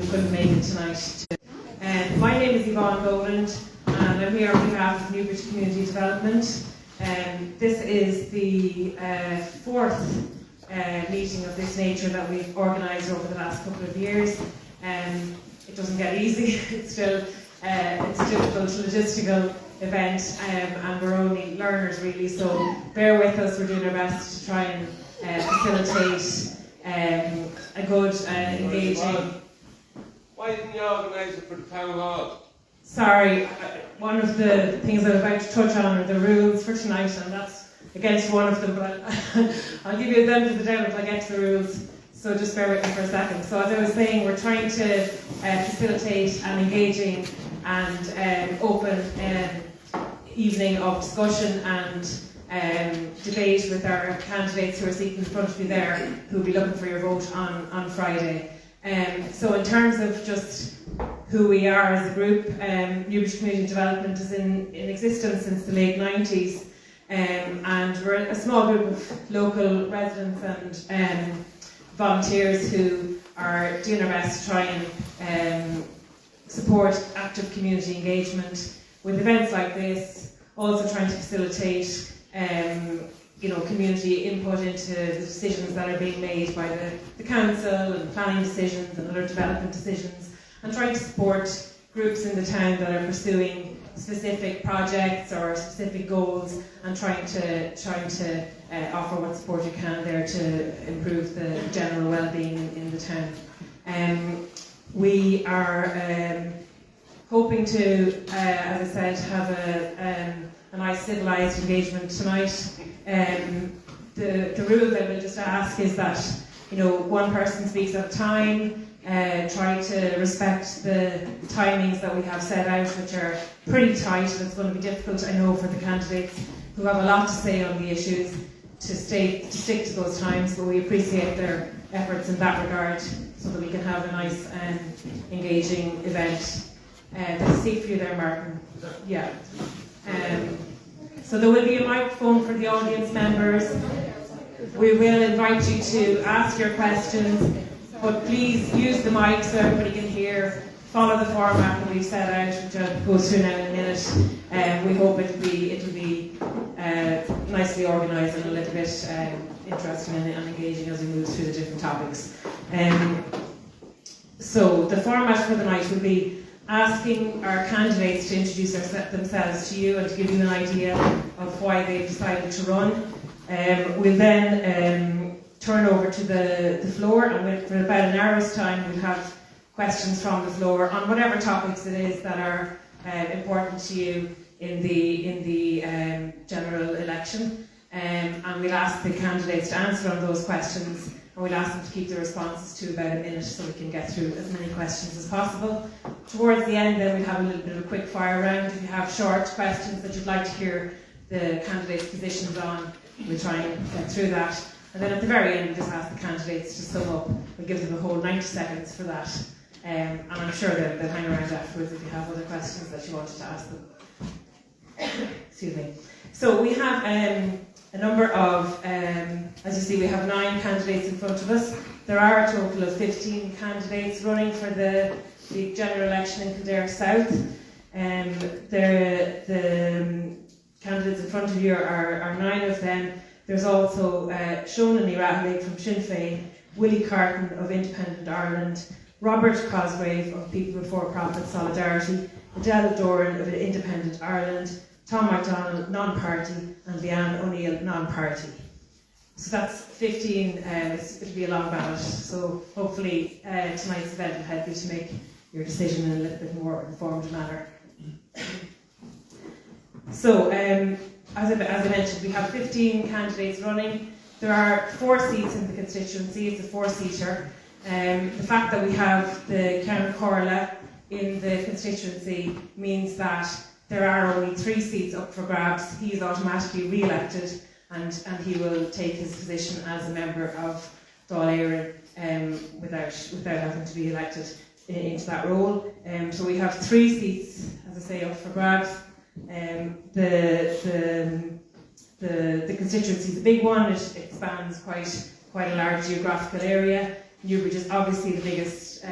couldn't make it tonight. My name is Yvonne Boland, and I'm here on behalf of Newbridge Community Development. This is the fourth meeting of this nature that we've organised over the last couple of years. It doesn't get easy. It's a difficult logistical event, and we're only learners really, so bear with us. We're doing our best to try and facilitate a good engaging. Why didn't you organise it for the town hall? Sorry, one of the things I'm about to touch on are the rules for tonight, and that's against one of them, but I'll give you the benefit of the doubt if I get to the rules, so just bear with me for a second. So as I was saying, we're trying to facilitate an engaging and open evening of discussion and debate with our candidates who are seated in front of you there, who will be looking for your vote on Friday. So in terms of just who we are as a group, Newbridge Community Development is in existence since the late 90s, and we're a small group of local residents and volunteers who are doing our best to try and support active community engagement with events like this, also trying to facilitate community input into the decisions that are being made by the council and planning decisions and other development decisions, and trying to support groups in the town that are pursuing specific projects or specific goals, and trying to offer what support you can there to improve the general well-being in the town. We are hoping to, as I said, have a nice civilised engagement tonight. The rule that we'll just ask is that one person speaks at a time. Try to respect the timings that we have set out, which are pretty tight, and it's going to be difficult, I know, for the candidates who have a lot to say on the issues to stick to those times, but we appreciate their efforts in that regard so that we can have a nice and engaging event. There's a seat for you there, Martin. Yeah. So there will be a microphone for the audience members. We will invite you to ask your questions, but please use the mic so everybody can hear. Follow the format that we've set out, which I'll go through now in a minute. We hope it'll be nicely organised and a little bit interesting and engaging as we move through the different topics. So the format for the night will be asking our candidates to introduce themselves to you and to give you an idea of why they've decided to run. We'll then turn over to the floor, and for about an hour's time we'll have questions from the floor on whatever topics it is that are important to you in the general election. And we'll ask the candidates to answer on those questions, and we'll ask them to keep their responses to about a minute so we can get through as many questions as possible. Towards the end then we'll have a little bit of a quick fire round. If you have short questions that you'd like to hear the candidates' positions on, we'll try and get through that. And then at the very end we'll just ask the candidates to sum up. We'll give them a whole 90 seconds for that. And I'm sure they'll hang around afterwards if you have other questions that you wanted to ask them. Excuse me. So we have a number of, as you see, we have 9 candidates in front of us. There are a total of 15 candidates running for the general election in Kildare South. The candidates in front of you are 9 of them. There's also Shónagh Raghallaigh from Sinn Féin, Willie Carton of Independent Ireland, Robert Cosgrave of People Before Profit Solidarity, Adele Doran of Independent Ireland, Tom MacDonald, non-party, and Leanne O'Neill, non-party. So that's 15, it'll be a long ballot, so hopefully tonight's event will help you to make your decision in a little bit more informed manner. So, as I mentioned, we have 15 candidates running. There are 4 seats in the constituency, it's a 4-seater. The fact that we have the Count Corla in the constituency means that there are only 3 seats up for grabs. He is automatically re-elected, and he will take his position as a member of Dáil Éireann without having to be elected into that role. So we have 3 seats, as I say, up for grabs. The constituency is a big one. It spans quite a large geographical area. Newbridge is obviously the biggest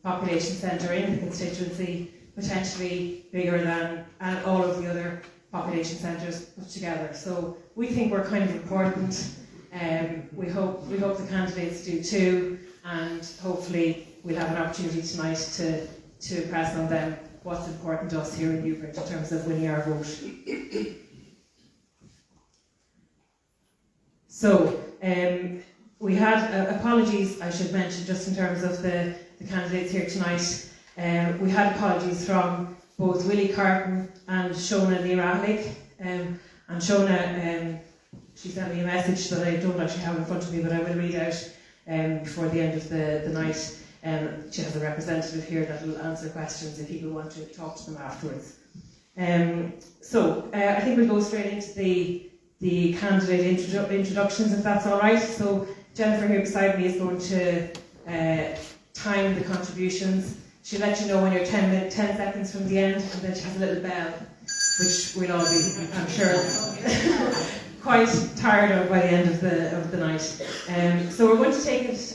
population centre in the constituency, potentially bigger than all of the other population centres put together. So we think we're kind of important. We hope the candidates do too, and hopefully we'll have an opportunity tonight to impress on them what's important to us here in Newbridge in terms of winning our vote. So we had apologies, I should mention, just in terms of the candidates here tonight. We had apologies from both Willie, Carton and Shónagh and Raghallaigh. And Shónagh, she sent me a message that I don't actually have in front of me, but I will read out before the end of the night. She has a representative here that will answer questions if people want to talk to them afterwards. So I think we'll go straight into the candidate introductions, if that's all right. So Jennifer here beside me is going to time the contributions. She'll let you know when you're 10 seconds from the end, and then she has a little bell, which we'll all be, I'm sure, quite tired of by the end of the night. So we're going to take it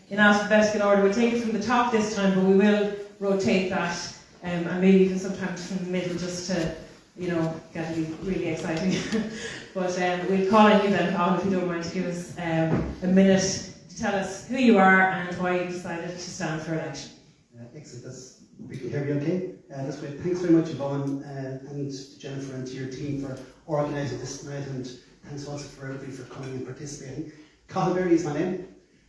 in alphabetical order. We'll take it from the top this time, but we will rotate that, and maybe even sometimes from the middle, just to, get it really exciting. But we'll call on you then, Paul, if you don't mind, to give us a minute to tell us who you are and why you decided to stand for election. Excellent. We can hear me okay? That's great. Thanks very much, Yvonne, and to Jennifer and to your team for organising this tonight, and thanks also for everybody for coming and participating. Cathal Byrne is my name.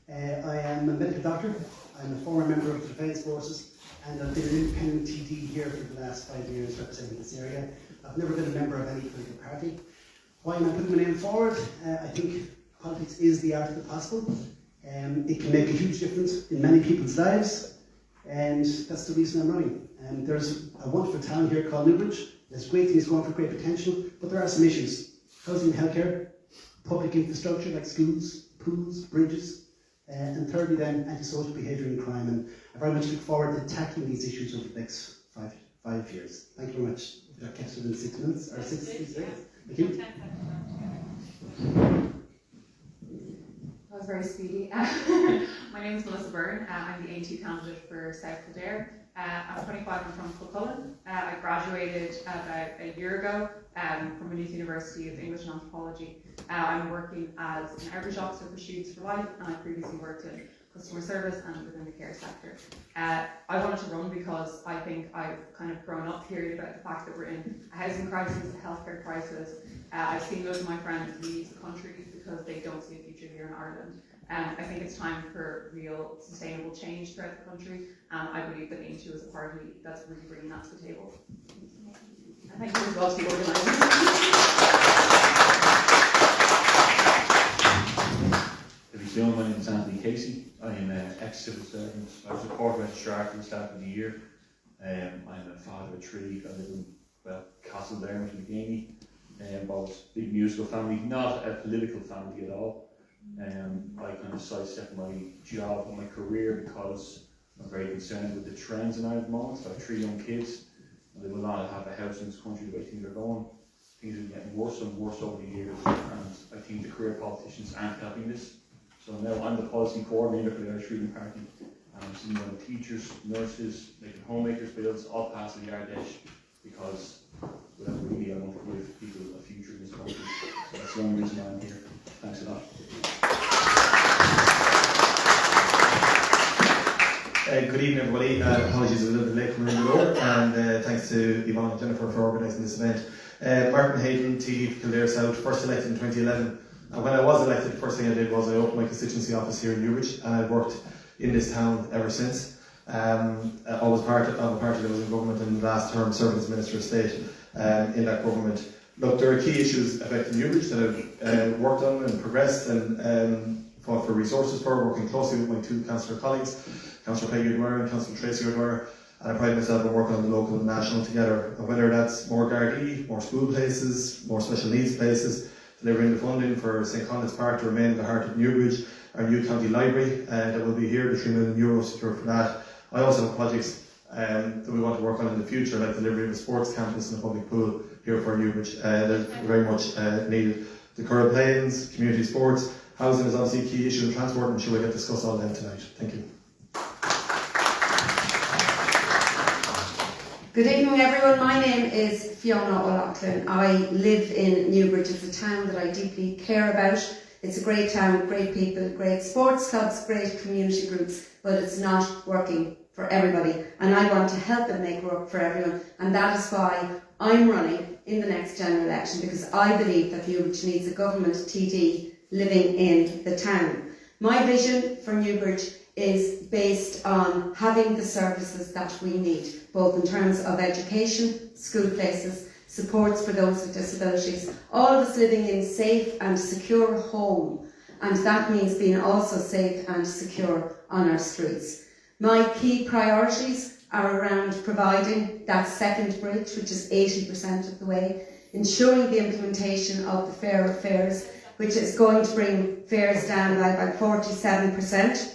I am a medical doctor. I'm a former member of the Defence Forces, and I've been an independent TD here for the last 5 years representing this area. I've never been a member of any political party. Why am I putting my name forward? I think politics is the art of the possible. It can make a huge difference in many people's lives, and that's the reason I'm running. There's a wonderful town here called Newbridge. There's great things going for great potential, but there are some issues. Housing and healthcare, public infrastructure like schools, pools, bridges, and thirdly then antisocial behaviour and crime. And I very much look forward to tackling these issues over the next five years. Thank you very much. Did I catch it in 6 minutes? Or 6 seconds? Thank you. That was very speedy. My name is Melissa Byrne. I'm the A2 candidate for South Kildare. I'm 25 and from Cullen. I graduated about a year ago from Monaa University of English and Anthropology. I'm working as an outreach officer for Students for Life, and I previously worked in customer service and within the care sector. I wanted to run because I think I've kind of grown up here about the fact that we're in a housing crisis, a healthcare crisis. I've seen loads of my friends leave the country because they don't see a future here in Ireland. I think it's time for real sustainable change throughout the country. I believe that A2 is a party that's really bringing that to the table. And thank you as well to the organisers. My name is Anthony Casey. I am an ex-civil servant. I was a court registrar for the start of the year. I'm a father of 3. I live in Castle there in Kilkenny. Both big musical family, not a political family at all. I kind of sidestepped my job and my career because I'm very concerned with the trends in Ireland at the moment. I have 3 young kids, and they will not have a house in this country the way things are going. Things are getting worse and worse over the years, and I think the career politicians aren't helping this. So now I'm the policy coordinator for the Irish Freedom Party, and I'm seeing young teachers, nurses, making homemakers bills, all pass the Ardèche, because without really, I want to give people a future in this country. So that's the only reason why I'm here. Thanks a lot. Good evening, everybody. Apologies, I'm a little bit late coming in the door, and thanks to Yvonne and Jennifer for organising this event. Martin Heydon, TD for Kildare South, first elected in 2011. And when I was elected, the first thing I did was I opened my constituency office here in Newbridge, and I've worked in this town ever since. I was part of a party that was in government in the last term, serving as Minister of State in that government. Look, there are key issues affecting Newbridge that I've worked on and progressed and fought for resources for, working closely with my 2 councillor colleagues, Councillor Peggy O'Dwyer and Councillor Tracy O'Dwyer, and I pride myself on working on the local and national together. And whether that's more Gardaí, more school places, more special needs places, delivering the funding for St Conleth's Park to remain in the heart of Newbridge, our new county library that will be here, the €3 million secured for that. I also have projects that we want to work on in the future, like delivery of a sports campus and a public pool here for Newbridge. They're very much needed. The current planes, community sports, housing is obviously a key issue, and transport, and I'm sure we'll get to discuss all of them tonight. Thank you. Good evening everyone, my name is Fiona O'Loughlin. I live in Newbridge. It's a town that I deeply care about. It's a great town, great people, great sports clubs, great community groups, but it's not working for everybody, and I want to help it make work for everyone, and that is why I'm running in the next general election, because I believe that Newbridge needs a government TD living in the town. My vision for Newbridge is based on having the services that we need, both in terms of education, school places, supports for those with disabilities, all of us living in safe and secure home, and that means being also safe and secure on our streets. My key priorities are around providing that second bridge, which is 80% of the way, ensuring the implementation of the fairer fares, which is going to bring fares down by about 47%.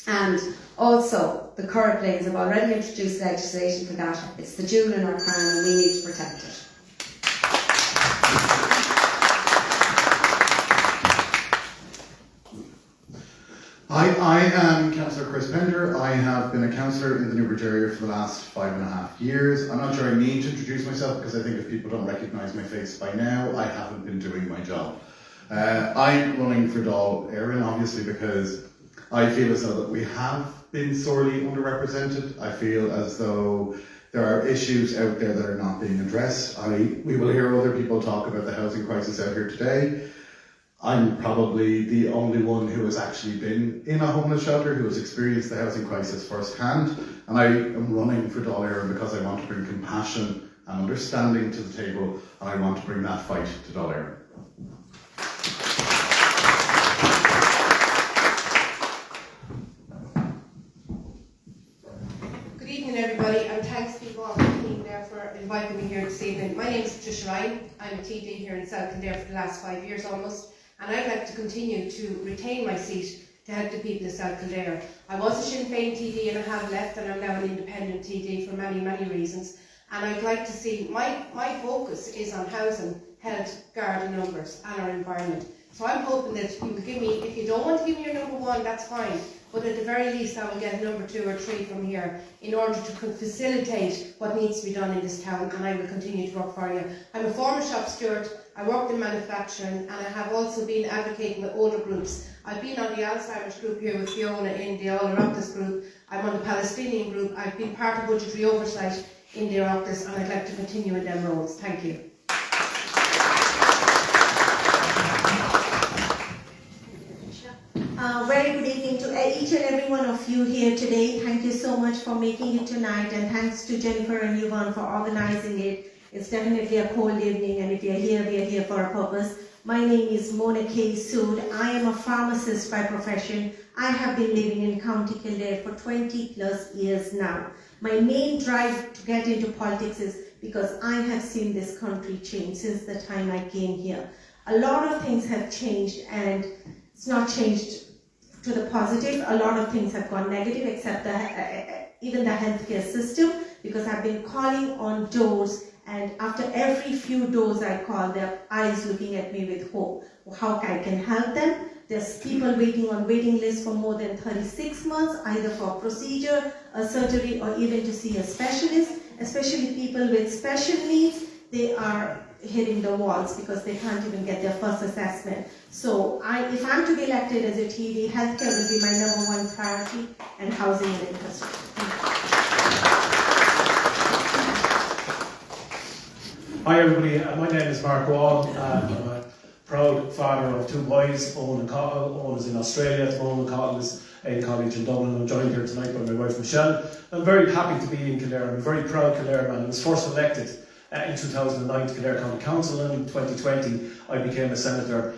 And also, the current lanes have already introduced legislation for that. It's the jewel in our crown and we need to protect it. Hi, I am Councillor Chris Pender. I have been a councillor in the Newbridge area for the last 5.5 years. I'm not sure I need to introduce myself because I think if people don't recognise my face by now, I haven't been doing my job. I'm running for Dáil Éireann, obviously, because I feel as though that we have been sorely underrepresented. I feel as though there are issues out there that are not being addressed. We will hear other people talk about the housing crisis out here today. I'm probably the only one who has actually been in a homeless shelter, who has experienced the housing crisis firsthand, and I am running for Dáil Éireann because I want to bring compassion and understanding to the table, and I want to bring that fight to Dáil Éireann. Good evening everybody, and thanks to Yvonne and the team there for inviting me here this evening. My name is Patricia. I'm a TD here in South Kildare for the last 5 years almost, and I'd like to continue to retain my seat to help the people of South Kildare. I was a Sinn Féin TD and I have left, and I'm now an independent TD for many, many reasons. And I'd like to see, my focus is on housing, health, garden numbers and our environment. So I'm hoping that you will give me, if you don't want to give me your number one, that's fine. But at the very least I will get number 2 or 3 from here in order to facilitate what needs to be done in this town, and I will continue to work for you. I'm a former shop steward, I worked in manufacturing, and I have also been advocating with older groups. I've been on the Alzheimer's group here with Fiona in the All Oireachtas group, I'm on the Palestinian group, I've been part of budgetary oversight in the Oireachtas, and I'd like to continue in them roles. Thank you. Very good evening to each and every one of you here today. Thank you so much for making it tonight, and thanks to Jennifer and Yvonne for organising it. It's definitely a cold evening, and if you're here, we are here for a purpose. My name is Monaa Sood. I am a pharmacist by profession. I have been living in County Kildare for 20 plus years now. My main drive to get into politics is because I have seen this country change since the time I came here. A lot of things have changed, and it's not changed to the positive. A lot of things have gone negative, except even the healthcare system, because I've been calling on doors, and after every few doors I call, there are eyes looking at me with hope, how I can help them. There's people waiting on waiting lists for more than 36 months, either for a procedure, a surgery, or even to see a specialist. Especially people with special needs, they are hitting the walls because they can't even get their first assessment. So if I'm to be elected as a TD, healthcare will be my number 1 priority, and housing and infrastructure. Hi everybody, my name is Mark Wall. I'm a proud father of 2 boys, Owen and Cathal. Owen is in Australia at the moment, Cathal is in college in Dublin. I'm joined here tonight by my wife Michelle. I'm very happy to be in Kildare. I'm a very proud Kildare man. I was first elected in 2009 to Kildare County Council, and in 2020 I became a senator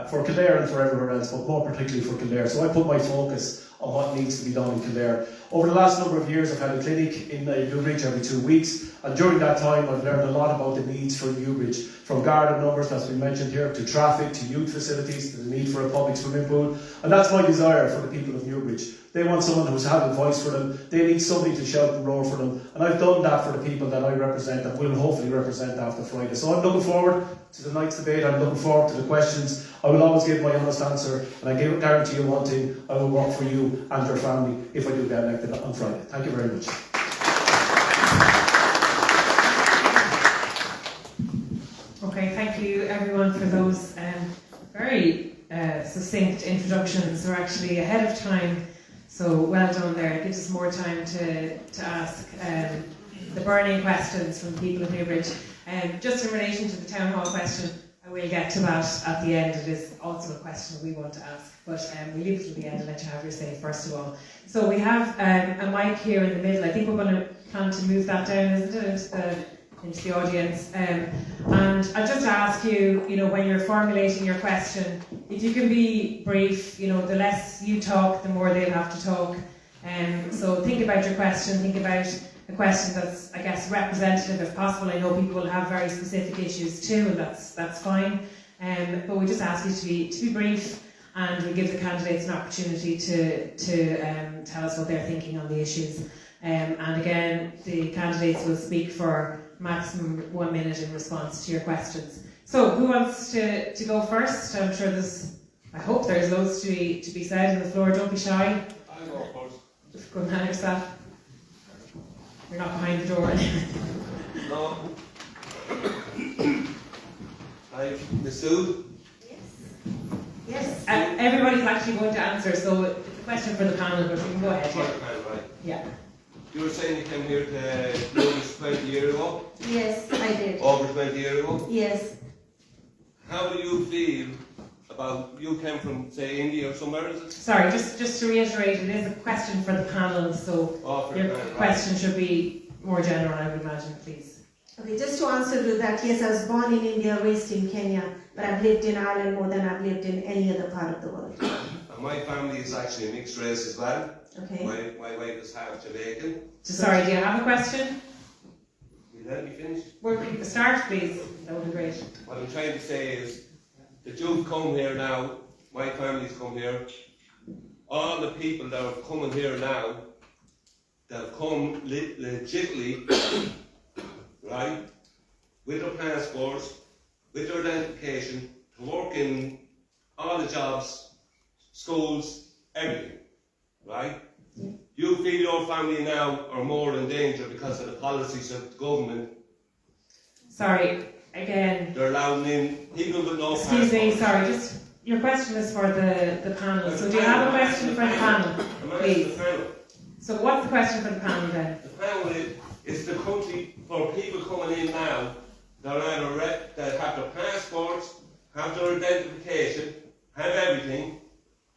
for Kildare and for everywhere else, but more particularly for Kildare. So I put my focus on what needs to be done in Kildare. Over the last number of years I've had a clinic in Newbridge every 2 weeks, and during that time I've learned a lot about the needs for Newbridge, from garden numbers that's been mentioned here, to traffic, to youth facilities, to the need for a public swimming pool. And that's my desire for the people of Newbridge. They want someone who's had a voice for them, they need somebody to shout and roar for them, and I've done that for the people that I represent, that will hopefully represent after Friday. So I'm looking forward to tonight's debate, I'm looking forward to the questions. I will always give my honest answer, and I guarantee you one thing: I will work for you and your family if I do get elected on Friday. Thank you very much. everyone for those very succinct introductions. We're actually ahead of time, so well done there. It gives us more time to ask the burning questions from the people of Newbridge. Just in relation to the town hall question, I will get to that at the end. It is also a question we want to ask, but we leave it till the end and let you have your say first of all. So we have a mic here in the middle. I think we're going to plan to move that down, isn't it, into the audience. And I'll just ask you, when you're formulating your question, if you can be brief, the less you talk, the more they'll have to talk. So think about your question, think about a question that's, I guess, representative if possible. I know people will have very specific issues too, and that's fine. But we just ask you to be brief, and we give the candidates an opportunity to tell us what they're thinking on the issues. And again, the candidates will speak for maximum 1 minute in response to your questions. So, who wants to go first? I'm sure I hope there's loads to be said on the floor. Don't be shy. I'll go first. Just go and hand yourself. You're not behind the door. No. Hi, Ms. Sood. Yes. Everybody's actually going to answer, so it's a question for the panel, but you can go ahead. Right. Yeah. You were saying you came here to Newbridge 20 years ago? Yes, I did. Over 20 years ago? Yes. How do you feel about, you came from, say, India or somewhere, is it? Sorry, just to reiterate, it is a question for the panel, so your question should be more general, I would imagine, please. Okay, just to answer to that, yes, I was born in India, raised in Kenya, but I've lived in Ireland more than I've lived in any other part of the world. And my family is actually a mixed race as well. Okay. My wife is half Jamaican. Sorry, do you have a question? Will you let me finish? Start, please. That would be great. What I'm trying to say is that you've come here now, my family's come here, all the people that are coming here now, that have come legitimately, right, with their passports, with their identification, to work in all the jobs, schools, everything, right? Yeah. You feel your family now are more in danger because of the policies of the government. Sorry, again. They're allowing in people with no Excuse passports. me, sorry, just your question is for the panel. So do you have a question for the panel? Please. So what's the question for the panel then? The panel is the country for people coming in now that have their passports, have their identification, have everything,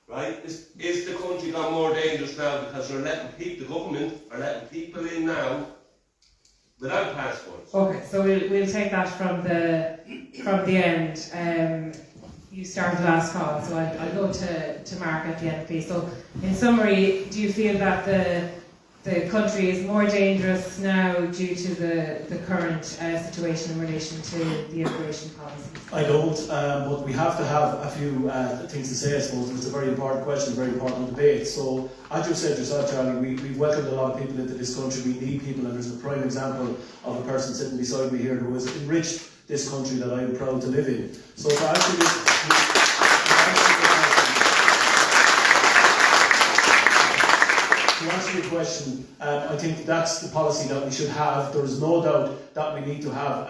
right? Is the country got more dangerous now because they're letting people, the government are letting people in now without passports? Okay, so we'll take that from the end. You started last call, so I'll go to Mark at the end, please. So, in summary, do you feel that the country is more dangerous now due to the current situation in relation to the immigration policy? I don't, but we have to have a few things to say, I suppose. It's a very important question, a very important debate. So, as you said yourself, Charlie, we've welcomed a lot of people into this country. We need people, and there's a prime example of a person sitting beside me here who has enriched this country that I'm proud to live in. So, to answer your question, I think that's the policy that we should have. There is no doubt that we need to have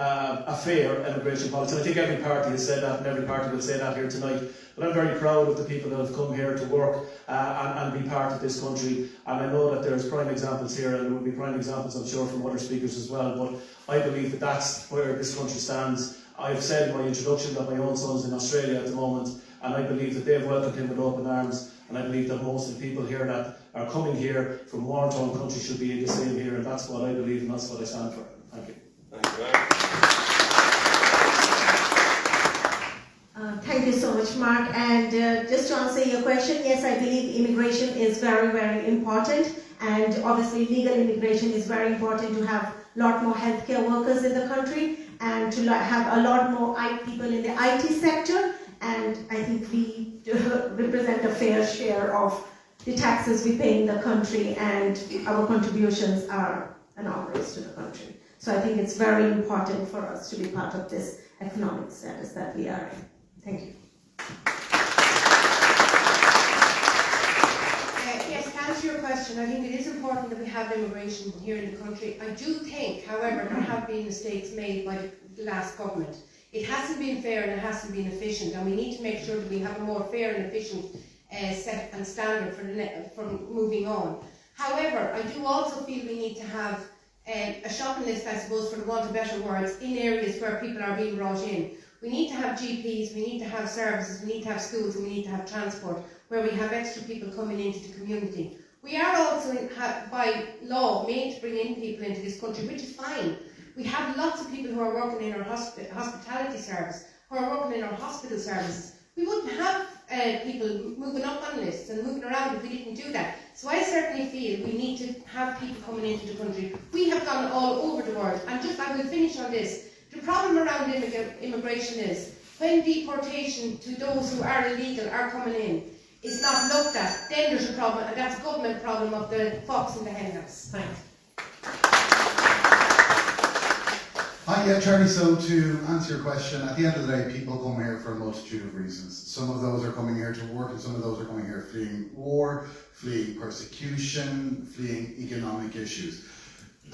a fair immigration policy. And I think every party has said that, and every party will say that here tonight. But I'm very proud of the people that have come here to work and be part of this country. And I know that there's prime examples here, and there will be prime examples, I'm sure, from other speakers as well. But I believe that that's where this country stands. I've said in my introduction that my own son's in Australia at the moment, and I believe that they've welcomed him with open arms. And I believe that most of the people here that are coming here from war-torn countries should be the same here, and that's what I believe and that's what I stand for. Thank you. Thank you very much. Thank you so much, Mark. And just to answer your question, yes, I believe immigration is very, very important. And obviously, legal immigration is very important to have a lot more healthcare workers in the country and to have a lot more people in the IT sector. And I think we represent a fair share of the taxes we pay in the country, and our contributions are enormous to the country. So I think it's very important for us to be part of this economic status that we are in. Thank you. Yes, to answer your question, I think it is important that we have immigration here in the country. I do think, however, there have been mistakes made by the last government It hasn't been fair and it hasn't been efficient, and we need to make sure that we have a more fair and efficient set and standard for moving on. However, I do also feel we need to have a shopping list, I suppose, for the want of better words, in areas where people are being brought in. We need to have GPs, we need to have services, we need to have schools, and we need to have transport, where we have extra people coming into the community. We are also, by law, made to bring in people into this country, which is fine. We have lots of people who are working in our hospitality service, who are working in our hospital services. We wouldn't have people moving up on lists and moving around if we didn't do that. So I certainly feel we need to have people coming into the country. We have gone all over the world, and just I will finish on this. The problem around immigration is when deportation to those who are illegal are coming in is not looked at, then there's a problem, and that's a government problem of the fox in the henhouse. Thanks. Hi, Charlie. So to answer your question, at the end of the day, people come here for a multitude of reasons. Some of those are coming here to work, and some of those are coming here fleeing war, fleeing persecution, fleeing economic issues.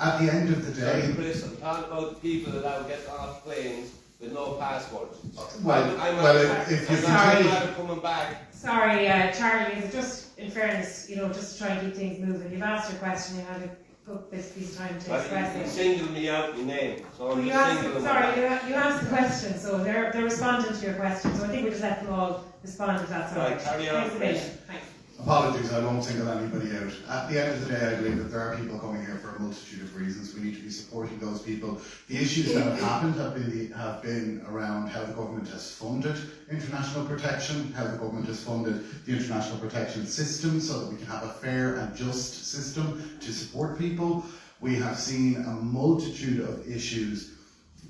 At the end of the day... Sorry, Chris, I'm talking about the people that now get off planes with no passports. If you I'm coming back. Sorry, Charlie, just in fairness, just to try and keep things moving, you've asked your question, you had a good piece of time to express You it. singled me out my name, so I'm You just asked, singling sorry, them out. you asked the question, so they're responding to your question, so I think we just let them all respond if that's all right. Carry on, Thanks a million. Chris. Thanks. Apologies, I won't single anybody out. At the end of the day, I believe that there are people coming here for a multitude of reasons. We need to be supporting those people. The issues that have happened have been around how the government has funded international protection, how the government has funded the international protection system so that we can have a fair and just system to support people. We have seen a multitude of issues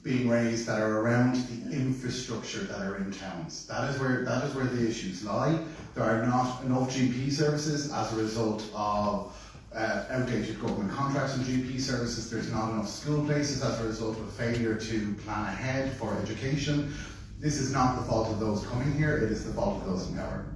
being raised that are around the infrastructure that are in towns. That is where the issues lie. There are not enough GP services as a result of outdated government contracts on GP services. There's not enough school places as a result of failure to plan ahead for education. This is not the fault of those coming here, it is the fault of those in power.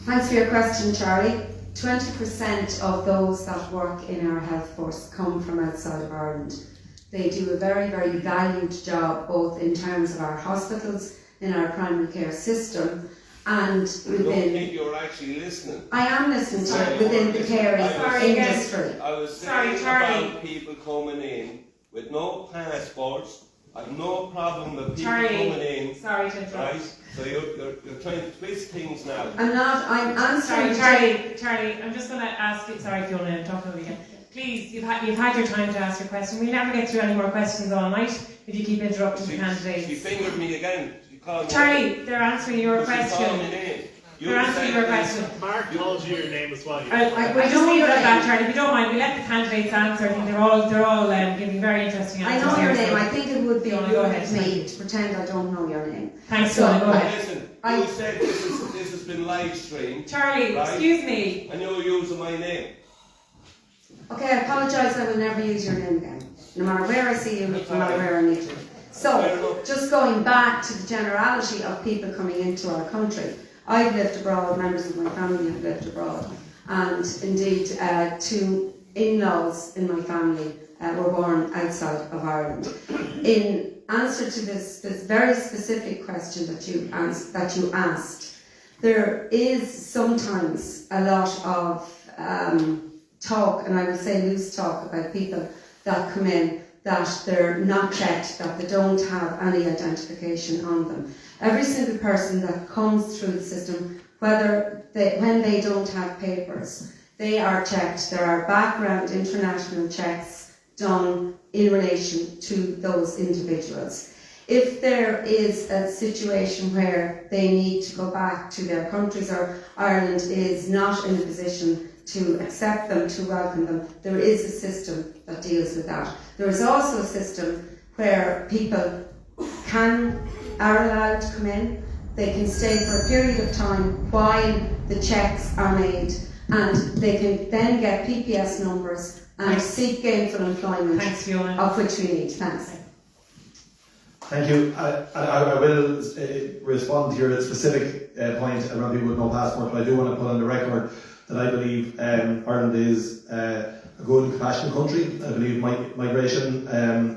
Thanks for your question, Charlie. 20% of those that work in our health force come from outside of Ireland. They do a very, very valued job, both in terms of our hospitals, in our primary care system, and within... I don't think you're actually listening. I am listening to it within the care industry. I was saying about people coming in with no passports. I have no problem with people coming in. Sorry to interrupt. Right? So you're trying to twist things now. I'm answering... Charlie, I'm just going to ask you... Sorry, Fiona, I'm talking over again. Please, you've had your time to ask your question. We'll never get through any more questions all night if you keep interrupting the candidates. She fingered me again. Charlie, they're answering your question. They're answering your question. Mark told you your name as well. We just leave it at that, Charlie. If you don't mind, we let the candidates answer. I think they're all giving very interesting answers. I know your name. I think it would be go rude ahead, of me to pretend I don't know your name. Thanks, so, go ahead. Listen, you said this has been live streamed. Charlie, right? Excuse me. And you're using my name. Okay, I apologise. I will never use your name again. No matter where I see you, no matter where I meet you. So, just going back to the generality of people coming into our country. I've lived abroad, members of my family have lived abroad, and indeed 2 in-laws in my family were born outside of Ireland. In answer to this very specific question that you asked, there is sometimes a lot of talk, and I would say loose talk, about people that come in that they're not checked, that they don't have any identification on them. Every single person that comes through the system, when they don't have papers, they are checked. There are background international checks done in relation to those individuals. If there is a situation where they need to go back to their countries, or Ireland is not in a position to accept them, to welcome them, there is a system that deals with that. There is also a system where people are allowed to come in. They can stay for a period of time while the checks are made, and they can then get PPS numbers and seek gainful employment. Thanks, Fiona. Of which we need. Thanks. Thank you. I will respond to your specific point around people with no passport, but I do want to put on the record that I believe Ireland is a good and compassionate country. I believe migration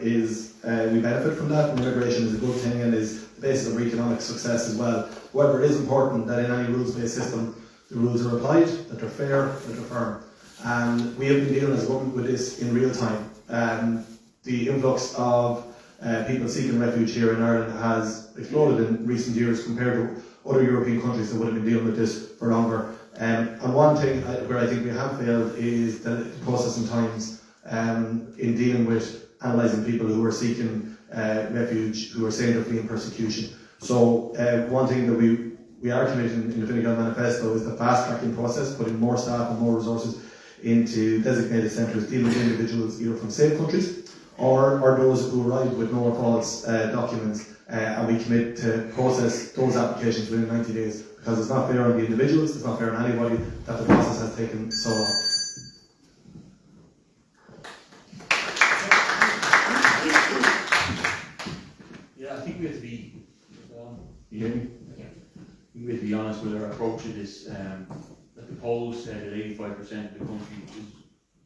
is, we benefit from that, and immigration is a good thing and is the basis of our economic success as well. However, it is important that in any rules-based system, the rules are applied, that they're fair, that they're firm. And we have been dealing as a government with this in real time. The influx of people seeking refuge here in Ireland has exploded in recent years compared to other European countries that would have been dealing with this for longer. And one thing where I think we have failed is the processing times in dealing with analysing people who are seeking refuge, who are saying they're fleeing persecution. So one thing that we are committing in the Fine Gael manifesto is the fast-tracking process, putting more staff and more resources into designated centres dealing with individuals either from safe countries or those who arrive with no or false documents, and we commit to process those applications within 90 days, because it's not fair on the individuals, it's not fair on anybody that the process has taken so long. Yeah, I think we have to be, you hear me? We have to be honest with our approach to this. That the polls said that 85% of the country's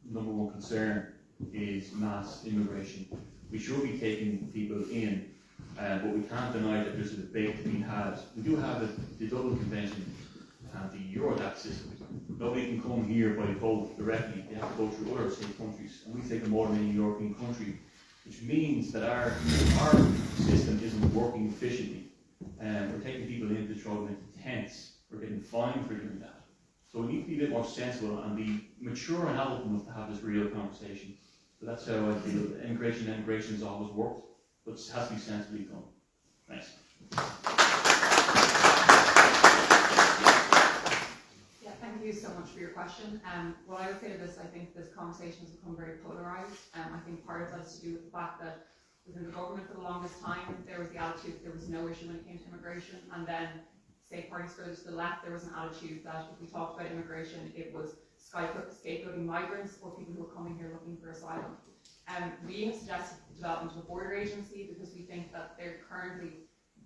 number one concern is mass immigration. We should be taking people in, but we can't deny that there's a debate to be had. We do have the Dublin Convention and the Eurodac system. Nobody can come here by vote directly. They have to go through other state countries, and we take them more than any European country, which means that our system isn't working efficiently. We're taking people in to throw them into tents. We're getting fined for doing that. So we need to be a bit more sensible and be mature and adult enough to have this real conversation. So that's how I feel. Immigration has always worked, but it has to be sensibly done. Thanks. Yeah, thank you so much for your question. What I would say to this, I think this conversation has become very polarised. I think part of that is to do with the fact that within the government for the longest time, there was the attitude that there was no issue when it came to immigration, and then, say, parties further to the left, there was an attitude that if we talked about immigration, it was scapegoating migrants or people who are coming here looking for asylum. We have suggested the development of a border agency because we think that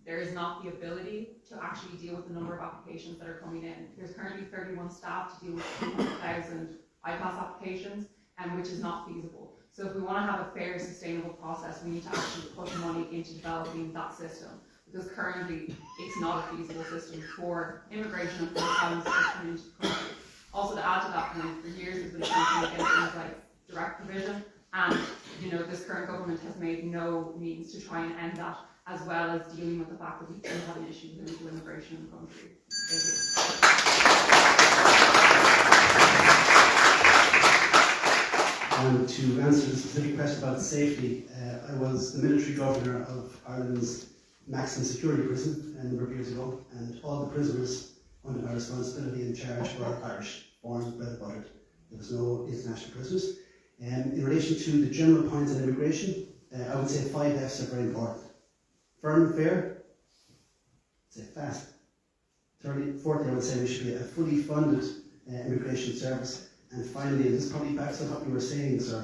there is not the ability to actually deal with the number of applications that are coming in. There's currently 31 staff to deal with 200,000 IPAS applications, which is not feasible. So if we want to have a fair, sustainable process, we need to actually put money into developing that system, because currently it's not a feasible system for immigration and for asylum seekers coming into the country. Also, to add to that point, for years there's been a campaign against things like direct provision, and this current government has made no means to try and end that, as well as dealing with the fact that we do have an issue with illegal immigration in the country. Thank you. And to answer the specific question about safety, I was the military governor of Ireland's maximum security prison a number of years ago, and all the prisoners under my responsibility and charge were Irish, born, bred and buttered. There was no international prisoners. In relation to the general points on immigration, I would say 5 F's are very important. Firm and fair, say fast. Fourthly, I would say we should be a fully funded immigration service. And finally, and this probably backs up what you were saying, sir,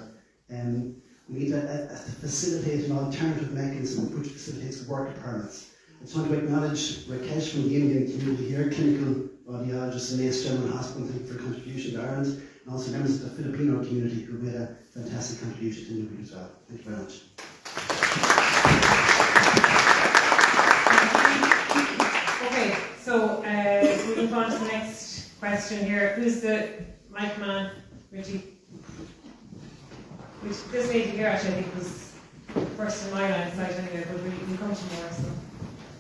we need to facilitate an alternative mechanism which facilitates work permits. I just want to acknowledge Rakesh from the Indian community here, clinical audiologist in Mace General Hospital, thank you for your contribution to Ireland, and also members of the Filipino community who made a fantastic contribution to Newbridge as well. Thank you very much. Okay, so we move on to the next question here. Who's the mic man? Richie? Which this lady here actually I think was first in my line of sight anyway, but we come to more, so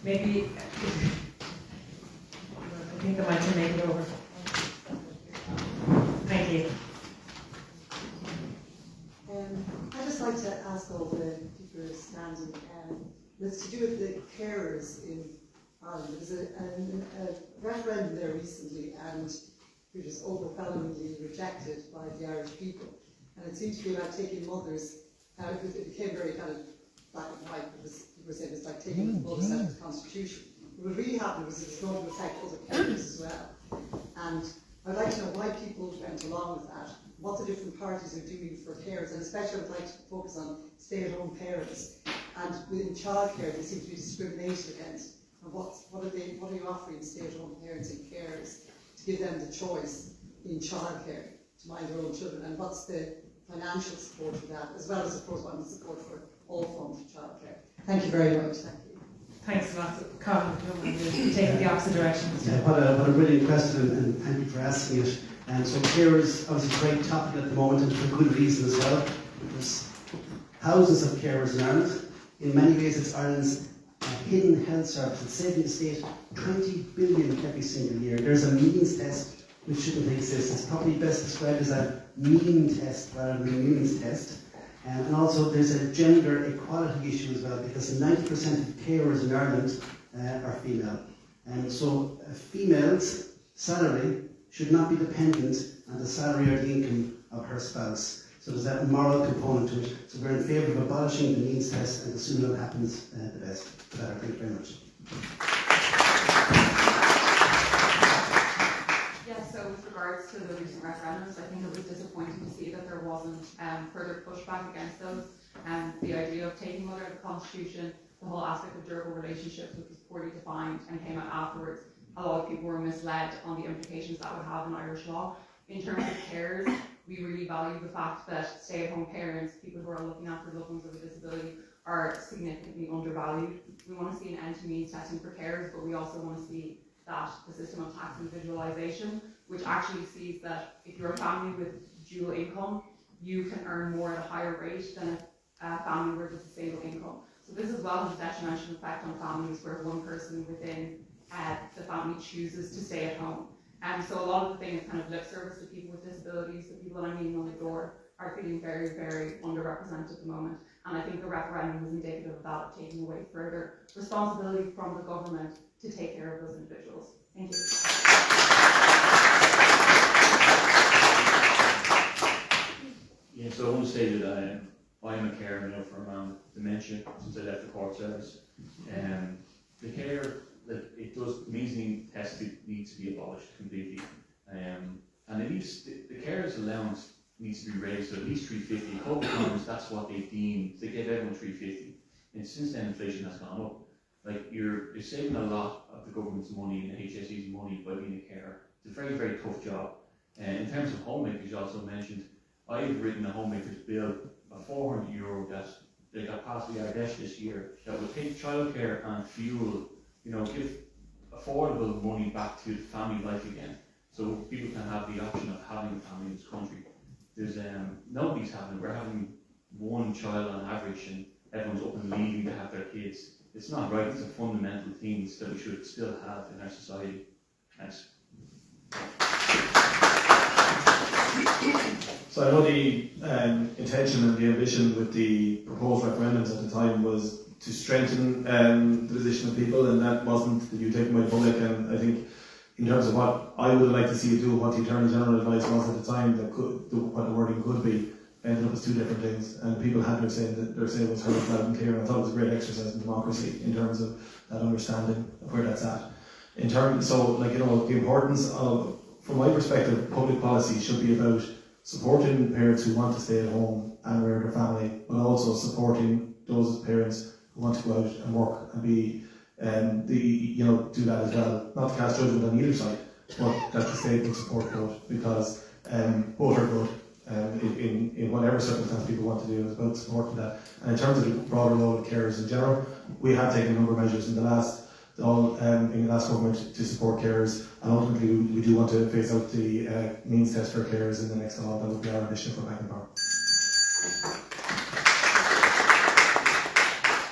maybe I think I might can make it over. Thank you. I'd just like to ask all the people who are standing, it's to do with the carers in Ireland. There was a referendum there recently, and it was overwhelmingly rejected by the Irish people. And it seemed to be about taking mothers, it became very kind of black and white, because people were saying it was like taking mothers out of the Constitution. But what really happened was it was going to affect other carers as well. And I'd like to know why people went along with that, what the different parties are doing for carers, and especially I'd like to focus on stay-at-home parents. And within childcare, they seem to be discriminated against. And what are you offering stay-at-home parents and carers to give them the choice in childcare to mind their own children, and what's the financial support for that, as well as, of course, what the support for all forms of childcare. Thank you very much. Thank you. Thanks a lot. Carton, if you don't mind taking the opposite direction. Yeah, what a brilliant question, and thank you for asking it. So carers, obviously a great topic at the moment, and for good reason as well. There's thousands of carers in Ireland. In many ways it's Ireland's hidden health service. It's saving the state 20 billion every single year. There's a means test which shouldn't exist. It's probably best described as a mean test rather than a means test. And also there's a gender equality issue as well, because 90% of carers in Ireland are female. And so a female's salary should not be dependent on the salary or the income of her spouse. So there's that moral component to it. So we're in favour of abolishing the means test, and the sooner it happens, the best. For that, thank you very much. Yeah, so with regards to the recent referendums, I think it was disappointing to see that there wasn't further pushback against those. The idea of taking out of the Constitution, the whole aspect of durable relationships, which was poorly defined and came out afterwards. A lot of people were misled on the implications that would have in Irish law. In terms of carers, we really value the fact that stay-at-home parents, people who are looking after loved ones with a disability, are significantly undervalued. We want to see an end to means testing for carers, but we also want to see that the system of tax individualisation, which actually sees that if you're a family with dual income, you can earn more at a higher rate than a family where there's a single income. So this as well has a detrimental effect on families where one person within the family chooses to stay at home. So a lot of the things kind of lip service to people with disabilities, the people that I'm meeting on the door, are feeling very, very underrepresented at the moment. And I think the referendum was indicative of that, of taking away further responsibility from the government to take care of those individuals. Thank you. Yeah, so I want to say that I'm a carer now for around dementia since I left the court service. The care that it does means testing needs to be abolished completely, and it needs the carers allowance needs to be raised to at least 350. A couple of times that's what they deemed. They gave everyone 350, and since then inflation has gone up. Like you're saving a lot of the government's money and the HSE's money by being a carer. It's a very, very tough job. And in terms of homemakers, you also mentioned, I've written a homemaker's bill of €400 that they got passed the Ardèche this year that would take childcare and fuel, give affordable money back to family life again, so people can have the option of having a family in this country. There's nobody's having. We're having one child on average, and everyone's up and leaving to have their kids. It's not right. It's a fundamental thing that we should still have in our society. Thanks. So I know the intention and the ambition with the proposed referendums at the time was to strengthen the position of people, and that wasn't the view taken by the public. And I think in terms of what I would like to see it do, what the Attorney General advice was at the time, what the wording could be, ended up as two different things. And people had to say that their say was heard loud and clear, and I thought it was a great exercise in democracy in terms of that understanding of where that's at. The importance of, from my perspective, public policy should be about supporting parents who want to stay at home and rear their family, but also supporting those parents who want to go out and work and be, do that as well. Not to cast judgment on either side, but that the state will support both, because both are good in whatever circumstance people want to do. It's about supporting that. And in terms of the broader role of carers in general, we have taken a number of measures in the last government to support carers, and ultimately we do want to phase out the means test for carers in the next law. That would be our ambition for Back in Power.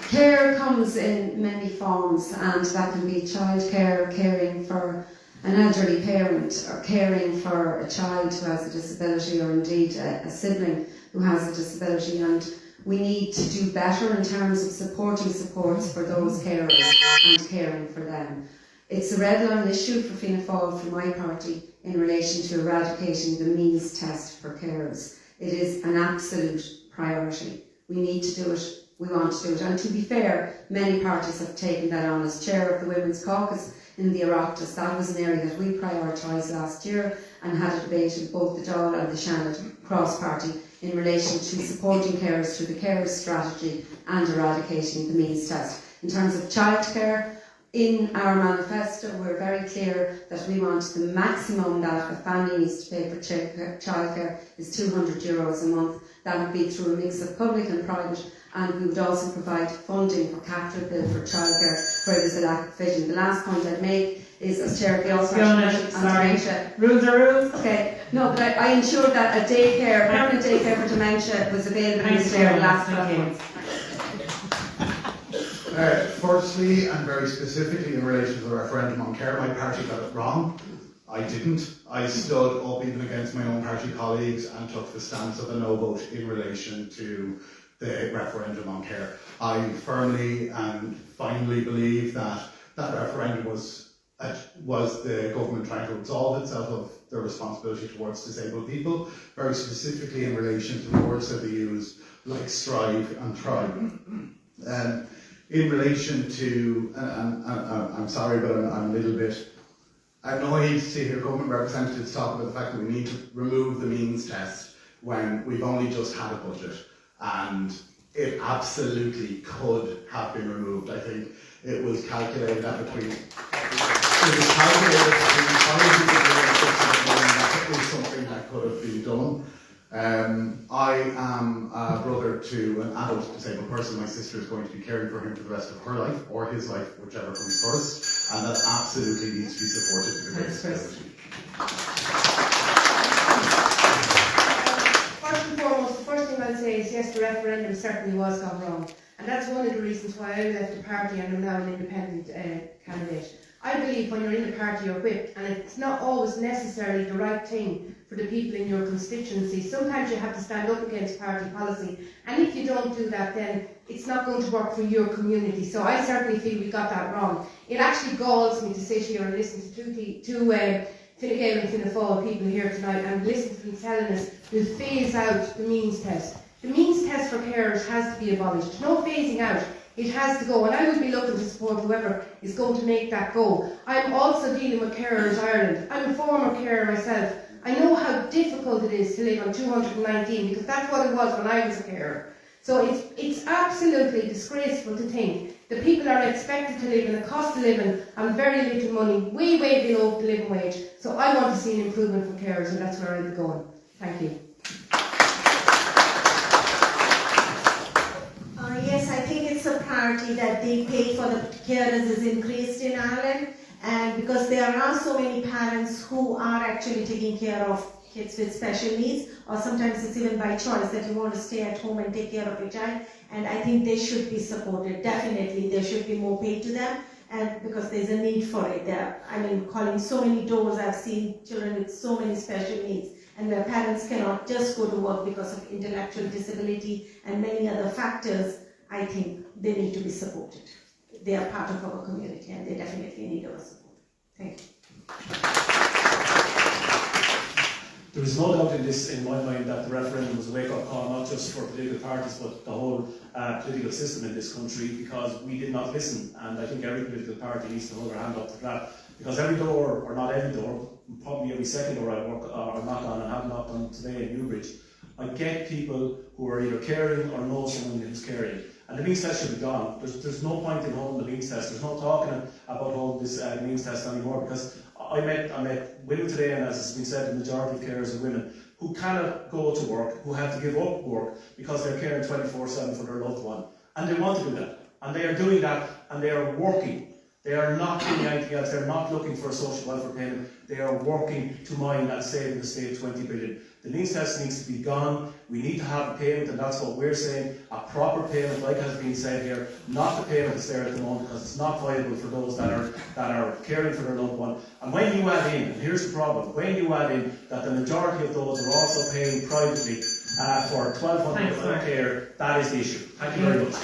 Care comes in many forms, and that can be childcare, caring for an elderly parent, or caring for a child who has a disability, or indeed a sibling who has a disability. And we need to do better in terms of supporting supports for those carers and caring for them. It's a red line issue for Fianna Fáil, for my party, in relation to eradicating the means test for carers. It is an absolute priority. We need to do it. We want to do it. And to be fair, many parties have taken that on. As chair of the Women's Caucus in the Oireachtas, that was an area that we prioritised last year and had a debate in both the Dáil and the Shónagh cross-party in relation to supporting carers through the carers strategy and eradicating the means test. In terms of childcare, In our manifesto, we're very clear that we want the maximum that a family needs to pay for childcare is €200 a month. That would be through a mix of public and private, and we would also provide funding for capital bill for childcare where there's a lack of vision. The last point I'd make is, as Chair of the Fiona, sorry. Rules are rules. Okay, no, but I ensured that a daycare, permanent daycare for dementia was available in this area last 12 months. Firstly, and very specifically in relation to the referendum on care, my party got it wrong. I didn't. I stood up even against my own party colleagues and took the stance of a no vote in relation to the referendum on care. I firmly and finally believe that that referendum was the government trying to absolve itself of their responsibility towards disabled people, very specifically in relation to the words that they used, like strive and try. In relation to, and I'm sorry, but I'm a little bit annoyed to hear government representatives talk about the fact that we need to remove the means test when we've only just had a budget, and it absolutely could have been removed. I think it was calculated that between that it was something that could have been done. I am a brother to an adult disabled person. My sister is going to be caring for him for the rest of her life, or his life, whichever comes first, and that absolutely needs to be supported to the greatest ability. First and foremost, the first thing I'll say is yes, the referendum certainly was gone wrong, and that's one of the reasons why I left the party and am now an independent candidate. I believe when you're in the party you're whipped, and it's not always necessarily the right thing for the people in your constituency. Sometimes you have to stand up against party policy, and if you don't do that, then it's not going to work for your community. So I certainly feel we got that wrong. It actually galls me to sit here and listen to Fine Gael and Fianna Fáil people here tonight and listen to them telling us we'll phase out the means test. The means test for carers has to be abolished. There's no phasing out. It has to go, and I will be looking to support whoever is going to make that go. I'm also dealing with Carers Ireland. I'm a former carer myself. I know how difficult it is to live on 219, because that's what it was when I was a carer. So it's absolutely disgraceful to think that people are expected to live in a cost of living on very little money, way, way below the living wage. So I want to see an improvement for carers, and that's where I'll be going. Thank you. Yes, I think it's a priority that they pay for the carers is increased in Ireland, and because there are so many parents who are actually taking care of kids with special needs, or sometimes it's even by choice that you want to stay at home and take care of your child, and I think they should be supported. Definitely there should be more paid to them, and because there's a need for it. Calling so many doors, I've seen children with so many special needs, and where parents cannot just go to work because of intellectual disability and many other factors. I think they need to be supported. They are part of our community, and they definitely need our support. Thank you. There is no doubt in my mind that the referendum was a wake-up call, not just for political parties, but the whole political system in this country, because we did not listen. And I think every political party needs to hold their hand up to that, because every door, or not every door, probably every second door I work or knock on, and have knocked on today in Newbridge, I get people who are either caring or know someone who's caring. And the means test should be gone. There's no point in holding the means test. There's no talking about holding this means test anymore, because I met women today, and as has been said, the majority of carers are women who cannot go to work, who have to give up work because they're caring 24/7 for their loved one. And they want to do that. And they are doing that, and they are working. They are not doing anything else. They're not looking for a social welfare payment. They are working to mine and saving the state 20 billion. The means test needs to be gone. We need to have a payment, and that's what we're saying, a proper payment, like has been said here, not the payment that's there at the moment, because it's not viable for those that are caring for their loved one. And when you add in, and here's the problem, when you add in that the majority of those are also paying privately for 1,200 for care, that is the issue. Thank you very much.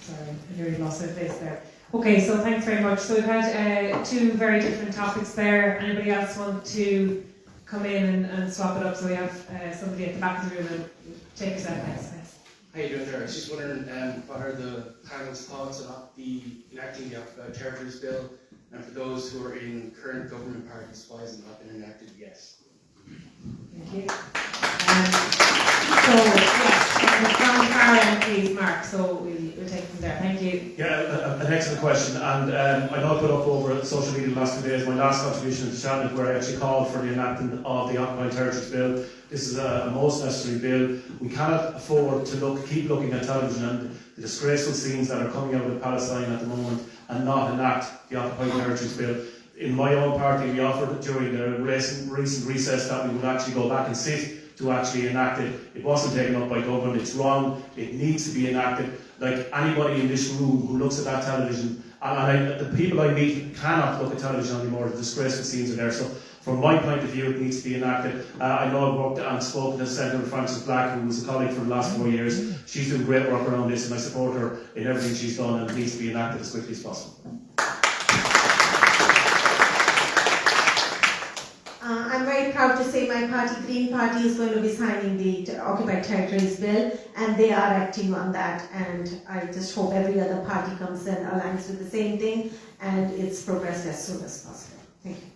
Sorry, I nearly lost my place there. Okay, so thanks very much. So we've had two very different topics there. Anybody else want to come in and swap it up? So we have somebody at the back of the room and take us out next. How you doing there? I was just wondering what are the panel's thoughts about the enacting the Territories Bill, and for those who are in current government parties, why has it not been enacted yet? Thank you. So, yes. from our end, please, Mark. So we'll take it from there. Thank you. Yeah, an excellent question. And I know I put up over social media the last 2 days my last contribution to Shónagh, where I actually called for the enactment of the Occupied Territories Bill. This is a most necessary bill. We cannot afford to keep looking at television and the disgraceful scenes that are coming out of Palestine at the moment and not enact the Occupied Territories Bill. In my own party, we offered during the recent recess that we would actually go back and sit to actually enact it. It wasn't taken up by government. It's wrong. It needs to be enacted. Like anybody in this room who looks at that television, and the people I meet cannot look at television anymore. The disgraceful scenes are there. So from my point of view, it needs to be enacted. I know I've worked and spoken to Senator Frances Black, who was a colleague for the last 4 years. She's doing great work around this, and I support her in everything she's done, and it needs to be enacted as quickly as possible. I'm very proud to say my party, Green Party, is going to be signing the Occupied Territories Bill, and they are acting on that. And I just hope every other party comes and aligns with the same thing, and it's progressed as soon as possible. Thank you.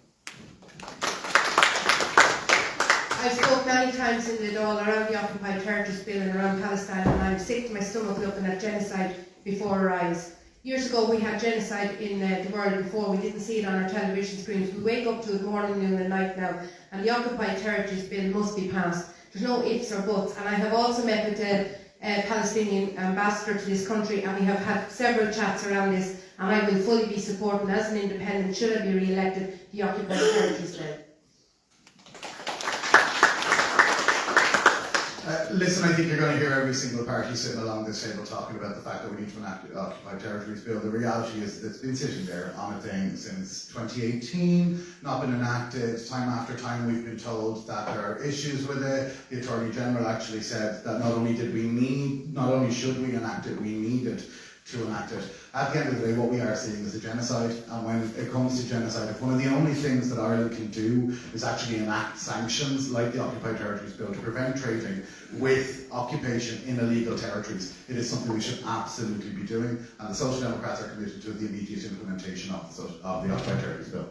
I've spoke many times in the Dáil around the Occupied Territories Bill and around Palestine, and I'm sick to my stomach looking at genocide before our eyes. Years ago we had genocide in the world before. We didn't see it on our television screens. We wake up to it morning, noon and night now, and the Occupied Territories Bill must be passed. There's no ifs or buts. And I have also met with the Palestinian ambassador to this country, and we have had several chats around this, and I will fully be supporting, as an independent, should I be re-elected, the Occupied Territories Bill. Listen, I think you're going to hear every single party sitting along this table talking about the fact that we need to enact the Occupied Territories Bill. The reality is that it's been sitting there on a thing since 2018, not been enacted. Time after time we've been told that there are issues with it. The Attorney General actually said that not only should we enact it, we needed to enact it. At the end of the day, what we are seeing is a genocide, and when it comes to genocide, if one of the only things that Ireland can do is actually enact sanctions like the Occupied Territories Bill to prevent trading with occupation in illegal territories, it is something we should absolutely be doing, and the Social Democrats are committed to the immediate implementation of the Occupied Territories Bill.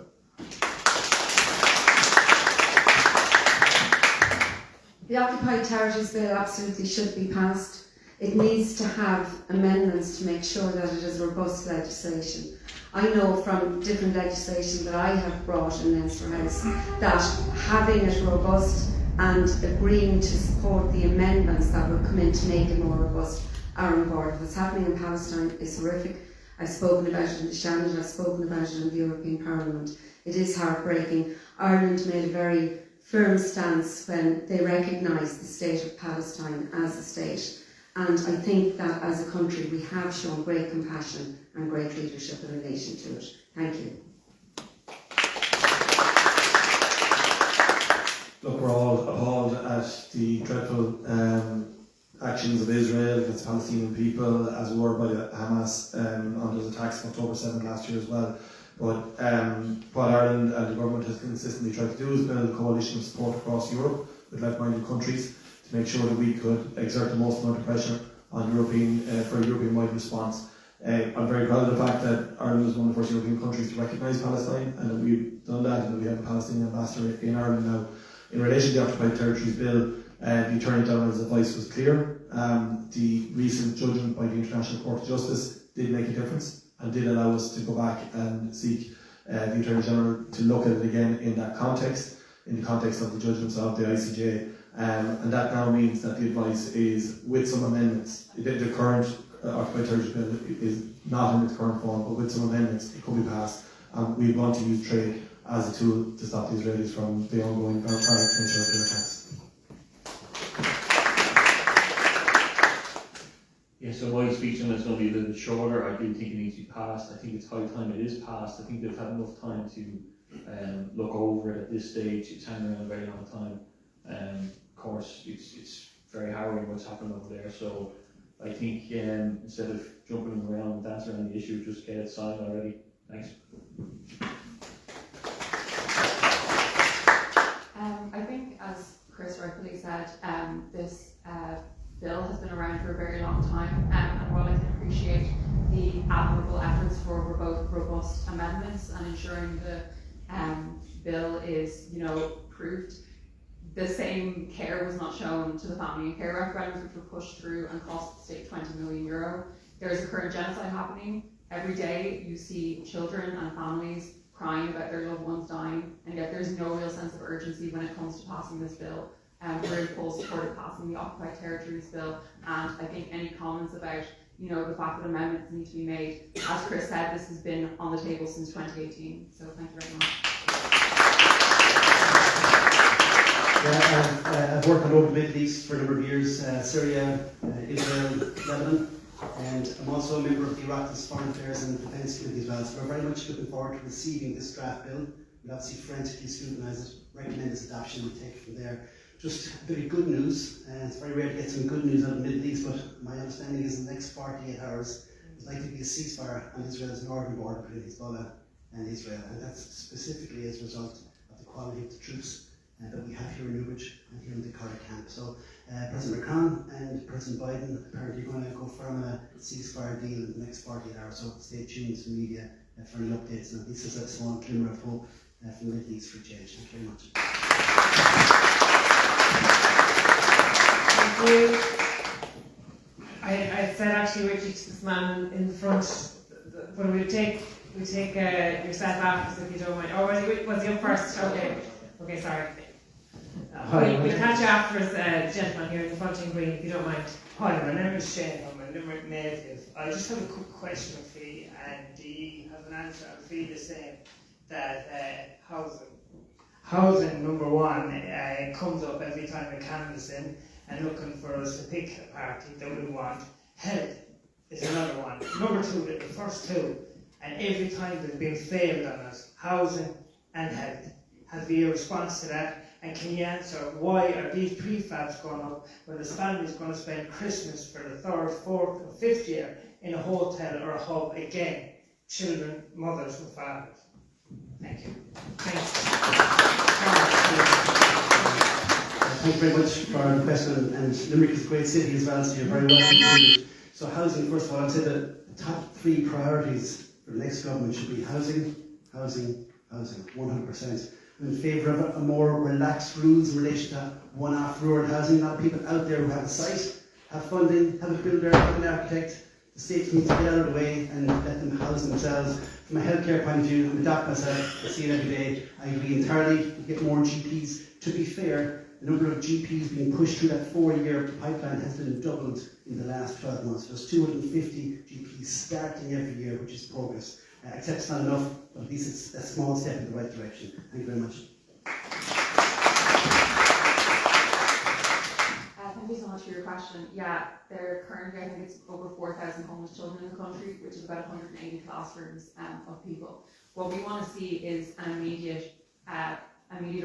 The Occupied Territories Bill absolutely should be passed. It needs to have amendments to make sure that it is robust legislation. I know from different legislation that I have brought in Leinster House that having it robust and agreeing to support the amendments that will come in to make it more robust are important. What's happening in Palestine is horrific. I've spoken about it in the Shónagh, I've spoken about it in the European Parliament. It is heartbreaking. Ireland made a very firm stance when they recognised the state of Palestine as a state. And I think that as a country we have shown great compassion and great leadership in relation to it. Thank you. Look, we're all appalled at the dreadful actions of Israel against the Palestinian people, as we were by the Hamas on those attacks on October 7 last year as well. But what Ireland and the government has consistently tried to do is build a coalition of support across Europe with like-minded countries to make sure that we could exert the most amount of pressure on for a European-wide response. I'm very proud of the fact that Ireland was one of the first European countries to recognise Palestine, and that we've done that, and that we have a Palestinian ambassador in Ireland now. In relation to the Occupied Territories Bill, the Attorney General's advice was clear. The recent judgment by the International Court of Justice did make a difference and did allow us to go back and seek the Attorney General to look at it again in that context, in the context of the judgments of the ICJ. And that now means that the advice is, with some amendments, the current Occupied Territories Bill is not in its current form, but with some amendments it could be passed. And we want to use trade as a tool to stop the Israelis from the ongoing barbaric nature of their attacks. Yeah, so my speech on it's going to be a little bit shorter. I do think it needs to be passed. I think it's high time it is passed. I think they've had enough time to look over it at this stage. It's hanging around a very long time. Of course, it's very harrowing what's happening over there. So I think instead of jumping around and dancing around the issue, just get it signed already. Thanks. I think, as Chris rightfully said, this bill has been around for a very long time, and while I can appreciate the admirable efforts for both robust amendments and ensuring the bill is, proved, the same care was not shown to the family and care referendums, which were pushed through and cost the state €20 million. There is a current genocide happening. Every day you see children and families crying about their loved ones dying, and yet there's no real sense of urgency when it comes to passing this bill. We're in full support of passing the Occupied Territories Bill, and I think any comments about the fact that amendments need to be made, as Chris said, this has been on the table since 2018, so thank you very much. Yeah, I've worked all over the Middle East for a number of years, Syria, Israel, Lebanon, and I'm also a member of the Iraq's Foreign Affairs and Defence Committee as well, so we're very much looking forward to receiving this draft bill. We'll obviously forensically scrutinise it, recommend its adoption, and we'll take it from there. Just a bit of good news. It's very rare to get some good news out of the Middle East, but my understanding is in the next 48 hours there's likely to be a ceasefire on Israel's northern border between Hezbollah and Israel, and that's specifically as a result of the quality of the troops that we have here in Newbridge and here in the Carton camp. So President Macron and President Biden apparently are going to go firm on a ceasefire deal in the next 48 hours, so stay tuned to the media for any updates. And this is a small glimmer of hope from the Middle East for change. Thank you very much. Thank you. I said actually, Richie, to this man in the front, but we'll take yourself after, if you don't mind. Oh, was he up first? Okay, sorry. We'll catch you after the gentleman here in the front in green, if you don't mind. Hi, my name is Shane. I'm a Limerick native. I just have a quick question for you, and do you have an answer? I feel the same, that housing, number one, comes up every time we're canvassing and looking for us to pick a party that we want. Health is another one. Number two, the first two, and every time they've been failed on us, housing and health. Have you a response to that? And can you answer why are these prefabs going up when this family is going to spend Christmas for the third, fourth, or fifth year in a hotel or a hub again? Children, mothers, and fathers. Thank you. Thank you very much for the question. And Limerick is a great city as well, so you're very welcome. So housing, first of all, I'd say that the top three priorities for the next government should be housing, housing, housing, 100%. I'm in favour of a more relaxed rules in relation to one-off rural housing. A lot of people out there who have a site, have funding, have a builder, have an architect. The state needs to get out of the way and let them house themselves. From a healthcare point of view, I'm a doctor myself, I see it every day. I agree entirely, we get more GPs. To be fair, the number of GPs being pushed through that 4-year pipeline has been doubled in the last 12 months. There's 250 GPs starting every year, which is progress. Except it's not enough, but at least it's a small step in the right direction. Thank you very much. Thank you so much for your question. Yeah, there currently, I think it's over 4,000 homeless children in the country, which is about 180 classrooms of people. What we want to see is an immediate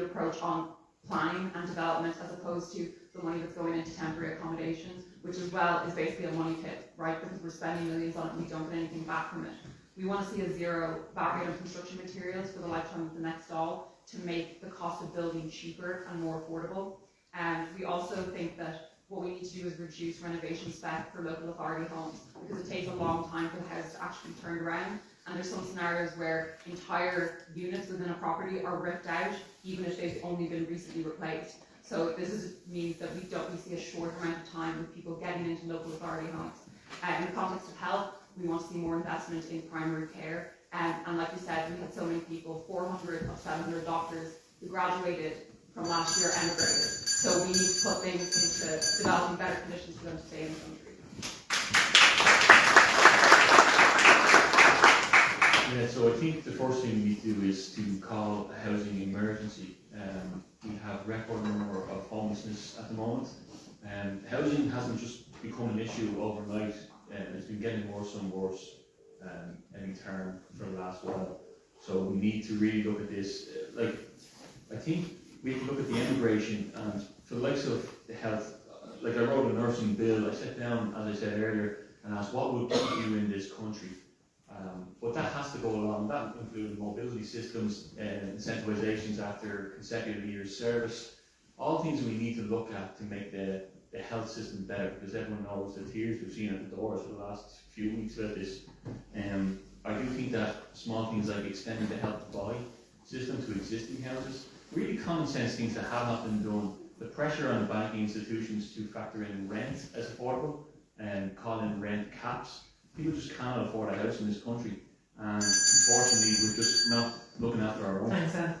approach on planning and development, as opposed to the money that's going into temporary accommodations, which as well is basically a money pit, right? Because we're spending millions on it and we don't get anything back from it. We want to see a zero VAT rate on construction materials for the lifetime of the next stall to make the cost of building cheaper and more affordable. And we also think that what we need to do is reduce renovation spec for local authority homes, because it takes a long time for the house to actually be turned around. And there's some scenarios where entire units within a property are ripped out, even if they've only been recently replaced. So this means that we see a short amount of time with people getting into local authority homes. In the context of health, we want to see more investment in primary care. And like you said, we had so many people, 400 of 700 doctors who graduated from last year emigrated. So we need to put things into developing better conditions for them to stay in the country. Yeah, so I think the first thing we need to do is to call a housing emergency. We have record number of homelessness at the moment. Housing hasn't just become an issue overnight. It's been getting worse and worse every term for the last while. So we need to really look at this. I think we have to look at the immigration, and for the likes of the health, I wrote a nursing bill. I sat down, as I said earlier, and asked what would keep you in this country. But that has to go along. That includes mobility systems, incentivizations after consecutive years service, all things we need to look at to make the health system better, because everyone knows the tears we've seen at the doors for the last few weeks about this. I do think that small things like extending the help to buy, system to existing houses. Really common sense things that have not been done. The pressure on banking institutions to factor in rent as affordable and call in rent caps. People just cannot afford a house in this country, and unfortunately we're just not looking after our own. Thanks, Anne.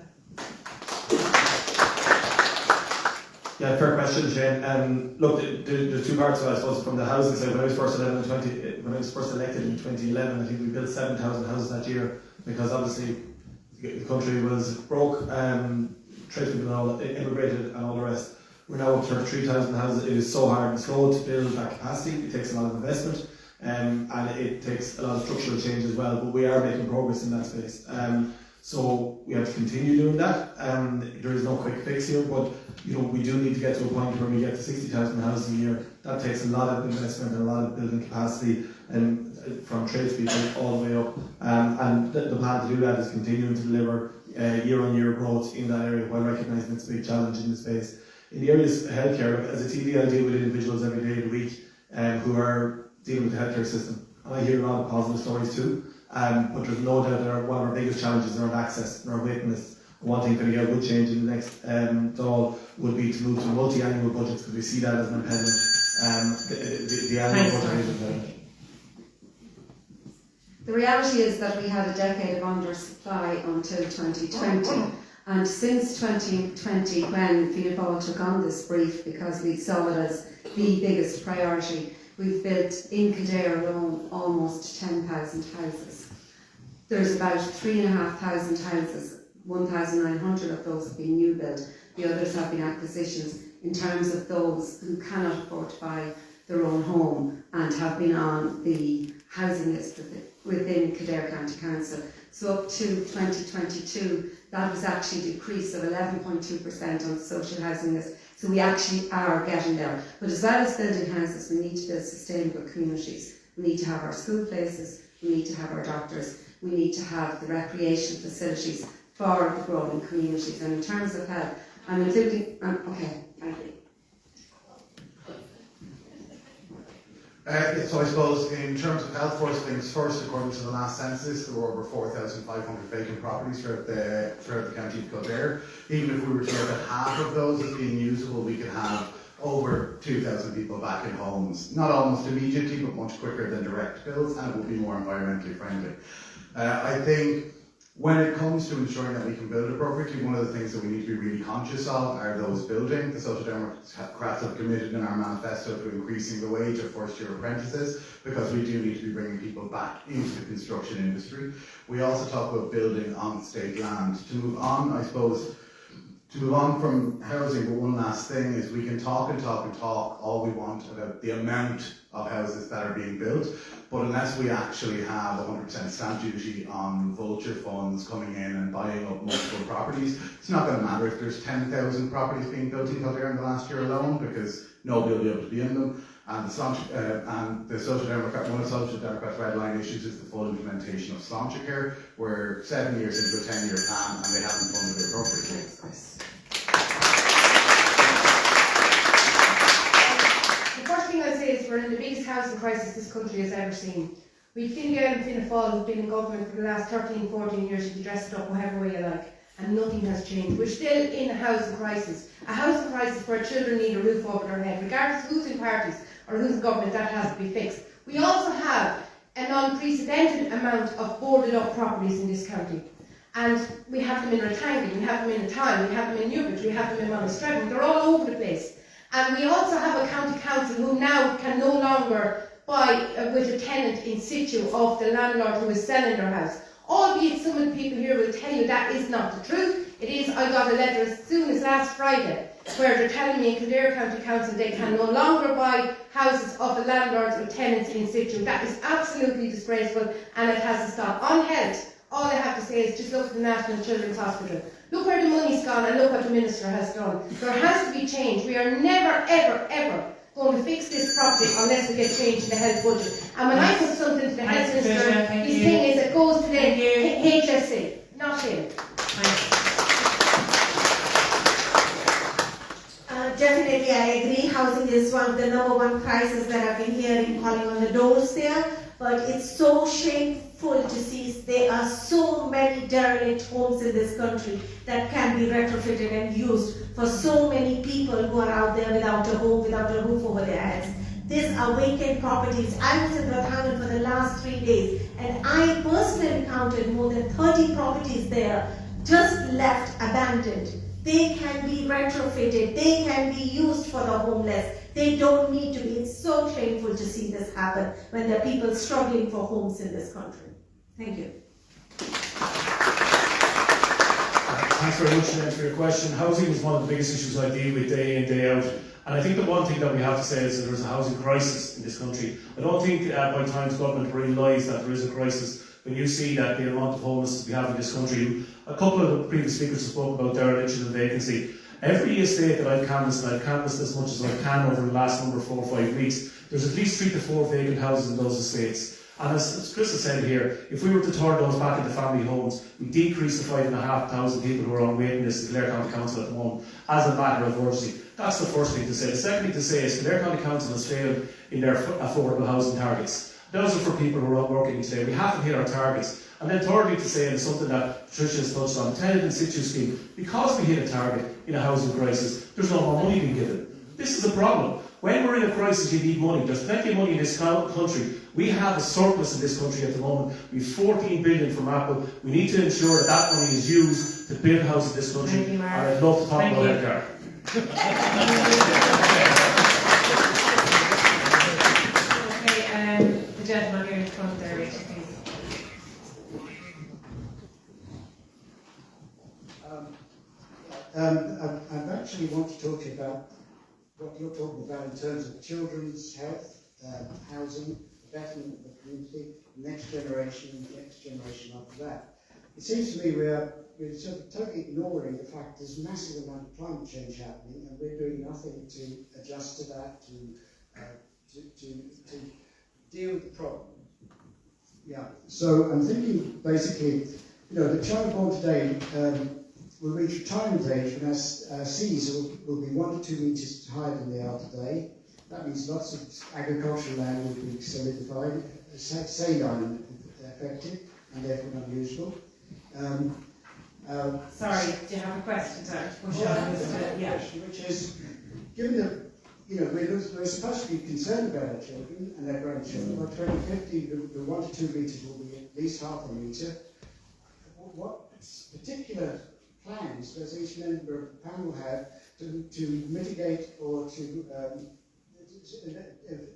Yeah, fair question, Shane. Look, there's two parts of it, I suppose. From the housing side, when I was first elected in 2011, I think we built 7,000 houses that year, because obviously the country was broke, tradespeople all immigrated and all the rest. We're now up to 3,000 houses. It is so hard and slow to build that capacity. It takes a lot of investment, and it takes a lot of structural change as well. But we are making progress in that space. So we have to continue doing that. There is no quick fix here, but we do need to get to a point where we get to 60,000 houses a year. That takes a lot of investment and a lot of building capacity, and from tradespeople all the way up. And the plan to do that is continuing to deliver year-on-year growth in that area, while recognising it's a big challenge in the space. In the areas of healthcare, as a TD, I deal with individuals every day of the week who are dealing with the healthcare system. And I hear a lot of positive stories too. But there's no doubt one of our biggest challenges around access and our waiting lists. One thing that would change in the next Dáil would be to move to multi-annual budgets, because we see that as an impediment. The annual budget is impediment. The reality is that we had a decade of undersupply until 2020. And since 2020, when Fiona Fáil took on this brief, because we saw it as the biggest priority, we've built in Kildare alone almost 10,000 houses. There's about 3,500 houses, 1,900 of those have been new build. The others have been acquisitions. In terms of those who cannot afford to buy their own home and have been on the housing list within Kildare County Council. So up to 2022, that was actually a decrease of 11.2% on the social housing list. So we actually are getting there. But as well as building houses, we need to build sustainable communities. We need to have our school places, we need to have our doctors, we need to have the recreation facilities for the growing communities. And in terms of health, I'm including, okay, thank you. So I suppose in terms of health, first things first, according to the last census, there were over 4,500 vacant properties throughout the county of Kildare. Even if we were to look at half of those as being usable, we could have over 2,000 people back in homes. Not almost immediately, but much quicker than direct builds, and it would be more environmentally friendly. I think when it comes to ensuring that we can build appropriately, one of the things that we need to be really conscious of are those building. The Social Democrats have committed in our manifesto to increasing the wage of first-year apprentices, because we do need to be bringing people back into the construction industry. We also talk about building on state land. To move on, I suppose, to move on from housing, but one last thing is we can talk and talk and talk all we want about the amount of houses that are being built, but unless we actually have 100% stamp duty on vulture funds coming in and buying up multiple properties, it's not going to matter if there's 10,000 properties being built in Kildare in the last year alone, because nobody will be able to be in them. And the Social Democrat, one of the Social Democrats' red line issues is the full implementation of Sláintecare. We're 7 years into a 10-year plan and they haven't funded it appropriately. The first thing I'd say is we're in the biggest housing crisis this country has ever seen. We've Fine Gael and Fianna Fáil who've been in government for the last 13, 14 years, you can dress it up whatever way you like, and nothing has changed. We're still in a housing crisis where children need a roof over their head, regardless of who's in parties or who's in government. That has to be fixed. We also have an unprecedented amount of boarded up properties in this county. And we have them in Raghallaigh, we have them in Cathal, we have them in Newbridge, we have them in Monaa. They're all over the place. And we also have a county council who now can no longer buy with a tenant in situ of the landlord who is selling their house. Albeit some of the people here will tell you that is not the truth. It is. I got a letter as soon as last Friday where they're telling me in Kildare County Council they can no longer buy houses of the landlords with tenants in situ. That is absolutely disgraceful, and it has to stop. On health, all I have to say is just look at the National Children's Hospital. Look where the money's gone and look what the Minister has done. There has to be change. We are never, ever, ever going to fix this properly unless we get change in the health budget. And when I put something to the Health Minister, his thing is it goes to the HSE, not him. Definitely, I agree. Housing is one of the #1 crises that I've been hearing calling on the doors there. But it's so shameful to see there are so many derelict homes in this country that can be retrofitted and used for so many people who are out there without a home, without a roof over their heads. These are vacant properties. I was in Raghallaigh for the last 3 days, and I personally counted more than 30 properties there just left abandoned. They can be retrofitted, they can be used for the homeless. They don't need to be. It's so shameful to see this happen when there are people struggling for homes in this country. Thank you. Thanks very much for your question. Housing is one of the biggest issues I deal with day in, day out. And I think the one thing that we have to say is that there's a housing crisis in this country. I don't think by times government realise that there is a crisis. When you see that the amount of homelessness we have in this country, a couple of the previous speakers spoke about dereliction and vacancy. Every estate that I've canvassed, and I've canvassed as much as I can over the last number of 4 or 5 weeks, there's at least 3 to 4 vacant houses in those estates. And as Chris has said here, if we were to turn those back into family homes, we decrease the 5,500 people who are on waiting list in Kildare County Council at the moment as a matter of urgency. That's the first thing to say. The second thing to say is Kildare County Council has failed in their affordable housing targets. Those are for people who are out working today. We haven't hit our targets. And then thirdly to say, and something that Patricia has touched on, the tenant in situ scheme, because we hit a target in a housing crisis, there's no more money being given. This is a problem. When we're in a crisis, you need money. There's plenty of money in this country. We have a surplus in this country at the moment. We have 14 billion from Apple. We need to ensure that that money is used to build houses in this country. And I'd love to talk about Edgar. Okay, the gentleman here in front there, Rachel, please. I actually want to talk to you about what you're talking about in terms of children's health, housing, betterment of the community, next generation after that. It seems to me we're sort of totally ignoring the fact there's a massive amount of climate change happening, and we're doing nothing to adjust to that, to deal with the problem. Yeah. So I'm thinking basically, the child born today will reach retirement age when our seas will be 1 to 2 metres higher than they are today. That means lots of agricultural land will be solidified, saline affected, and therefore not usable. Sorry, do you have a question? Sorry, which is, given that we're supposed to be concerned about our children and their grandchildren. By 2050, the 1 to 2 metres will be at least half a metre. What particular plans does each member of the panel have to mitigate or to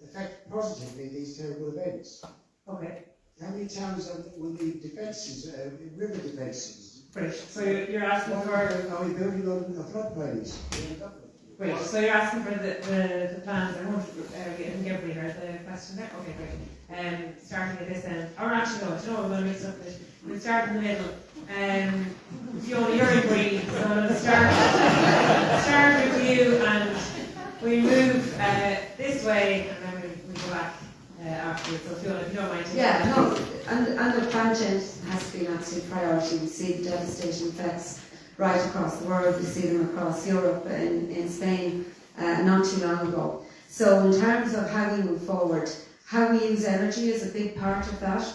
affect positively these terrible events? Okay. How many towns will need defences, river defences? Great. So you're asking for... Are we building on floodplains? Great. So you're asking for the plans. I won't think everybody heard the question there. Okay, great. Starting at this end. Or actually, no, we're going to mix up this. We'll start in the middle. Fiona, you're in green, so I'm going to start with you, and we move this way, and then we go back afterwards. So Fiona, if you don't mind. Yeah, no, and the climate change has been an absolute priority. We see the devastating effects right across the world. We see them across Europe, in Spain, not too long ago. So in terms of how we move forward, how we use energy is a big part of that.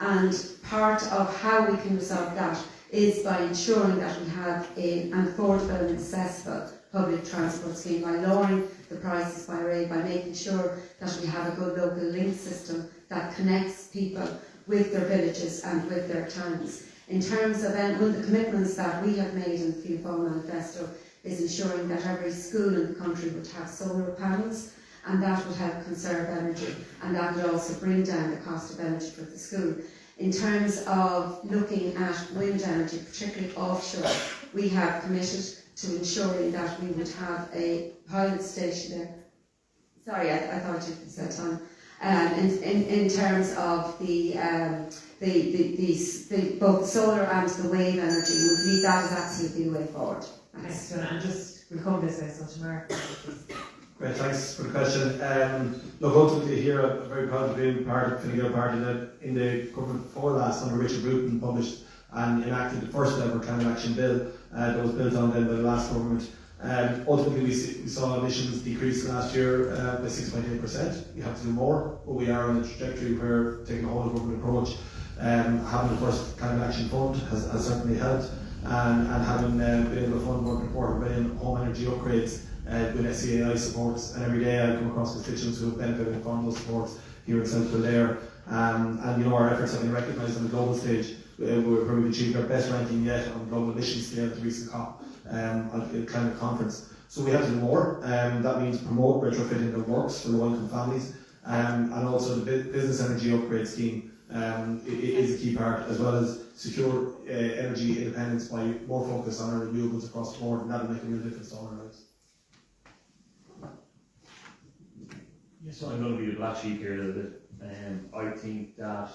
And part of how we can resolve that is by ensuring that we have an affordable and accessible public transport scheme, by lowering the prices by making sure that we have a good local link system that connects people with their villages and with their towns. In terms of one of the commitments that we have made in the Fianna Fáil manifesto is ensuring that every school in the country would have solar panels, and that would help conserve energy, and that would also bring down the cost of energy for the school. In terms of looking at wind energy, particularly offshore, we have committed to ensuring that we would have a pilot station there. Sorry, I thought you said time. In terms of both solar and the wave energy, we believe that is absolutely the way forward. Thanks, Fiona. And just we'll come this way, so tomorrow. Great, thanks for the question. Look, ultimately here, I'm very proud of being part of Fine Gael Party in the government before last, under Richard Bruton, published and enacted the first ever climate action bill that was built on then by the last government. Ultimately, we saw emissions decrease last year by 6.8%. We have to do more, but we are on a trajectory where taking a whole of government approach, having the first climate action fund has certainly helped, and having been able to fund more than $250 million home energy upgrades with SCAI supports. And every day I come across constituents who have benefited from those supports here in South Kildare. And our efforts have been recognised on the global stage, where we've achieved our best ranking yet on the global emissions scale at the recent COP climate conference. So we have to do more. That means promote retrofitting that works for low-income families, and also the business energy upgrade scheme is a key part, as well as secure energy independence by more focus on our renewables across the board, and that will make a real difference to all our lives. Yes, so I'm going to be the black sheep here a little bit. I think that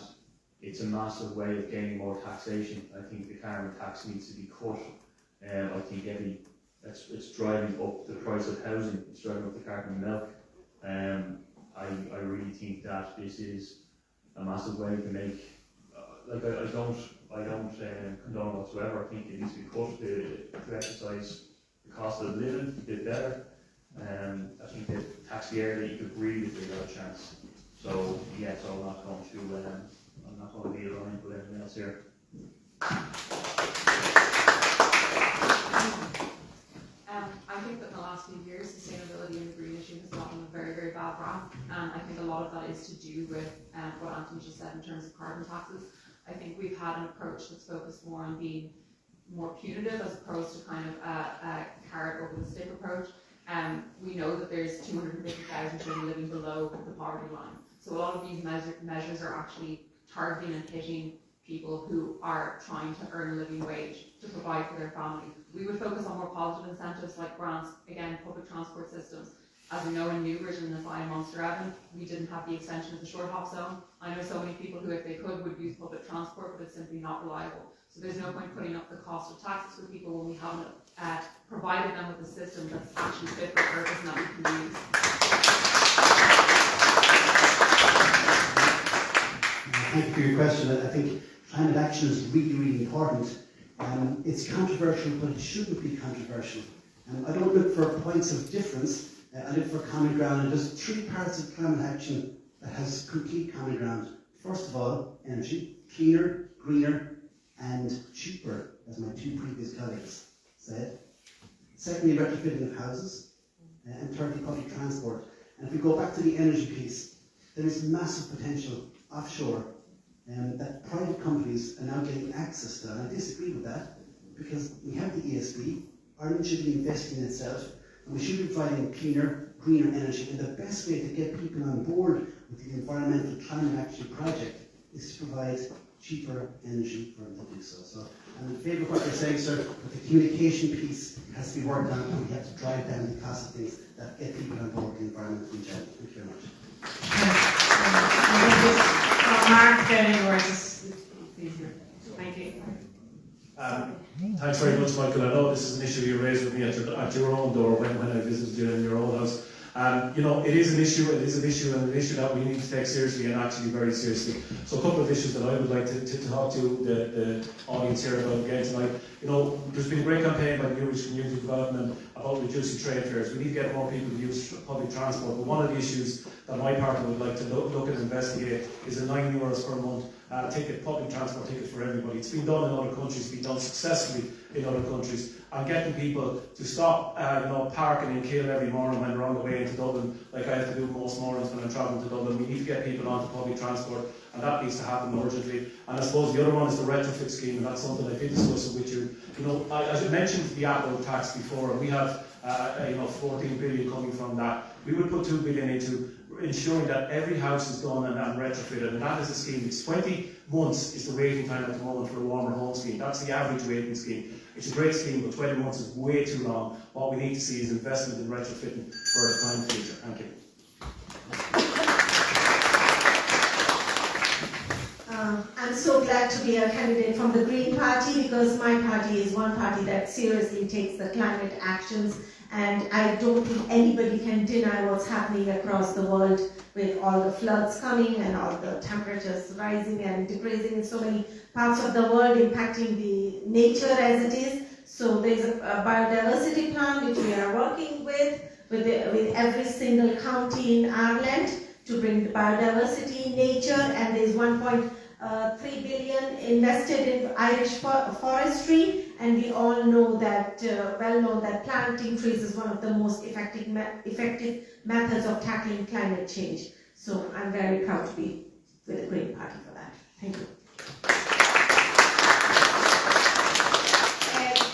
it's a massive way of gaining more taxation. I think the carbon tax needs to be cut. I think it's driving up the price of housing, it's driving up the carton milk. I really think that this is a massive way to make, I don't condone whatsoever. I think it needs to be cut to exercise the cost of living a bit better. I think that tax the area that you could breathe if you got a chance. So yeah, so I'm not going to be aligned with anything else here. I think that in the last few years, sustainability and the green issue has gotten a very, very bad rap. I think a lot of that is to do with what Anthony just said in terms of carbon taxes. I think we've had an approach that's focused more on being more punitive as opposed to kind of a carrot over the stick approach. We know that there's 250,000 children living below the poverty line. So a lot of these measures are actually targeting and hitting people who are trying to earn a living wage to provide for their family. We would focus on more positive incentives like grants, again, public transport systems. As we know in Newbridge and the Fine Munster Evan, we didn't have the extension of the short hop zone. I know so many people who, if they could, would use public transport, but it's simply not reliable. So there's no point putting up the cost of taxes for people when we haven't provided them with a system that's actually fit for purpose and that we can use. Thank you for your question. I think climate action is really, really important. It's controversial, but it shouldn't be controversial. I don't look for points of difference. I look for common ground. And there's 3 parts of climate action that has complete common ground. First of all, energy, cleaner, greener, and cheaper, as my 2 previous colleagues said. Secondly, retrofitting of houses, and thirdly, public transport. And if we go back to the energy piece, there is massive potential offshore that private companies are now getting access to. And I disagree with that, because we have the ESB, Ireland should be investing in itself, and we should be providing cleaner, greener energy. And the best way to get people on board with the environmental climate action project is to provide cheaper energy for them to do so. So I'm in favour of what you're saying, sir, but the communication piece has to be worked on, and we have to drive down the cost of things that get people on board with the environment in general. Thank you very much. Mark, then, or just easier. Thank you. Thanks very much, Michael. I know this is an issue you raised with me at your own door when I visited you in your own house. It is an issue, and an issue that we need to take seriously and actually very seriously. So a couple of issues that I would like to talk to the audience here about again tonight. There's been a great campaign by the Newbridge Community Development about reducing trade fares. We need to get more people to use public transport, but one of the issues that my party would like to look at and investigate is a €9 per month public transport ticket for everybody. It's been done in other countries, it's been done successfully in other countries, and getting people to stop parking in Kill every morning when they're on the way into Dublin, like I have to do most mornings when I'm travelling to Dublin. We need to get people onto public transport, and that needs to happen urgently. And I suppose the other one is the retrofit scheme, and that's something I did discuss with you. I mentioned the Apple tax before, and we have 14 billion coming from that. We would put 2 billion into ensuring that every house is done and retrofitted, and that is a scheme. It's 20 months is the waiting time at the moment for a warmer home scheme. That's the average waiting scheme. It's a great scheme, but 20 months is way too long. What we need to see is investment in retrofitting for the climate future. Thank you. I'm so glad to be a candidate from the Green Party, because my party is one party that seriously takes the climate actions, and I don't think anybody can deny what's happening across the world with all the floods coming and all the temperatures rising and decreasing in so many parts of the world, impacting the nature as it is. So there's a biodiversity plan which we are working with every single county in Ireland to bring the biodiversity, nature, and there's 1.3 billion invested in Irish forestry, and we all know that, well known that planting trees is one of the most effective methods of tackling climate change. So I'm very proud to be with the Green Party for that. Thank you.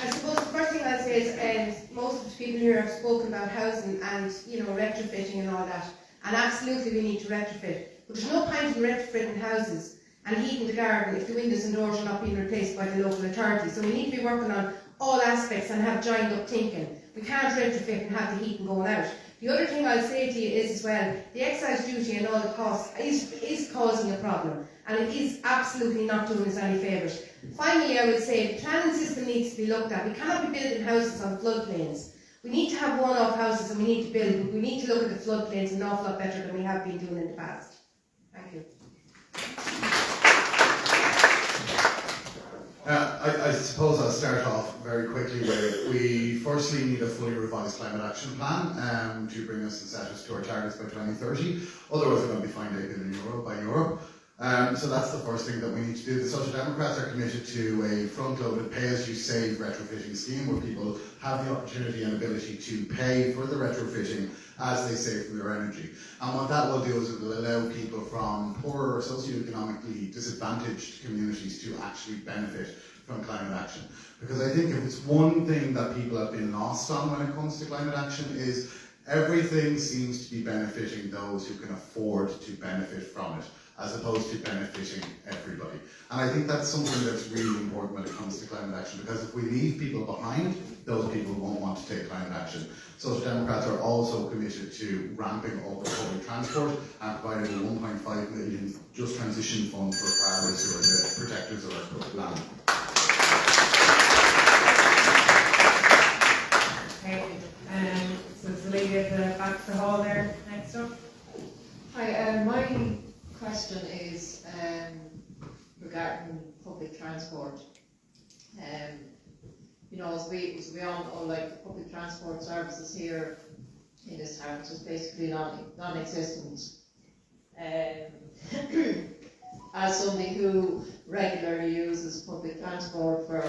I suppose the first thing I'll say is most of the people here have spoken about housing and retrofitting and all that, and absolutely we need to retrofit. But there's no point in retrofitting houses and heating the garden if the windows and doors are not being replaced by the local authority. So we need to be working on all aspects and have joined up thinking. We can't retrofit and have the heating going out. The other thing I'll say to you is as well, the excise duty and all the costs is causing a problem, and it is absolutely not doing us any favours. Finally, I would say the planning system needs to be looked at. We cannot be building houses on floodplains. We need to have one-off houses and we need to build, but we need to look at the floodplains an awful lot better than we have been doing in the past. Thank you. I suppose I'll start off very quickly where we firstly need a fully revised climate action plan to bring us and set us to our targets by 2030. Otherwise we're going to be fined €8 billion by Europe. So that's the first thing that we need to do. The Social Democrats are committed to a front-loaded pay-as-you-save retrofitting scheme where people have the opportunity and ability to pay for the retrofitting as they save from their energy. And what that will do is it will allow people from poorer or socioeconomically disadvantaged communities to actually benefit from climate action. Because I think if it's one thing that people have been lost on when it comes to climate action is everything seems to be benefiting those who can afford to benefit from it, as opposed to benefiting everybody. And I think that's something that's really important when it comes to climate action, because if we leave people behind, those people won't want to take climate action. Social Democrats are also committed to ramping up public transport and providing a 1.5 million Just Transition Fund for farmers who are the protectors of our land. Okay, so it's the lady at the back of the hall there, next up. Hi, my question is regarding public transport. As we all know, like the public transport services here in this town is just basically non-existent. As somebody who regularly uses public transport for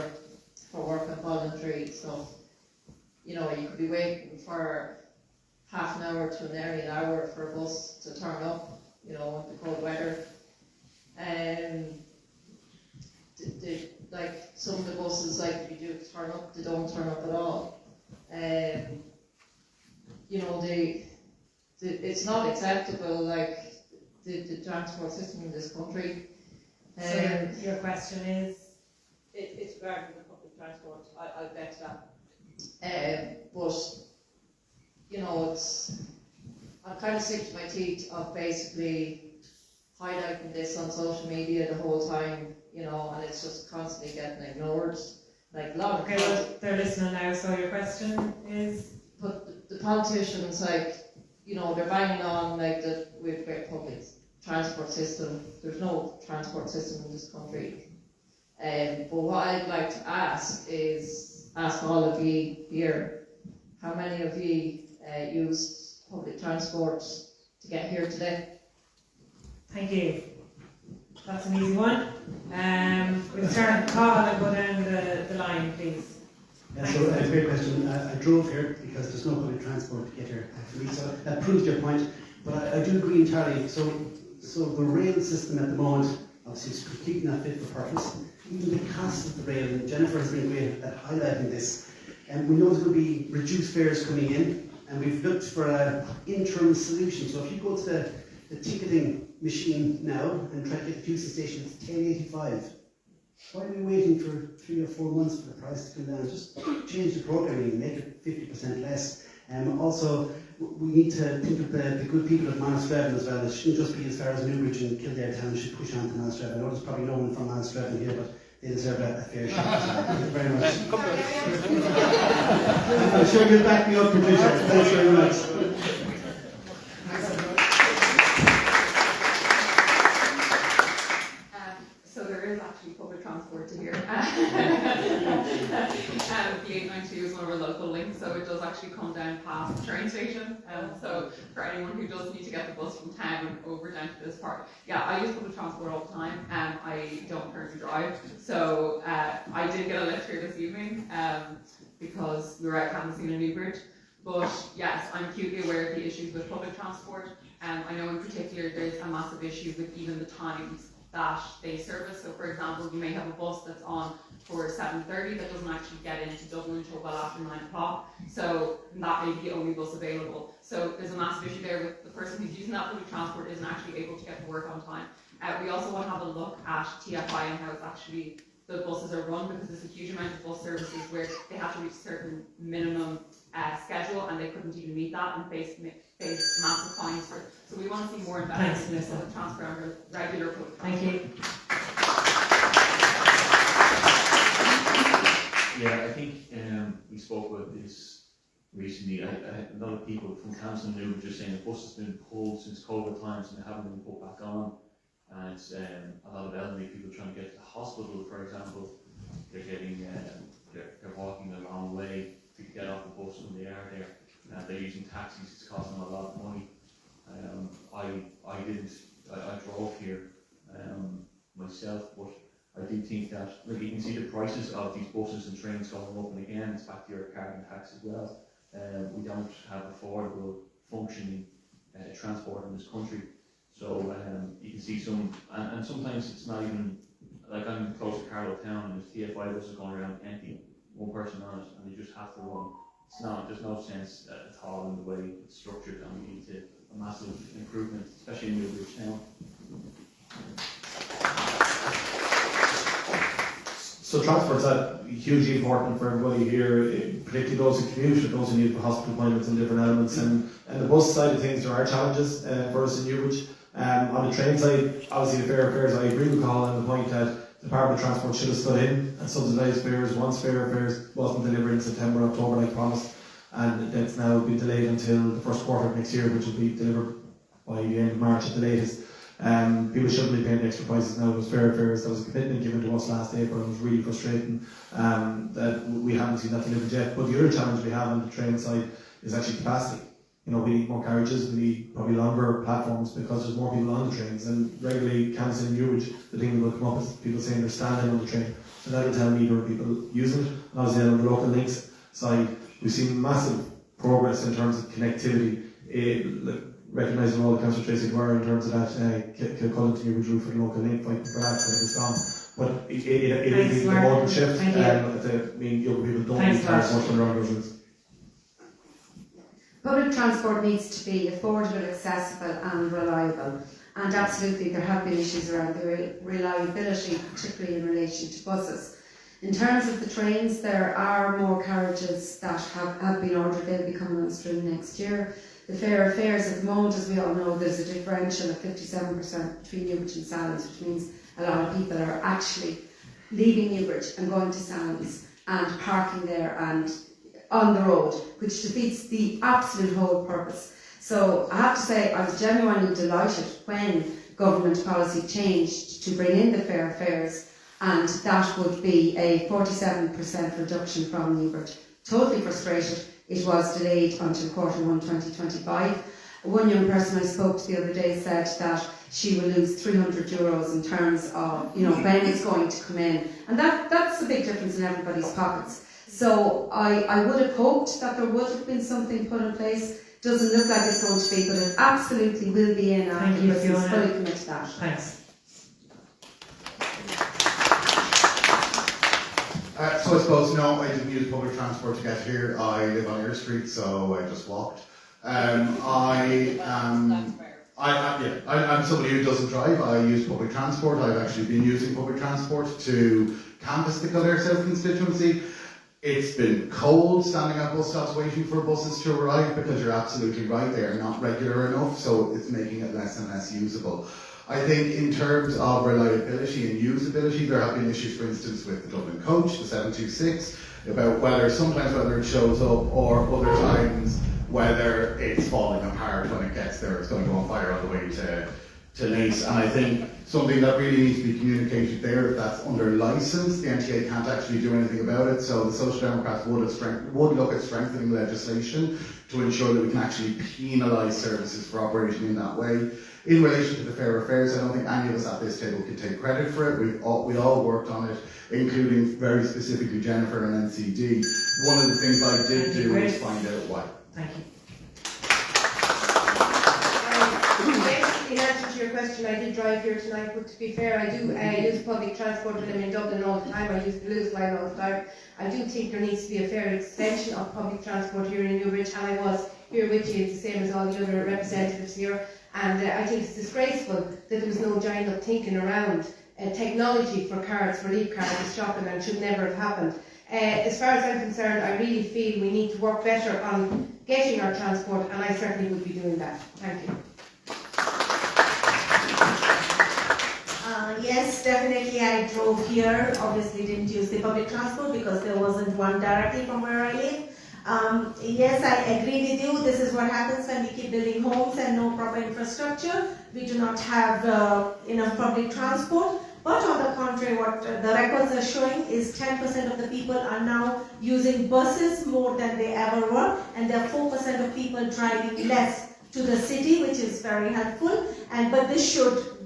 work and voluntary stuff, you could be waiting for half an hour to nearly an hour for a bus to turn up, with the cold weather. Like some of the buses, like if you do turn up, they don't turn up at all. It's not acceptable, like the transport system in this country. So your question is? It's regarding the public transport, I'll bet that. But I'm kind of sick to my teeth of basically highlighting this on social media the whole time, and it's just constantly getting ignored. Like a lot of they're listening now, so your question is? But the politicians, they're banging on that we have a great public transport system. There's no transport system in this country. But what I'd like to ask all of you here, how many of you used public transport to get here today? Thank you. That's an easy one. We'll start with Cathal and go down the line, please. Yeah, so a great question. I drove here because there's no public transport to get here actually, so that proves your point. But I do agree entirely. So the rail system at the moment, obviously, is completely not fit for purpose. Even the cost of the rail, and Jennifer has been great at highlighting this. And we know there's going to be reduced fares coming in, and we've looked for an interim solution. So if you go to the ticketing machine now and try to get the Houston station, it's $10.85. Why are we waiting for 3 or 4 months for the price to come down? Just change the programming and make it 50% less. Also, we need to think of the good people of Monaa as well. It shouldn't just be as far as Newbridge and Kildare Town should push on to Monaa. I know there's probably no one from Monaa here, but they deserve a fair share. Thank you very much. I'm sure you'll back me up, Patricia. Thanks very much. So there is actually public transport to here. the 892 is one of our local links, so it does actually come down past the train station. So for anyone who does need to get the bus from town over down to this part, yeah, I use public transport all the time. I don't currently drive, so I did get a lift here this evening because we were out canvassing in Newbridge. But yes, I'm acutely aware of the issues with public transport. I know in particular there's a massive issue with even the times that they service. So for example, you may have a bus that's on for 7:30 that doesn't actually get into Dublin until well after 9 o'clock. So that may be the only bus available. So there's a massive issue there with the person who's using that public transport isn't actually able to get to work on time. We also want to have a look at TFI and how it's actually the buses are run, because there's a huge amount of bus services where they have to reach a certain minimum schedule and they couldn't even meet that and face massive fines for it. So we want to see more investment in public transport and regular public transport. Thank you. Yeah, I think we spoke about this recently. A lot of people from Council knew just saying the bus has been pulled since COVID times and they haven't been put back on. And it's a lot of elderly people trying to get to the hospital, for example. They're getting they're walking a long way to get off the bus when they are there. They're using taxis. It's costing them a lot of money. I drove here myself, but I do think that, like, you can see the prices of these buses and trains going up, and again, it's back to your carbon tax as well. We don't have affordable, functioning transport in this country. So you can see some, and sometimes it's not even, like I'm close to Carlow town and there's TFI buses going around empty, one person on it, and they just have to run. There's no sense at all in the way it's structured, and we need a massive improvement, especially in Newbridge Town. So transport's hugely important for everybody here, particularly those who commute, those who need hospital appointments and different elements. And the bus side of things, there are challenges for us in Newbridge. On the train side, obviously the fares, I agree with Cathal on the point that the Department of Transport should have stood in and subsidised fares once fares wasn't delivered in September, October like promised, and it's now been delayed until the first quarter of next year, which will be delivered by the end of March at the latest. People shouldn't be paying the extra prices now. It was fares. There was a commitment given to us last April, and it was really frustrating that we haven't seen that delivered yet. But the other challenge we have on the train side is actually capacity. You know, we need more carriages, we need probably longer platforms because there's more people on the trains, and regularly canvassing in Newbridge, the thing that will come up is people saying they're standing on the train. So that'll tell me there are people using it. And obviously on the local links side, we've seen massive progress in terms of connectivity. Recognising all the Councillor Tracy were in terms of that Kilcullen to Newbridge route for the local link, fighting for that, but it's gone. But it is a modern shift. I mean, younger people don't need cars much on around those routes. Public transport needs to be affordable, accessible and reliable, and absolutely there have been issues around the reliability, particularly in relation to buses. In terms of the trains, there are more carriages that have been ordered. They'll be coming on stream next year. The fares at the moment, as we all know, there's a differential of 57% between Newbridge and Sallins, which means a lot of people are actually leaving Newbridge and going to Sallins and parking there and on the road, which defeats the absolute whole purpose. So I have to say I was genuinely delighted when government policy changed to bring in the fares, and that would be a 47% reduction from Newbridge. Totally frustrated. It was delayed until Q1 2025. One young person I spoke to the other day said that she will lose €300 in terms of, you know, when it's going to come in, and that's a big difference in everybody's pockets. So I would have hoped that there would have been something put in place. Doesn't look like it's going to be, but it absolutely will be in. Thank you, Fiona. Fully commit to that. Thanks. So I suppose, no, I didn't use public transport to get here. I live on Eyre Street, so I just walked. I'm somebody who doesn't drive. I use public transport. I've actually been using public transport to canvass the Kildare South constituency. It's been cold standing at bus stops waiting for buses to arrive, because you're absolutely right, they are not regular enough, so it's making it less and less usable. I think in terms of reliability and usability, there have been issues, for instance, with the Dublin coach, the 726, about whether it shows up, or other times whether it's falling apart when it gets there. It's going to go on fire on the way to to Naas. And I think something that really needs to be communicated there, that's under licence. The NTA can't actually do anything about it, so the Social Democrats would look at strengthening legislation to ensure that we can actually penalise services for operating in that way. In relation to the fair affairs, I don't think any of us at this table can take credit for it. We all worked on it, including very specifically Jennifer and NCD. One of the things I did do was find out why. Thank you. Yes, in answer to your question, I did drive here tonight, but to be fair, I do use public transport when I'm in Dublin all the time. I use the Lewis line all the time. I do think there needs to be a fair extension of public transport here in Newbridge, and I was here with you, it's the same as all the other representatives here. And I think it's disgraceful that there was no giant up thinking around technology for cards, for leap cards and shopping, and should never have happened. As far as I'm concerned, I really feel we need to work better on getting our transport, and I certainly would be doing that. Thank you. Yes, definitely I drove here. Obviously didn't use the public transport because there wasn't one directly from where I live. Yes, I agree with you. This is what happens when we keep building homes and no proper infrastructure. We do not have enough public transport. But on the contrary, what the records are showing is 10% of the people are now using buses more than they ever were, and there are 4% of people driving less to the city, which is very helpful. But this should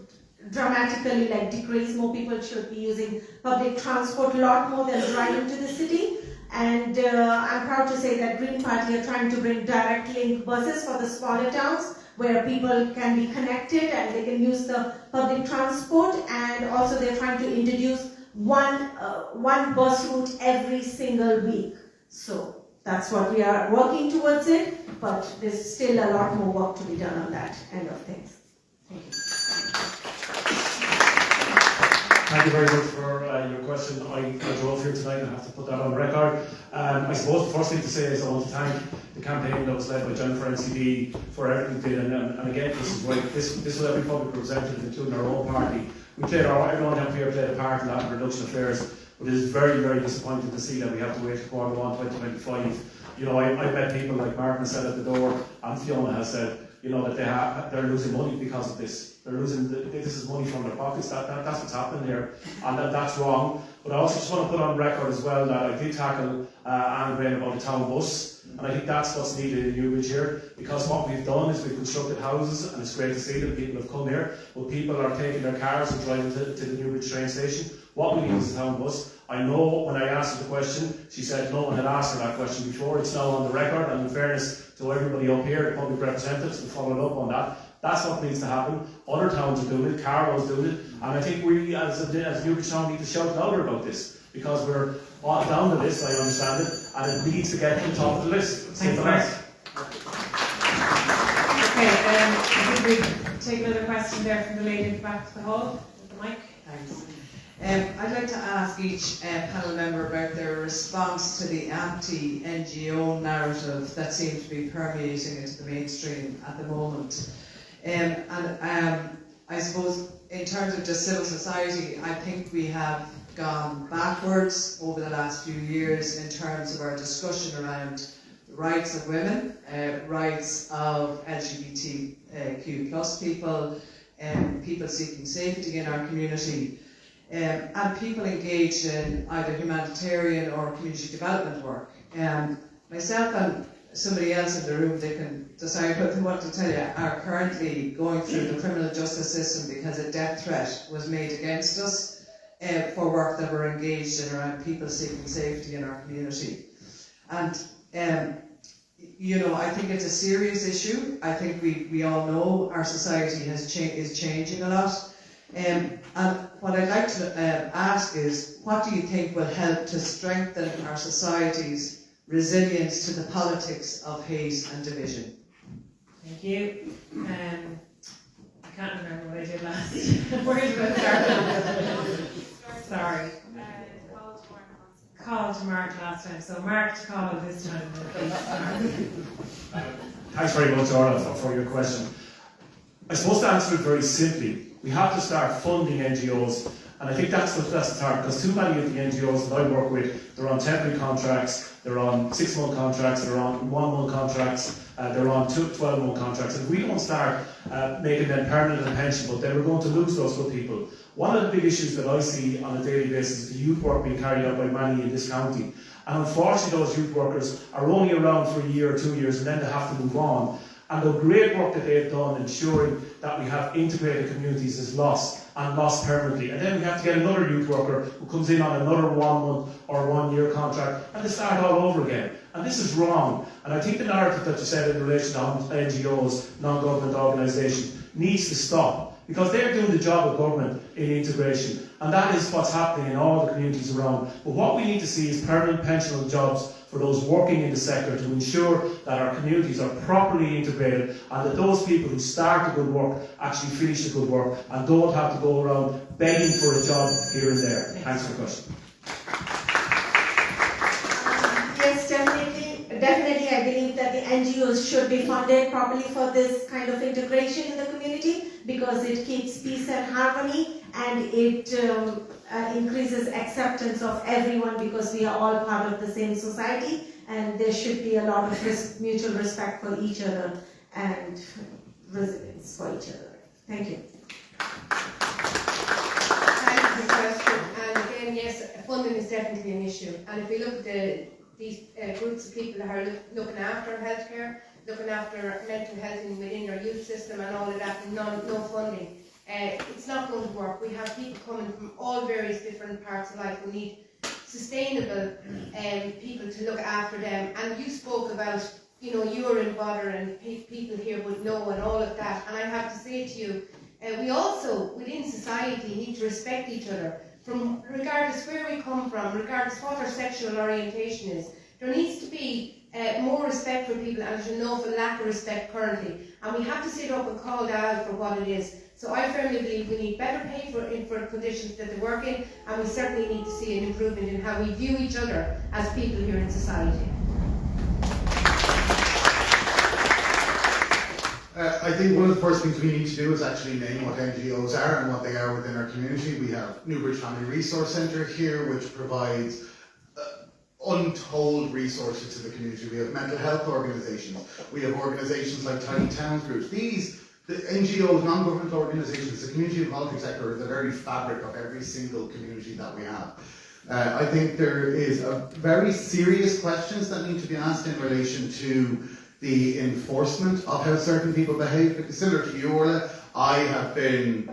dramatically decrease. More people should be using public transport a lot more than driving to the city. And I'm proud to say that Green Party are trying to bring direct link buses for the smaller towns where people can be connected and they can use the public transport. And also they're trying to introduce one bus route every single week. So that's what we are working towards it, but there's still a lot more work to be done on that end of things. Thank you. Thank you very much for your question. I drove here tonight and I have to put that on record. I suppose the first thing to say is I want to thank the campaign that was led by Jennifer NCD for everything they did. And again, this is right. This was every public representative, including our own party. Everyone down here played a part in that in reduction of fares. But it is very, very disappointing to see that we have to wait to Q1 2025. I met people like Martin said at the door, and Fiona has said, that they're losing money because of this. This is money from their pockets. That's what's happening there, and that's wrong. But I also just want to put on record as well that I did tackle Anne Graham about the town bus, and I think that's what's needed in Newbridge here, because what we've done is we've constructed houses, and it's great to see that people have come here, but people are taking their cars and driving to the Newbridge train station. What we need is a town bus. I know when I asked her the question, she said no one had asked her that question before. It's now on the record, and in fairness to everybody up here, the public representatives, who followed up on that. That's what needs to happen. Other towns are doing it, Carlow's doing it, and I think we as Newbridge Town need to shout louder about this, because we're down the list, I understand it, and it needs to get to the top of the list. Thanks, Mark. Okay, I think we take another question there from the lady at the back of the hall with the mic. Thanks. I'd like to ask each panel member about their response to the anti-NGO narrative that seems to be permeating into the mainstream at the moment. I suppose in terms of just civil society, I think we have gone backwards over the last few years in terms of our discussion around the rights of women, rights of LGBTQ plus people, people seeking safety in our community, and people engaged in either humanitarian or community development work. Myself and somebody else in the room, they can decide what they want to tell you, are currently going through the criminal justice system because a death threat was made against us for work that we're engaged in around people seeking safety in our community. And I think it's a serious issue. I think we all know our society is changing a lot. And what I'd like to ask is, what do you think will help to strengthen our society's resilience to the politics of hate and division? Thank you. I can't remember what I did last. Where did I start? Sorry. Call to Mark last time, so Mark to call this time. Thanks very much, Orla, for your question. I suppose to answer it very simply, we have to start funding NGOs And I think that's the target, because too many of the NGOs that I work with, they're on temporary contracts, they're on 6-month contracts, they're on 1-month contracts, they're on 12-month contracts. And if we don't start making them permanent and pensionable, then we're going to lose those good people. One of the big issues that I see on a daily basis is the youth work being carried out by many in this county. And unfortunately, those youth workers are only around for a year or 2 years, and then they have to move on. And the great work that they've done ensuring that we have integrated communities is lost, and lost permanently. And then we have to get another youth worker who comes in on another 1 month or 1 year contract, and they start all over again. And this is wrong. And I think the narrative that you said in relation to NGOs, non-government organisations, needs to stop. Because they're doing the job of government in integration. And that is what's happening in all the communities around. But what we need to see is permanent pensionable jobs for those working in the sector to ensure that our communities are properly integrated and that those people who start the good work actually finish the good work and don't have to go around begging for a job here and there. Thanks for the question. Yes, definitely I believe that the NGOs should be funded properly for this kind of integration in the community, because it keeps peace and harmony, and it increases acceptance of everyone, because we are all part of the same society, and there should be a lot of mutual respect for each other and resilience for each other. Thank you. Thank you for the question. And again, yes, funding is definitely an issue. And if we look at these groups of people that are looking after healthcare, looking after mental health within your youth system and all of that, and no funding, it's not going to work. We have people coming from all various different parts of life who need sustainable people to look after them. And you spoke about, you're in bother and people here would know and all of that. And I have to say to you, we also, within society, need to respect each other. From regardless where we come from, regardless what our sexual orientation is, there needs to be more respect for people, and there's an awful lack of respect currently. And we have to sit up and call that out for what it is. So I firmly believe we need better pay for conditions that they work in, and we certainly need to see an improvement in how we view each other as people here in society. I think one of the first things we need to do is actually name what NGOs are and what they are within our community. We have Newbridge Family Resource Centre here, which provides untold resources to the community. We have mental health organisations. We have organisations like Tiny Towns Groups. The NGOs, non-government organisations, the community and voluntary sector are the very fabric of every single community that we have. I think there is a very serious questions that need to be asked in relation to the enforcement of how certain people behave. Similar to you, Orla, I have been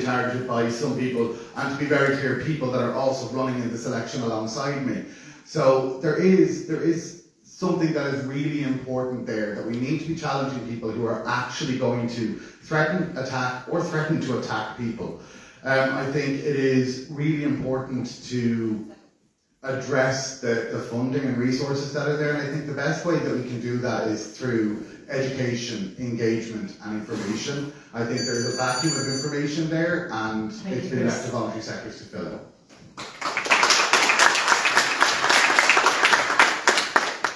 targeted by some people, and to be very clear, people that are also running in the selection alongside me. So there is something that is really important there, that we need to be challenging people who are actually going to threaten to attack people. I think it is really important to address the funding and resources that are there, and I think the best way that we can do that is through education, engagement and information. I think there's a vacuum of information there, and it's been left to voluntary sectors to fill it.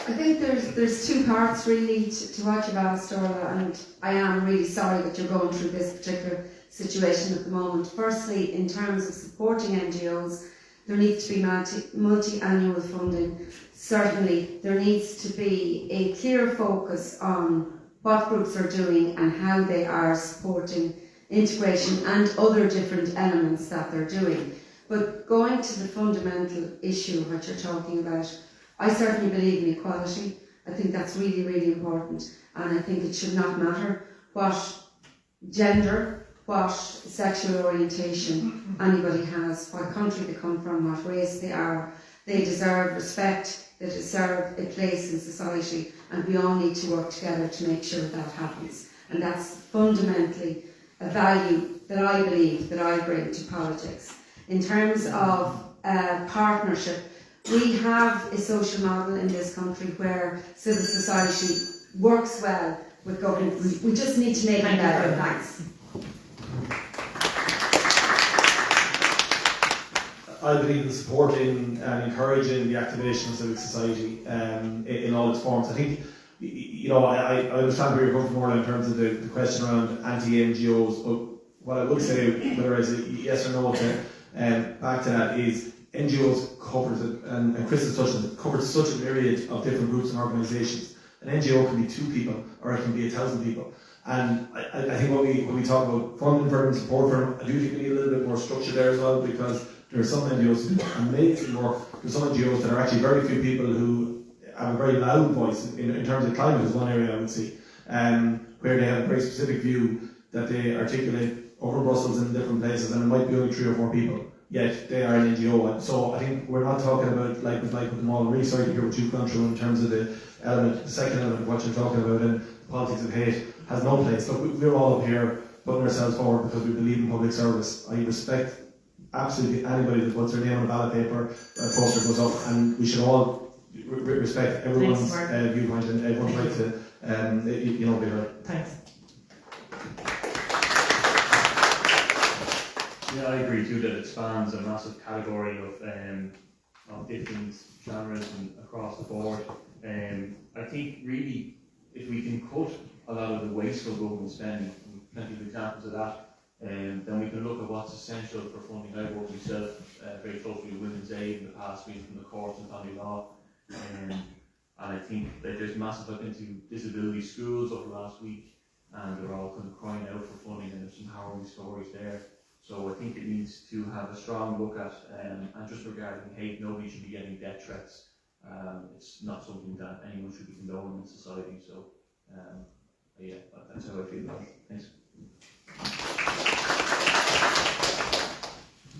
I think there's two parts really to what you've asked, Orla, and I am really sorry that you're going through this particular situation at the moment. Firstly, in terms of supporting NGOs, there needs to be multi-annual funding. Certainly, there needs to be a clear focus on what groups are doing and how they are supporting integration and other different elements that they're doing. But going to the fundamental issue of what you're talking about, I certainly believe in equality. I think that's really, really important, and I think it should not matter what gender, what sexual orientation anybody has, what country they come from, what race they are. They deserve respect, they deserve a place in society, and we all need to work together to make sure that happens. And that's fundamentally a value that I believe that I bring to politics. In terms of partnership, we have a social model in this country where civil society works well with government. We just need to make it better. Thanks. I believe in supporting and encouraging the activation of civil society in all its forms. I think, I understand where you're coming from, Orla, in terms of the question around anti-NGOs, but what I would say, whether it's a yes or no to Back to that is NGOs covers it, and Chris has touched on it, covers such a myriad of different groups and organisations. An NGO can be 2 people, or it can be 1,000 people. And I think when we talk about funding for them, support for them, I do think we need a little bit more structure there as well, because there are some NGOs who do amazing work. There's some NGOs that are actually very few people who have a very loud voice in terms of climate is one area I would see, where they have a very specific view that they articulate over Brussels and in different places, and it might be only 3 or 4 people, yet they are an NGO. So I think we're not talking about like with them all. I'm really sorry to hear what you've gone through in terms of the second element of what you're talking about, and politics of hate has no place. Look, we're all up here putting ourselves forward because we believe in public service. I respect absolutely anybody that puts their name on a ballot paper, a poster goes up, and we should all respect everyone's viewpoint and everyone's right to, be heard. Thanks. Yeah, I agree too that it spans a massive category of different genres and across the board. I think really, if we can cut a lot of the wasteful government spending, and plenty of examples of that, then we can look at what's essential for funding. I work myself very closely with Women's Aid in the past week from the courts and family law, and I think that there's massive look into disability schools over the last week, and they're all kind of crying out for funding, and there's some harrowing stories there. So I think it needs to have a strong look at, and just regarding hate, nobody should be getting death threats. It's not something that anyone should be condoning in society. So yeah, that's how I feel about it. Thanks.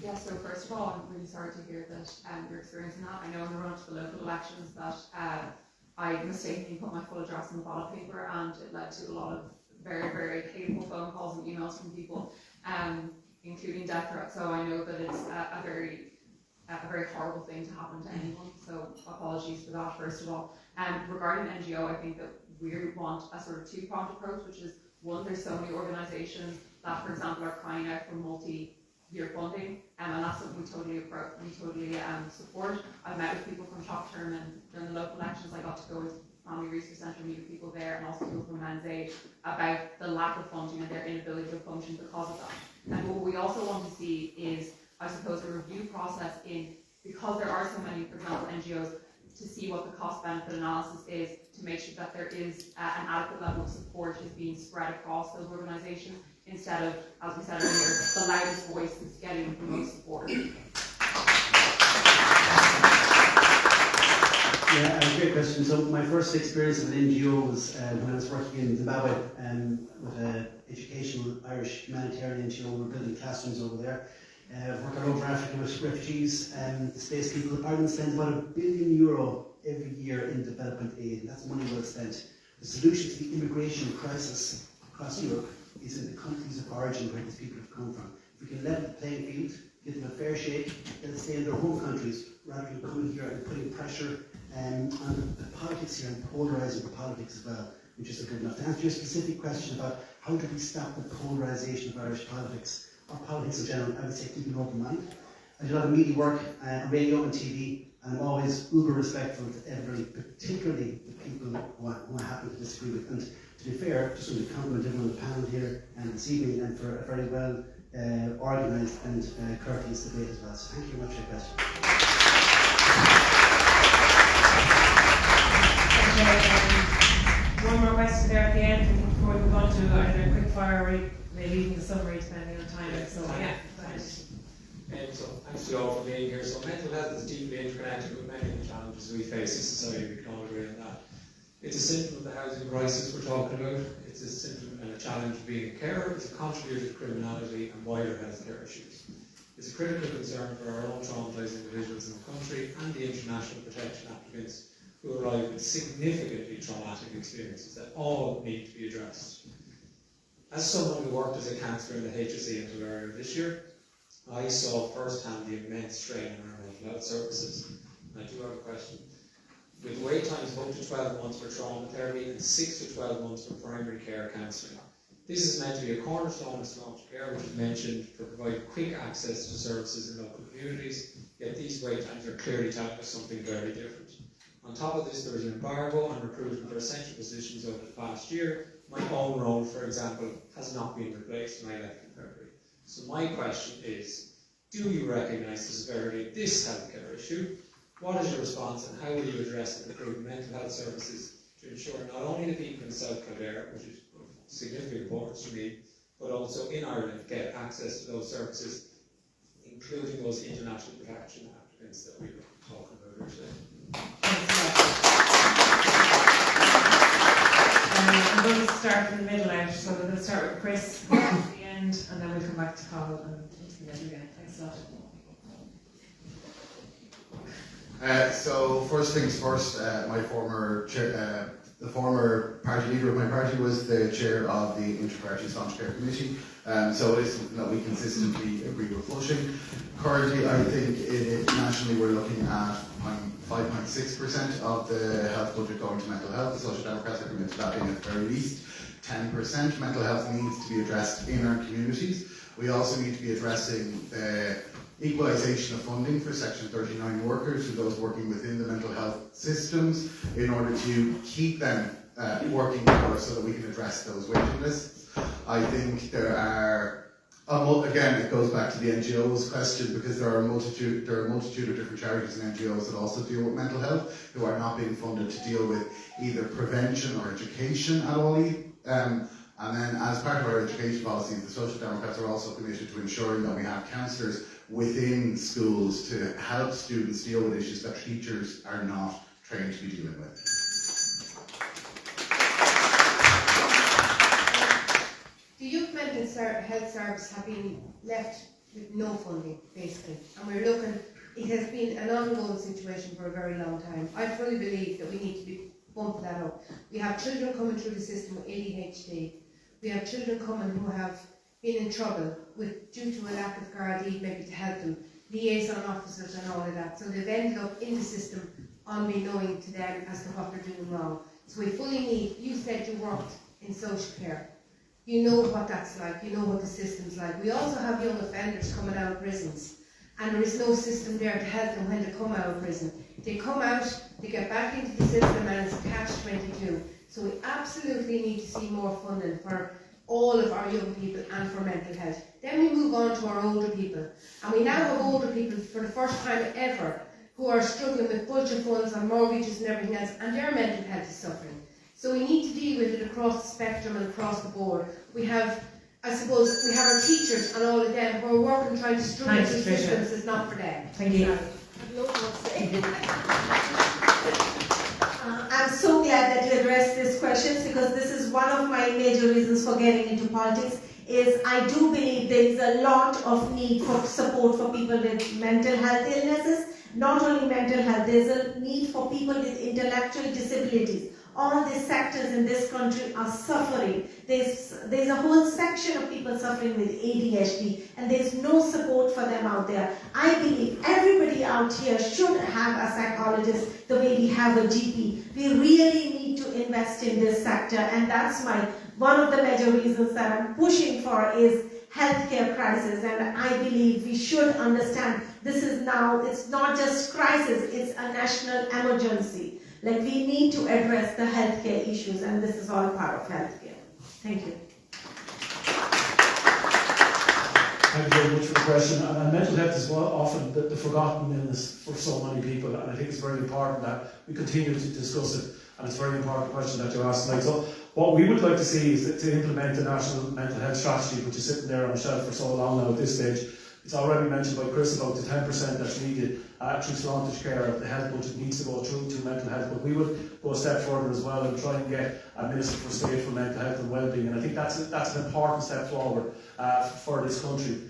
Yeah, so first of all, I'm really sorry to hear that you're experiencing that. I know in the run up to the local elections that I mistakenly put my full address on the ballot paper, and it led to a lot of very, very hateful phone calls and emails from people, including death threats. So I know that it's a very horrible thing to happen to anyone. So apologies for that, first of all. Regarding NGO, I think that we want a sort of 2-pronged approach, which is one, there's so many organisations that, for example, are crying out for multi-year funding, and that's something we totally support. I've met with people from Top Term, and during the local elections I got to go with Family Research Centre, meet with people there, and also people from Men's Aid about the lack of funding and their inability to function because of that. And what we also want to see is, I suppose, a review process because there are so many, for example, NGOs, to see what the cost-benefit analysis is, to make sure that there is an adequate level of support is being spread across those organisations, instead of, as we said earlier, the loudest voice is getting the most support. Yeah, great question. So my first experience of an NGO was when I was working in Zimbabwe with an educational Irish humanitarian NGO. We were building classrooms over there. Working over Africa with refugees and displaced people. Ireland spends about €1 billion every year in development aid, and that's money well spent. The solution to the immigration crisis across Europe is in the countries of origin where these people have come from. If we can level the playing field, give them a fair shake, let them stay in their home countries rather than coming here and putting pressure on the politics here and polarising the politics as well, which isn't good enough. To answer your specific question about how do we stop the polarisation of Irish politics, or politics in general, I would say keep an open mind. I do a lot of media work on radio and TV, and I'm always uber respectful to everybody, particularly the people who I happen to disagree with. And to be fair, just want to compliment everyone on the panel here and this evening, and for a very well organised and courteous debate as well. So thank you very much for your question. One more question there at the end before we move on to either a quick fire or maybe even the summary, depending on time. So yeah, go ahead. So thanks to you all for being here. So mental health is deeply interconnected with many of the challenges we face as a society. We can all agree on that. It's a symptom of the housing crisis we're talking about. It's a symptom and a challenge of being a carer. It's a contributor to criminality and wider healthcare issues. It's a critical concern for our own traumatised individuals in the country and the international protection applicants who arrive with significantly traumatic experiences that all need to be addressed. As someone who worked as a counsellor in the HSE until earlier this year, I saw firsthand the immense strain on our mental health services. And I do have a question. With wait times of up to 12 months for trauma therapy and 6 to 12 months for primary care counselling, this is meant to be a cornerstone of long-term care, which is mentioned to provide quick access to services in local communities, yet these wait times are clearly telling us something very different. On top of this, there is an embargo on recruitment for essential positions over the past year. My own role, for example, has not been replaced and I left in February. So my question is Do you recognise the severity of this healthcare issue? What is your response, and how will you address and improve mental health services to ensure not only the people in South Kildare, which is of significant importance to me, but also in Ireland get access to those services, including those international protection applicants that we were talking about here today? I'm going to start from the middle out, so we'll start with Chris at the end, and then we'll come back to Cathal and into the middle again. Thanks a lot. So first things first, my former chair, the former party leader of my party was the chair of the Inter-Party Staunch Care Committee, so it is something that we consistently agree with pushing. Currently, I think nationally we're looking at 5.6% of the health budget going to mental health. The Social Democrats are committed to that being at the very least 10%. Mental health needs to be addressed in our communities. We also need to be addressing the equalisation of funding for Section 39 workers, for those working within the mental health systems, in order to keep them working for us so that we can address those waiting lists. I think there are, again, it goes back to the NGOs question, because there are a multitude of different charities and NGOs that also deal with mental health, who are not being funded to deal with either prevention or education at all. And then, as part of our education policies, the Social Democrats are also committed to ensuring that we have counsellors within schools to help students deal with issues that teachers are not trained to be dealing with. The youth mental health service have been left with no funding, basically, and we're looking. It has been an ongoing situation for a very long time. I fully believe that we need to be bumping that up. We have children coming through the system with ADHD. We have children coming who have been in trouble due to a lack of Gardaí, maybe to help them, liaison officers and all of that. So they've ended up in the system unbeknown to them as to what they're doing wrong. So we fully need, you said you worked in social care. You know what that's like, you know what the system's like. We also have young offenders coming out of prisons, and there is no system there to help them when they come out of prison. They come out, they get back into the system, and it's a catch-22. So we absolutely need to see more funding for all of our young people and for mental health. Then we move on to our older people. And we now have older people for the first time ever who are struggling with budget funds and mortgages and everything else, and their mental health is suffering. So we need to deal with it across the spectrum and across the board. We have, I suppose, we have our teachers and all of them who are working trying to struggle through systems. It's not for them. Thank you. I'm so glad that you addressed these questions, because this is one of my major reasons for getting into politics. Is I do believe there is a lot of need for support for people with mental health illnesses. Not only mental health, there's a need for people with intellectual disabilities. All these sectors in this country are suffering. There's a whole section of people suffering with ADHD, and there's no support for them out there. I believe everybody out here should have a psychologist the way we have a GP. We really need to invest in this sector, and that's one of the major reasons that I'm pushing for is healthcare crisis. And I believe we should understand this is now, it's not just crisis, it's a national emergency. Like, we need to address the healthcare issues, and this is all part of healthcare. Thank you. Thank you very much for the question. And mental health is often the forgotten illness for so many people, and I think it's very important that we continue to discuss it, and it's a very important question that you asked tonight. So what we would like to see is to implement the National Mental Health Strategy, which is sitting there on the shelf for so long now at this stage. It's already mentioned by Chris about the 10% that's needed through Shónagh care of the health budget needs to go through to mental health, but we would go a step further as well and try and get a Minister for State for Mental Health and Wellbeing, and I think that's an important step forward for this country.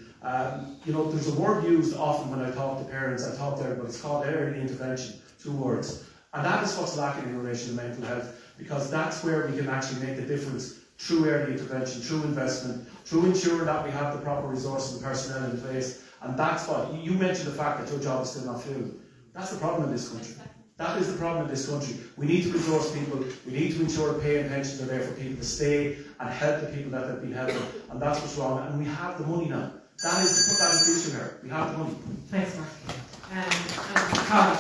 There's a word used often when I talk to parents, I talk to everybody, it's called early intervention, 2 words, and that is what's lacking in relation to mental health, because that's where we can actually make a difference through early intervention, through investment, through ensuring that we have the proper resources and personnel in place. And that's what, you mentioned the fact that your job is still not filled. That's the problem in this country. That is the problem in this country. We need to resource people, we need to ensure pay and pensions are there for people to stay and help the people that have been helping, and that's what's wrong. And we have the money now. That is the issue here. We have the money. Thanks, Mark. Carl.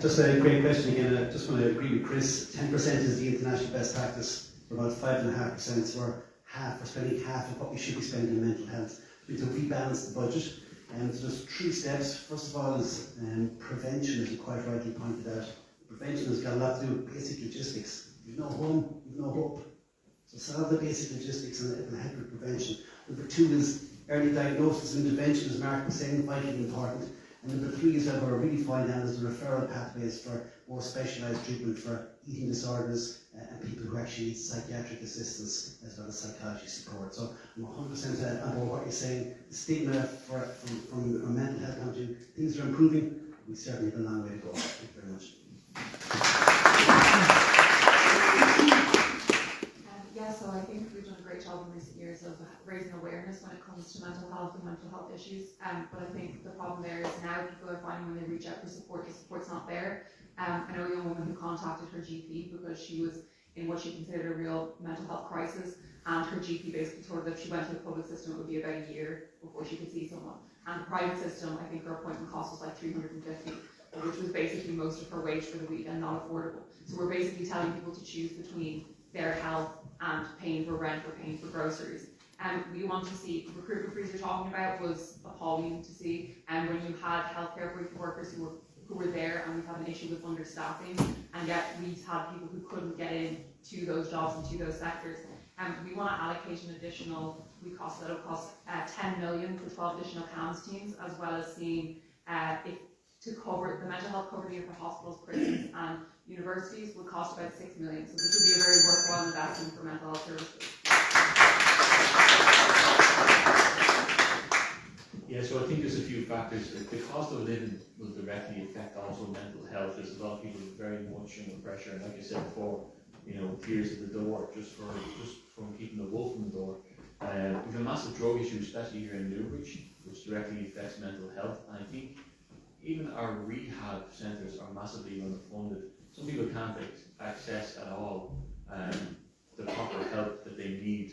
Just a great question again. I just want to agree with Chris. 10% is the international best practice. We're about 5.5%, so we're spending half of what we should be spending on mental health. We need to rebalance the budget. And so there's 3 steps. First of all is prevention, as you quite rightly pointed out. Prevention has got a lot to do with basic logistics. You've no home, you've no hope. So solve the basic logistics and help with prevention. Number 2 is early diagnosis and intervention, as Mark was saying, vitally important. And number 3 is that we're really fine down is the referral pathways for more specialised treatment for eating disorders and people who actually need psychiatric assistance as well as psychology support. So I'm 100% on board what you're saying. The stigma from a mental health point of view, things are improving. We certainly have a long way to go. Thank you very much. So I think we've done a great job in recent years of raising awareness when it comes to mental health and mental health issues. But I think the problem there is now people are finding when they reach out for support, the support's not there. I know a young woman who contacted her GP because she was in what she considered a real mental health crisis, and her GP basically told her that if she went to the public system, it would be about a year before she could see someone. And the private system, I think her appointment cost was like $350, which was basically most of her wage for the week and not affordable. So we're basically telling people to choose between their health and paying for rent or paying for groceries. We want to see, the recruitment freeze you're talking about was appalling to see, and when you had healthcare workers who were there, and we have an issue with understaffing, and yet we had people who couldn't get in to those jobs and to those sectors. We want to allocate an additional, it'll cost 10 million for 12 additional CAMS teams, as well as seeing if to cover the mental health cover for hospitals, prisons and universities would cost about 6 million. So this would be a very worthwhile investment for mental health services. Yeah, so I think there's a few factors. The cost of living will directly affect also mental health. There's a lot of people very much under pressure, and like I said before, tears at the door just from keeping the wolf from the door. We have a massive drug issue, especially here in Newbridge, which directly affects mental health. And I think even our rehab centres are massively underfunded. Some people can't access at all the proper help that they need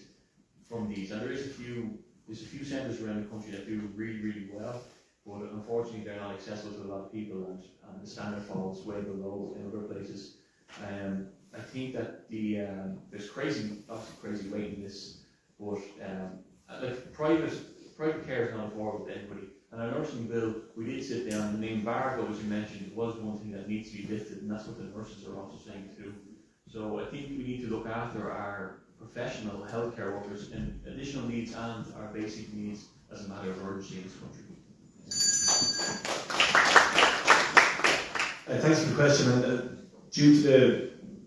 from these. And there's a few centres around the country that do really, really well, but unfortunately they're not accessible to a lot of people, and the standard falls way below in other places. I think that there's lots of crazy waiting lists, but like private care is not affordable to anybody. And our nursing bill, we did sit down, and the embargo, as you mentioned, was one thing that needs to be lifted, and that's what the nurses are also saying too. So I think we need to look after our professional healthcare workers and additional needs and our basic needs as a matter of urgency in this country. Thanks for the question. And due to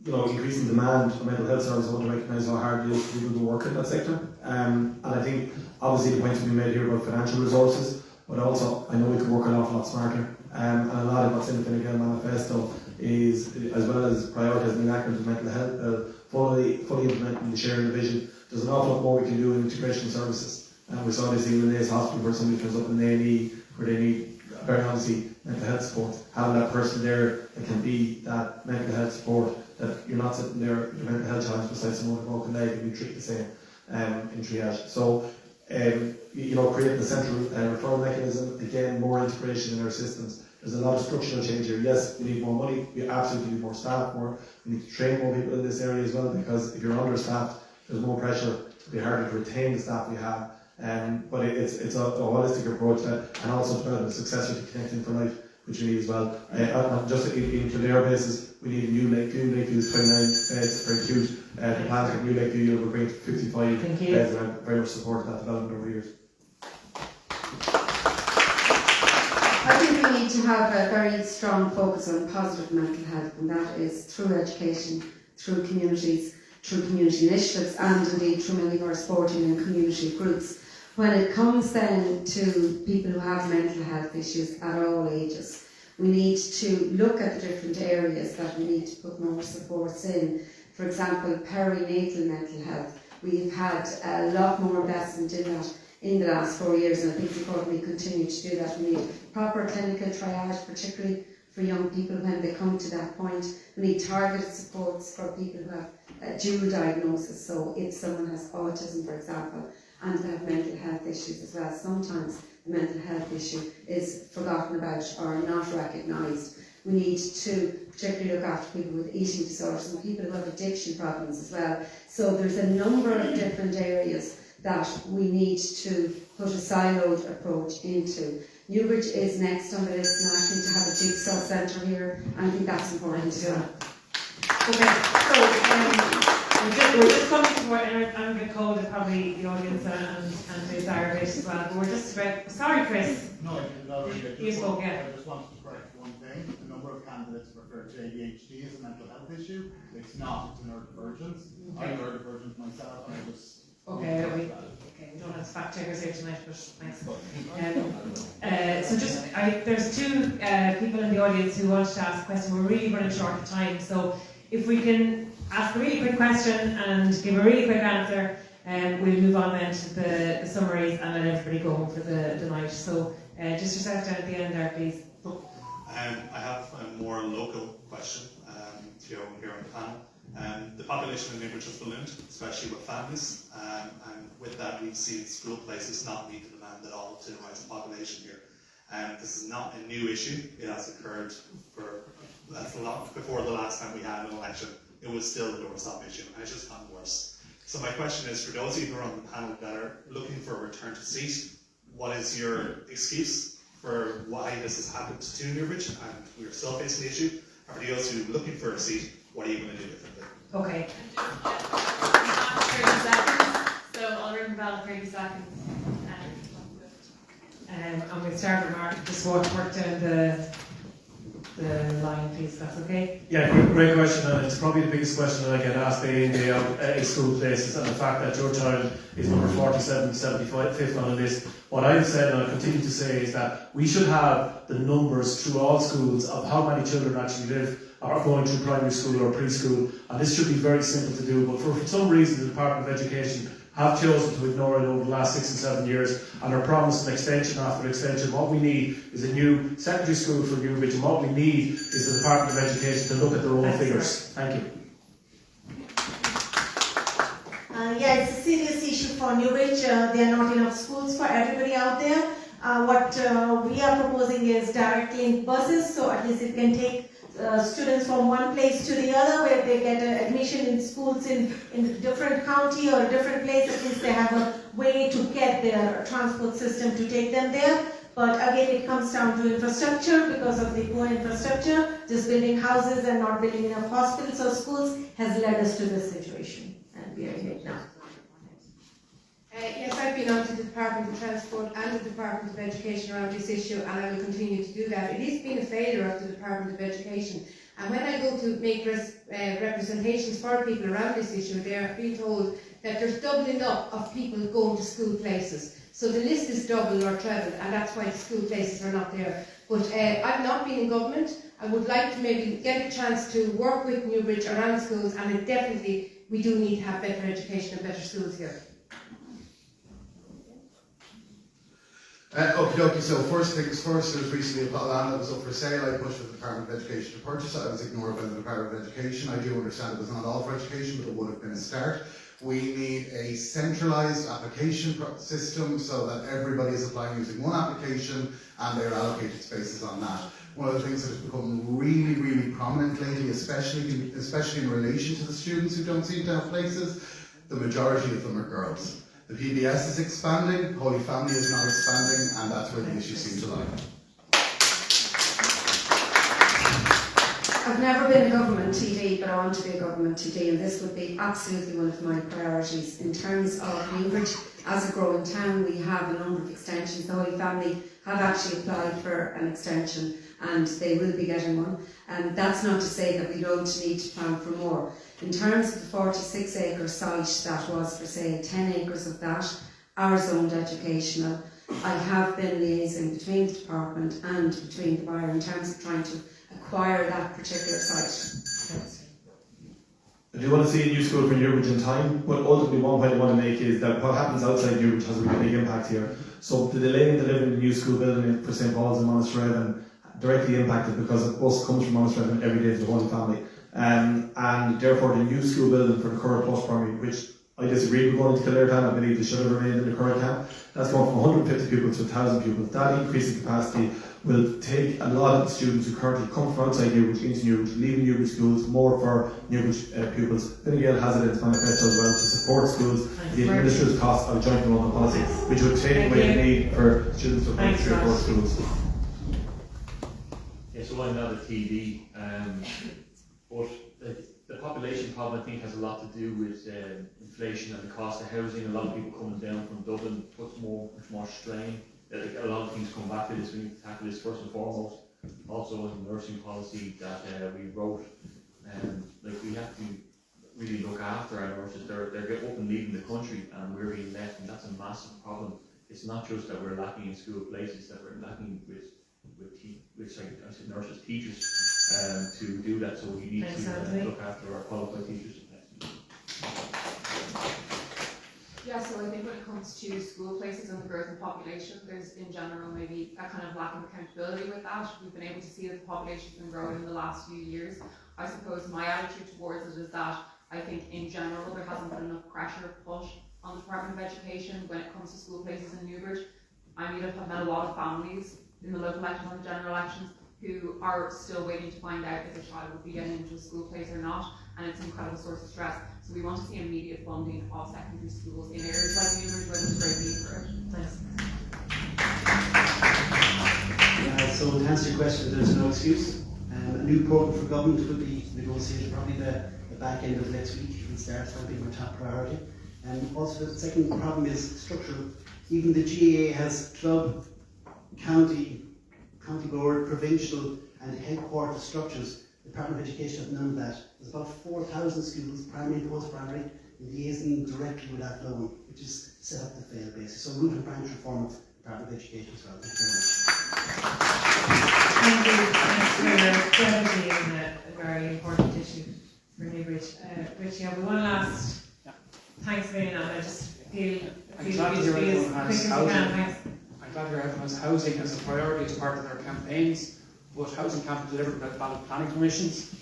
the increasing demand for mental health services, I want to recognise how hard it is for people who work in that sector. And I think obviously the points have been made here about financial resources, but also I know we could work an awful lot smarter. And a lot of what's in the Fine Gael manifesto is, as well as prioritising the enactment of mental health, fully implementing the sharing vision. There's an awful lot more we can do in integration services. And we saw this even in this hospital where somebody turns up in A&E where they need very obviously mental health support. Having that person there that can be that mental health support, that you're not sitting there with your mental health challenge beside someone with a broken leg and you treat the same in triage. So, creating a central referral mechanism, again, more integration in our systems. There's a lot of structural change here. Yes, we need more money, we absolutely need more staff, we need to train more people in this area as well, because if you're understaffed, there's more pressure, it'll be harder to retain the staff we have. But it's a holistic approach and also developing a successor to Connecting for Life, which we need as well. Just in Kildare basis, we need a new Lakeview. Lakeview is 29 beds, very cute. The plans for new Lakeview will bring 55 beds, and I'm very much supported that development over the years. I think we need to have a very strong focus on positive mental health, and that is through education, through communities, through community initiatives, and indeed through many of our sporting and community groups. When it comes then to people who have mental health issues at all ages, we need to look at the different areas that we need to put more supports in. For example, perinatal mental health. We've had a lot more investment in that in the last 4 years, and I think it's important we continue to do that. We need proper clinical triage, particularly for young people when they come to that point. We need targeted supports for people who have a dual diagnosis. So if someone has autism, for example, and they have mental health issues as well, sometimes the mental health issue is forgotten about or not recognised. We need to particularly look after people with eating disorders and people who have addiction problems as well. So there's a number of different areas that we need to put a siloed approach into. Newbridge is next on the list nationally to have a jigsaw centre here, and I think that's important as well. Okay, so we're just coming to what I'm a bit cold, and probably the audience and Liz are a bit as well, but we're just about, sorry Chris. No, I didn't already. You spoke, yeah. I just wanted to correct one thing. A number of candidates refer to ADHD as a mental health issue. It's not, it's a neurodivergence. I'm neurodivergent myself, and I just... Okay, we don't have fact checkers here tonight, but thanks. So there's two people in the audience who want to ask a question. We're really running short of time, so if we can ask a really quick question and give a really quick answer, we'll move on then to the summaries and then everybody go home for the night. So just yourself down at the end there, please. I have a more local question to you here on the panel. The population in Newbridge has ballooned, especially with families, and with that we've seen school places not meet the demand at all to the rise in population here. This is not a new issue. It has occurred before the last time we had an election. It was still a doorstop issue, and it's just gotten worse. So my question is, for those of you who are on the panel that are looking for a return to seat, what is your excuse for why this has happened to Newbridge and we are still facing the issue? And for those who are looking for a seat, what are you going to do differently? Okay. 30 seconds. So I'll ring the bell in 30 seconds. And we'll start with Mark. Just work down the line, please. That's okay. Yeah, great question, and it's probably the biggest question that I get asked day in, day out in school places, and the fact that your child is number 47, 75th on the list. What I've said, and I continue to say, is that we should have the numbers through all schools of how many children actually live are going through primary school or preschool, and this should be very simple to do, but for some reason the Department of Education have chosen to ignore it over the last 6 and 7 years and are promised an extension after extension. What we need is a new secondary school for Newbridge, and what we need is the Department of Education to look at their own figures. Thank you. Yeah, it's a serious issue for Newbridge. There are not enough schools for everybody out there. What we are proposing is direct link buses, so at least it can take students from one place to the other, where they get an admission in schools in a different county or a different place. At least they have a way to get their transport system to take them there. But again, it comes down to infrastructure. Because of the poor infrastructure, just building houses and not building enough hospitals or schools has led us to this situation, and we are in it now. Yes, I've been on to the Department of Transport and the Department of Education around this issue, and I will continue to do that. It has been a failure of the Department of Education, and when I go to make representations for people around this issue, they are being told that there's doubling up of people going to school places. So the list is double or treble, and that's why the school places are not there. But I've not been in government. I would like to maybe get a chance to work with Newbridge around schools, and it definitely, we do need to have better education and better schools here. Okie dokie, so first things first, there was recently a land that was up for sale. I pushed for the Department of Education to purchase it. I was ignored by the Department of Education. I do understand it was not all for education, but it would have been a start. We need a centralised application system so that everybody is applying using one application and they're allocated spaces on that. One of the things that has become really, really prominent lately, especially in relation to the students who don't seem to have places, the majority of them are girls. The PBS is expanding, Holy Family is not expanding, and that's where the issue seems to lie. I've never been a government TD, but I want to be a government TD, and this would be absolutely one of my priorities. In terms of Newbridge, as a growing town, we have a number of extensions. The Holy Family have actually applied for an extension, and they will be getting one. And that's not to say that we don't need to plan for more. In terms of the 46-acre site that was for sale, 10 acres of that are zoned educational. I have been liaising between the department and between the buyer in terms of trying to acquire that particular site. I do want to see a new school for Newbridge in time, but ultimately one point I want to make is that what happens outside Newbridge has a really big impact here. So the delay in delivering the new school building for St Paul's and Monastirevin directly impacted because a bus comes from Monastirevin every day to the Holy Family. And therefore the new school building for the current plus primary, which I disagree with going into Kildare Town, I believe they should have remained in the current camp. That's going from 150 pupils to 1,000 pupils. That increase in capacity will take a lot of the students who currently come from outside Newbridge into Newbridge, leaving Newbridge schools more for Newbridge pupils. Fine Gael has it in its manifesto as well to support schools, the administrative costs of joint enrollment policy, which would take away the need for students to apply to support schools. Yeah, so I'm not a TD, but the population problem I think has a lot to do with inflation and the cost of housing. A lot of people coming down from Dublin puts much more strain. A lot of things come back to this. We need to tackle this first and foremost. Also, in the nursing policy that we wrote, we have to really look after our nurses. They're up and leaving the country, and we're being left, and that's a massive problem. It's not just that we're lacking in school places; that we're lacking with nurses, teachers, to do that. So we need to look after our qualified teachers. Yeah, so I think when it comes to school places and the growth in population, there's in general maybe a kind of lack of accountability with that. We've been able to see that the population's been growing in the last few years. I suppose my attitude towards it is that I think in general there hasn't been enough pressure put on the Department of Education when it comes to school places in Newbridge. I mean, I've met a lot of families in the local elections and the general elections who are still waiting to find out if a child will be getting into a school place or not, and it's an incredible source of stress. So we want to see immediate funding of secondary schools in areas like Newbridge where there's a great need for it. Thanks. So to answer your question, there's no excuse. A new programme for government will be negotiated probably the back end of next week. It will start, that'll be my top priority. And also the second problem is structural. Even the GAA has club, county board, provincial and headquarter structures. The Department of Education has none of that. There's about 4,000 schools, primary and post-primary, liaising directly with that loan, which is set up to fail basically. So root and branch reform of the Department of Education as well. Thank you very much. Thank you for your brevity on a very important issue for Newbridge. Rich, you have one last thanks million, and I just feel I'm glad to hear everyone has housing. Thanks. I'm glad to hear everyone has housing as a priority as part of their campaigns, but housing can't be delivered without valid planning permissions.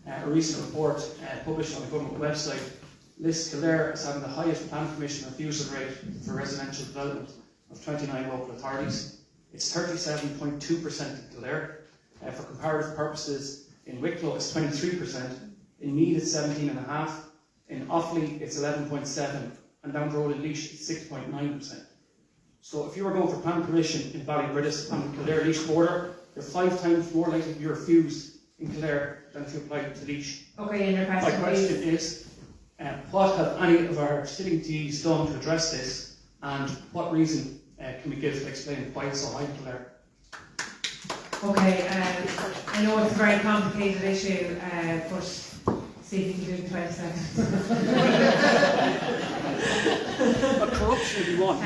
A recent report published on the government website lists Kildare as having the highest planning permission refusal rate for residential development of 29 local authorities. It's 37.2% in Kildare. For comparative purposes, in Wicklow it's 23%, in Meath it's 17.5%, in Offaly it's 11.7%, and down the road in Laois it's 6.9%. So if you were going for planning permission in Ballybridis and Kildare Laois border, you're 5 times more likely to be refused in Kildare than if you applied to Laois. Okay, and your question, my question is, what have any of our sitting TDs done to address this, and what reason can we give to explain why it's so high in Kildare? Okay, I know it's a very complicated issue, but see if you can do it in 20 seconds. But corruption would be one.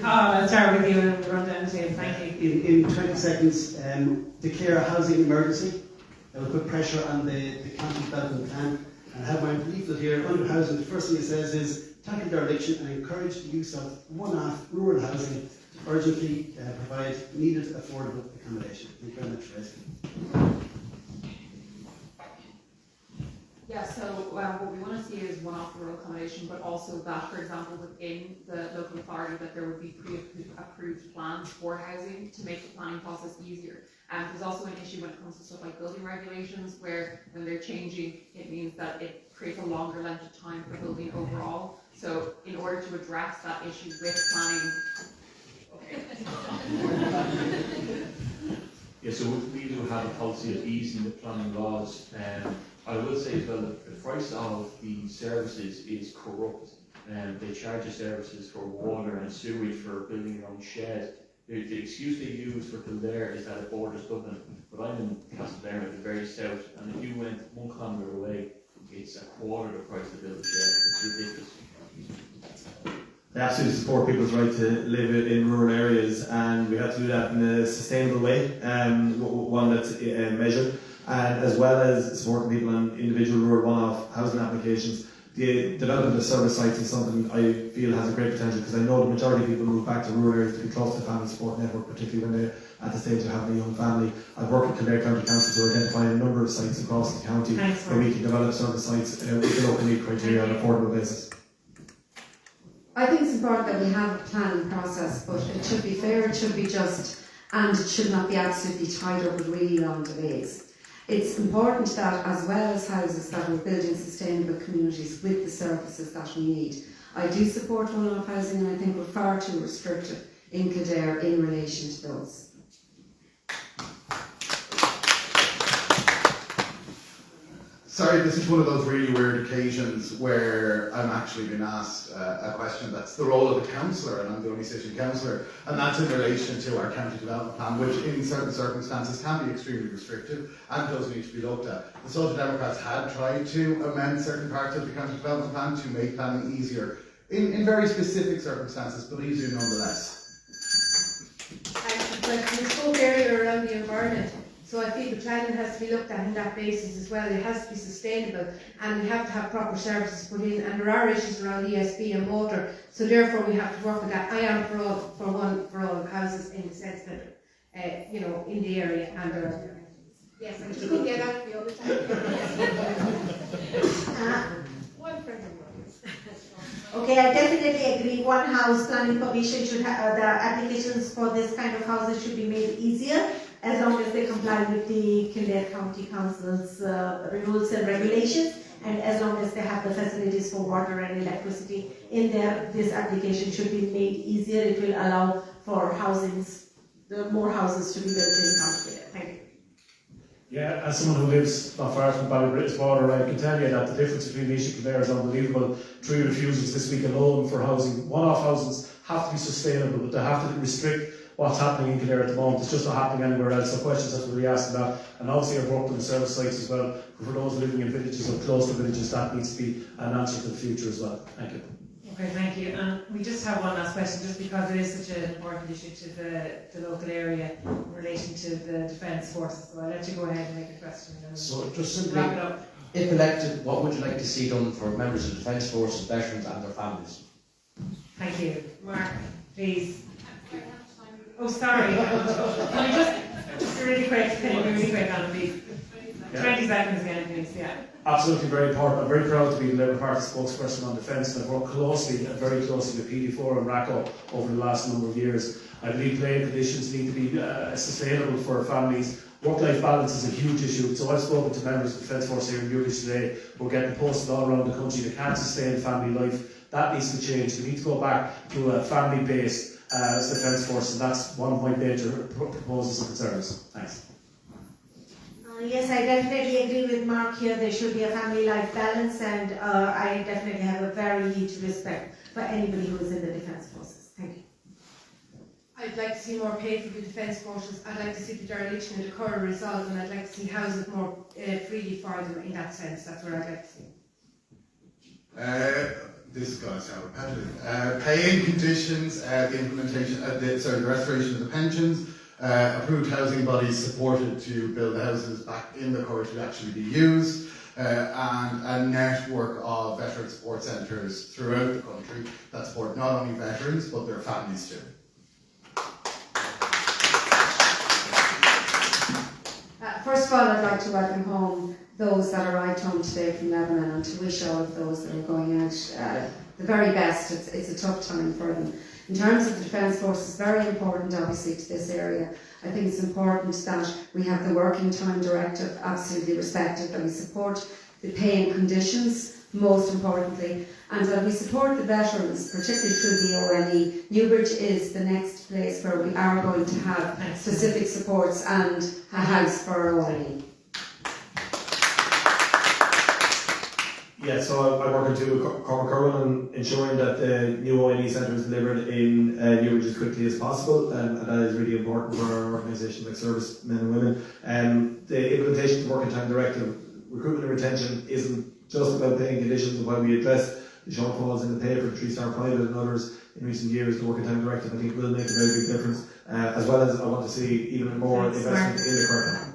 I'll start with you and we'll run down the table. Thank you. In 20 seconds, declare a housing emergency. That will put pressure on the county development plan. And I have my leaflet here under housing. The first thing it says is tackle dereliction and encourage the use of one-off rural housing to urgently provide needed affordable accommodation. Thank you very much, guys. Yeah, so what we want to see is one-off rural accommodation, but also that, for example, within the local authority, that there would be pre-approved plans for housing to make the planning process easier. There's also an issue when it comes to stuff like building regulations, where when they're changing, it means that it creates a longer length of time for building overall. So in order to address that issue with planning... Yeah, so we do have a policy of easing the planning laws. I will say as well that the price of the services is corrupt. They charge the services for water and sewage for building your own shed. The excuse they use for Kildare is that it borders Dublin, but I'm in Castlebyrne at the very south, and if you went 1 kilometre away, it's a quarter the price to build a shed. It's ridiculous. I absolutely support people's right to live in rural areas, and we have to do that in a sustainable way, one that's measured, and as well as supporting people on individual rural one-off housing applications. The development of service sites is something I feel has a great potential, because I know the majority of people move back to rural areas to be close to the family support network, particularly when they're at the stage of having a young family. I've worked with Kildare County Council to identify a number of sites across the county where we can develop service sites with the local need criteria on an affordable basis. I think it's important that we have a planning process, but it should be fair, it should be just, and it should not be absolutely tied up with really long delays. It's important that, as well as houses, that we're building sustainable communities with the services that we need. I do support one-off housing, and I think we're far too restrictive in Kildare in relation to those. Sorry, this is one of those really weird occasions where I'm actually being asked a question that's the role of a councillor, and I'm the only sitting councillor, and that's in relation to our county development plan, which in certain circumstances can be extremely restrictive and does need to be looked at. The Social Democrats had tried to amend certain parts of the county development plan to make planning easier in very specific circumstances, but easier nonetheless. But we spoke earlier around the environment. So I feel the planning has to be looked at on that basis as well. It has to be sustainable, and we have to have proper services put in, and there are issues around ESB and water, so therefore we have to work with that. I am for all houses in the sense that, you know, in the area, and there are... Yes, I just couldn't get out of me all the time. One friend of mine. Okay, I definitely agree. One house planning permission should have, the applications for this kind of houses should be made easier, as long as they comply with the Kildare County Council's rules and regulations, and as long as they have the facilities for water and electricity in there. This application should be made easier. It will allow for more houses to be built in Kildare. Thank you. Yeah, as someone who lives not far from Ballybrittis Water, I can tell you that the difference between Laois and Kildare is unbelievable. 3 refusals this week alone for housing. One-off houses have to be sustainable, but they have to restrict what's happening in Kildare at the moment. It's just not happening anywhere else, so questions have to be asked on that. And obviously I've worked on the service sites as well. For those living in villages or close to villages, that needs to be an answer to the future as well. Thank you. Okay, thank you. And we just have one last question, just because it is such an important issue to the local area in relation to the Defence Forces. So I'll let you go ahead and make a question. And So just simply, wrap it up. if elected, what would you like to see done for members of the Defence Forces, veterans and their families? Thank you. Mark, please. Oh, sorry. Can we just really quick, Alan, please? Yeah. 20 seconds again, please, yeah. Absolutely very important. I'm very proud to be the Labour Party spokesperson on defence, and I've worked very closely with PD4 and Raghallaigh over the last number of years. I believe playing conditions need to be sustainable for families. Work-life balance is a huge issue, so I've spoken to members of the Defence Force here in Newbridge today. We're getting posted all around the country. They can't sustain family life. That needs to change. We need to go back to a family-based Defence Force, and that's one of my major proposals and concerns. Thanks. Yes, I definitely agree with Mark here. There should be a family-life balance, and I definitely have a very huge respect for anybody who is in the Defence Forces. Thank you. I'd like to see more pay for the Defence Forces. I'd like to see the dereliction of the Curragh resolved, and I'd like to see houses more freely for them in that sense. That's what I'd like to see. This is going to sound repetitive. Paying conditions, the implementation, the restoration of the pensions, approved housing bodies supported to build the houses back in the Curragh to actually be used, and a network of veteran support centres throughout the country that support not only veterans but their families too. First of all, I'd like to welcome home those that arrived home today from Lebanon, and to wish all of those that are going out the very best. It's a tough time for them. In terms of the Defence Force, it's very important obviously to this area. I think it's important that we have the working time directive absolutely respected, that we support the pay and conditions most importantly, and that we support the veterans, particularly through the ONE. Newbridge is the next place where we are going to have specific supports and a house for our ONE. Yeah, so I work into Cormac Curran and ensuring that the new ONE centre is delivered in Newbridge as quickly as possible, and that is really important for our organisation like service men and women. The implementation of the working time directive, recruitment and retention isn't just about paying conditions, and while we address the shortfalls in the pay for 3-star private and others in recent years, the working time directive I think will make a very big difference, as well as I want to see even more investment in the curriculum.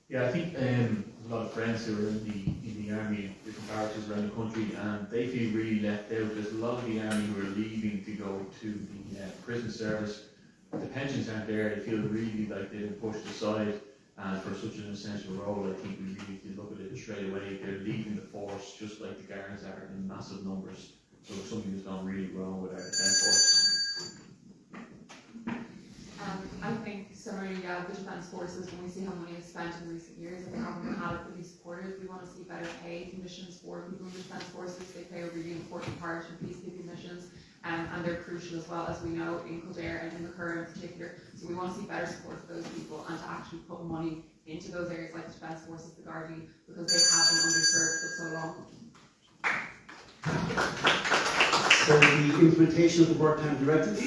Yeah, I think a lot of friends who are in the army, different barracks around the country, and they feel really left out. There's a lot of the army who are leaving to go to the prison service. The pensions aren't there. They feel really like they've been pushed aside, and for such an essential role, I think we really need to look at it straight away. They're leaving the force just like the guards are in massive numbers. So something has gone really wrong with our defence force. similarly, the Defence Forces, when we see how money is spent in recent years and they haven't been adequately supported, we want to see better pay conditions for people in the Defence Forces. They play a really important part in peacekeeping missions, and they're crucial as well, as we know, in Kildare and in the Curragh in particular. So we want to see better support for those people and to actually put money into those areas like the Defence Forces, the Gardaí, because they have been underserved for so long. So the implementation of the work time directive,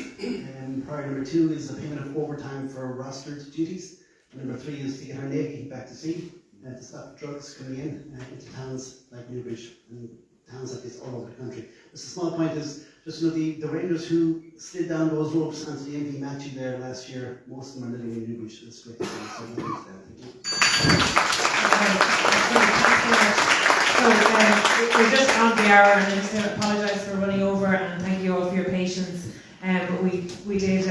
priority number 2 is the payment of overtime for rostered duties. Number 3 is to get our Navy back to sea to stop drugs coming in into towns like Newbridge and towns like this all over the country. Just a small point is, just the Rangers who slid down those ropes onto the MV Matthew there last year, most of them are living in Newbridge. That's great to see. So thank you. So we're just on the hour, and I just apologise for running over, and thank you all for your patience. But we did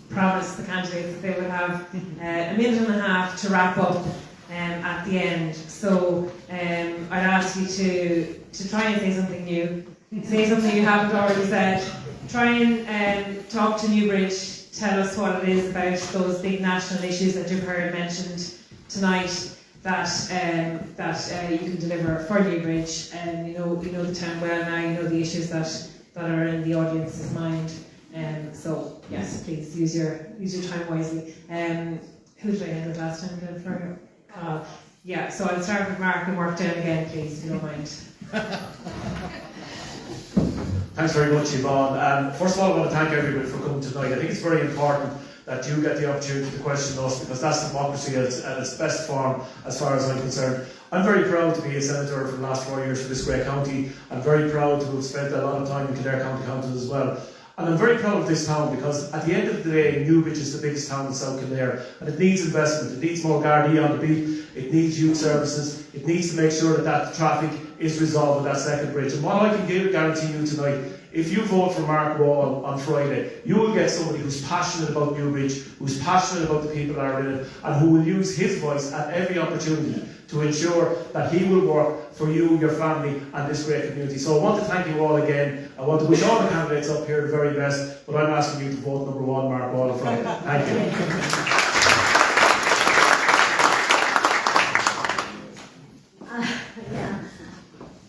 promise the candidates that they would have a minute and a half to wrap up at the end. So I'd ask you to try and say something new, say something you haven't already said. Try and talk to Newbridge, tell us what it is about those big national issues that you've heard mentioned tonight that you can deliver for Newbridge. You know the town well now, you know the issues that are in the audience's mind. So yes, please use your time wisely. Who did I end with last time? Yeah, so I'll start with Mark and work down again, please, if you don't mind. Thanks very much, Yvonne. First of all, I want to thank everybody for coming tonight. I think it's very important that you get the opportunity to question us, because that's democracy at its best form, as far as I'm concerned. I'm very proud to be a senator for the last 4 years for this great county. I'm very proud to have spent a lot of time in Kildare County Council as well. And I'm very proud of this town, because at the end of the day, Newbridge is the biggest town in South Kildare, and it needs investment. It needs more Gardaí on the beat. It needs youth services. It needs to make sure that traffic is resolved with that second bridge. And what I can guarantee you tonight, if you vote for Mark Wall on Friday, you will get somebody who's passionate about Newbridge, who's passionate about the people that are in it, and who will use his voice at every opportunity to ensure that he will work for you, your family, and this great community. So I want to thank you all again. I want to wish all the candidates up here the very best, but I'm asking you to vote number 1, Mark Wall on Friday. Thank you.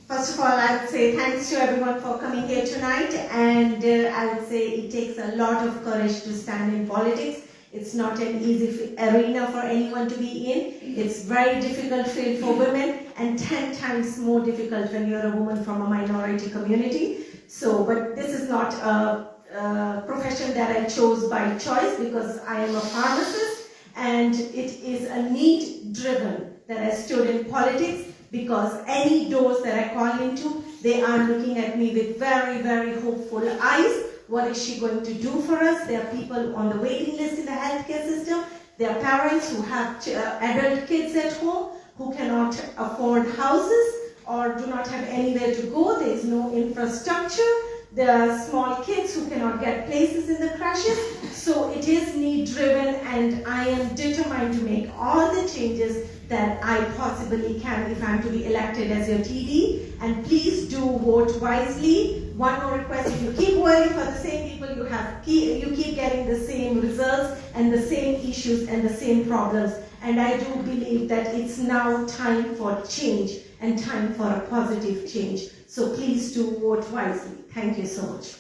First of all, I would say thanks to everyone for coming here tonight, and I would say it takes a lot of courage to stand in politics. It's not an easy arena for anyone to be in. It's very difficult field for women, and 10 times more difficult when you're a woman from a minority community. So, but this is not a profession that I chose by choice, because I am a pharmacist, and it is a need driven that I stood in politics, because any doors that I call into, they are looking at me with very, very hopeful eyes. What is she going to do for us? There are people on the waiting list in the healthcare system. There are parents who have adult kids at home who cannot afford houses or do not have anywhere to go. There is no infrastructure. There are small kids who cannot get places in the crashes. So it is need driven, and I am determined to make all the changes that I possibly can if I'm to be elected as your TD. And please do vote wisely. One more request: if you keep voting for the same people, you keep getting the same results and the same issues and the same problems. And I do believe that it's now time for change and time for a positive change. So please do vote wisely. Thank you so much.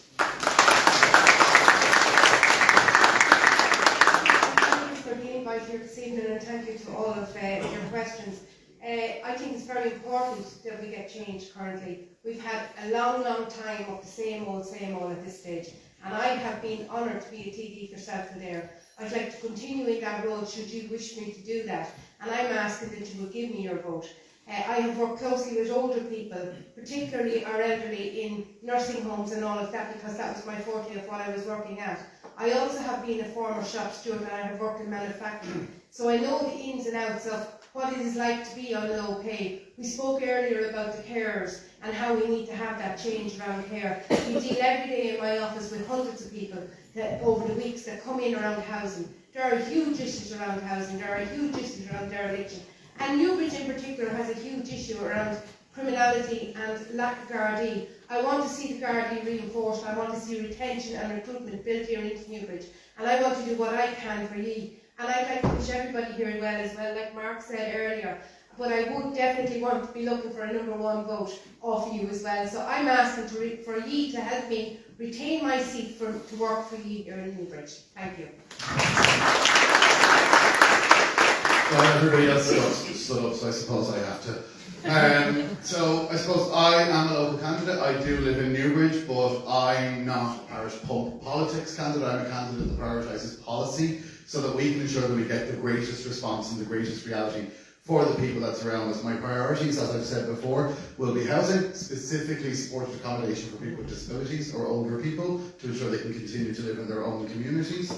Here this evening, and thank you to all of your questions. I think it's very important that we get change currently. We've had a long time of the same old at this stage, and I have been honoured to be a TD for South Kildare. I'd like to continue in that role should you wish me to do that, and I'm asking that you will give me your vote. I have worked closely with older people, particularly our elderly in nursing homes and all of that, because that was my forte of what I was working at. I also have been a former shop steward, and I have worked in manufacturing. So I know the ins and outs of what it is like to be on low pay. We spoke earlier about the carers and how we need to have that change around care. We deal every day in my office with hundreds of people that, over the weeks, that come in around housing. There are huge issues around housing. There are huge issues around dereliction. And Newbridge in particular has a huge issue around criminality and lack of Gardaí. I want to see the Gardaí reinforced. I want to see retention and recruitment built here into Newbridge. And I want to do what I can for you. And I'd like to wish everybody here well, like Mark said earlier. But I would definitely want to be looking for a number one vote off you as well. So I'm asking for you to help me retain my seat to work for you here in Newbridge. Thank you. Well, everybody else stood up, so I suppose I have to. So I suppose I am a local candidate. I do live in Newbridge, but I'm not a parish politics candidate. I'm a candidate that prioritises policy so that we can ensure that we get the greatest response and the greatest reality for the people that surround us. My priorities, as I've said before, will be housing, specifically supported accommodation for people with disabilities or older people to ensure they can continue to live in their own communities.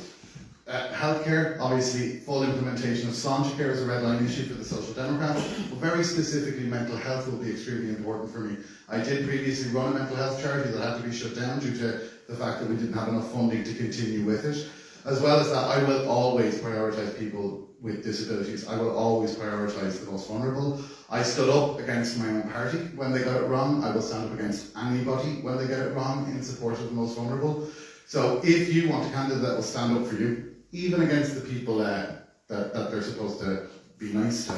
Healthcare, obviously, full implementation of Sláinte care is a red line issue for the Social Democrats, but very specifically mental health will be extremely important for me. I did previously run a mental health charity that had to be shut down due to the fact that we didn't have enough funding to continue with it. As well as that, I will always prioritise people with disabilities. I will always prioritise the most vulnerable. I stood up against my own party when they got it wrong. I will stand up against anybody when they get it wrong in support of the most vulnerable. So if you want a candidate that will stand up for you, even against the people that they're supposed to be nice to,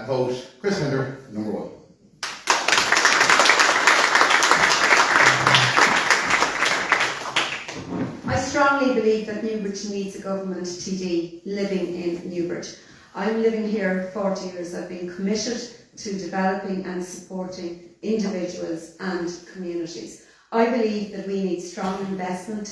vote Chris Pender, number one. I strongly believe that Newbridge needs a government TD living in Newbridge. I'm living here 40 years. I've been committed to developing and supporting individuals and communities. I believe that we need strong investment,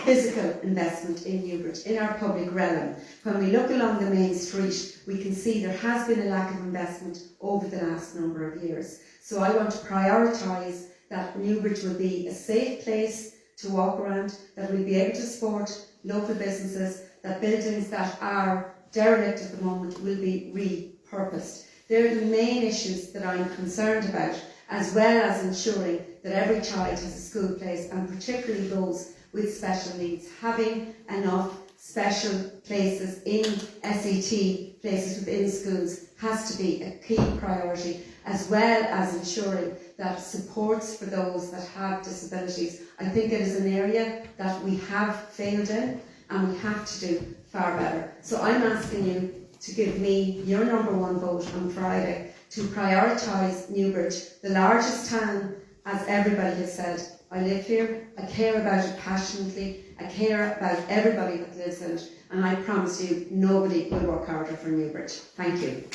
physical investment in Newbridge, in our public realm. When we look along the main street, we can see there has been a lack of investment over the last number of years. So I want to prioritise that Newbridge will be a safe place to walk around, that we'll be able to support local businesses, that buildings that are derelict at the moment will be repurposed. They're the main issues that I'm concerned about, as well as ensuring that every child has a school place, and particularly those with special needs. Having enough special places in SET, places within schools, has to be a key priority, as well as ensuring that supports for those that have disabilities. I think it is an area that we have failed in, and we have to do far better. So I'm asking you to give me your number one vote on Friday to prioritise Newbridge, the largest town, as everybody has said. I live here, I care about it passionately, I care about everybody that lives in it, and I promise you, nobody will work harder for Newbridge. Thank you.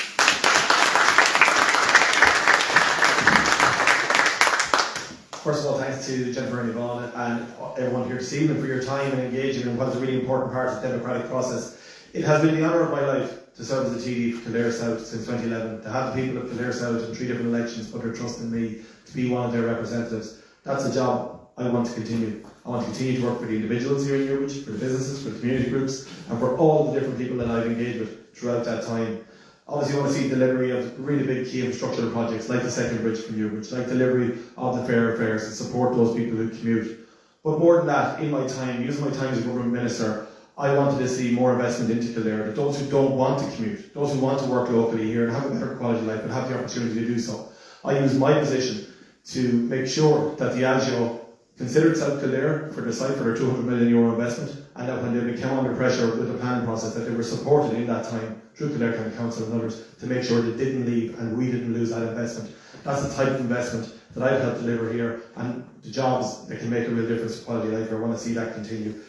First of all, thanks to Jennifer and Yvonne and everyone here this evening for your time and engaging in what is a really important part of the democratic process. It has been the honour of my life to serve as a TD for Kildare South since 2011, to have the people of Kildare South in 3 different elections put their trust in me to be one of their representatives. That's a job I want to continue. I want to continue to work for the individuals here in Newbridge, for the businesses, for the community groups, and for all the different people that I've engaged with throughout that time. Obviously, I want to see delivery of really big key infrastructural projects like the second bridge from Newbridge, like delivery of the fairer fares and support those people who commute. But more than that, in my time, using my time as a government minister, I wanted to see more investment into Kildare, that those who don't want to commute, those who want to work locally here and have a better quality of life and have the opportunity to do so. I used my position to make sure that the ASIO considered South Kildare for the site for their €200 million investment, and that when they became under pressure with the planning process, that they were supported in that time through Kildare County Council and others to make sure they didn't leave and we didn't lose that investment. That's the type of investment that I've helped deliver here, and the jobs that can make a real difference to quality of life. I want to see that continue.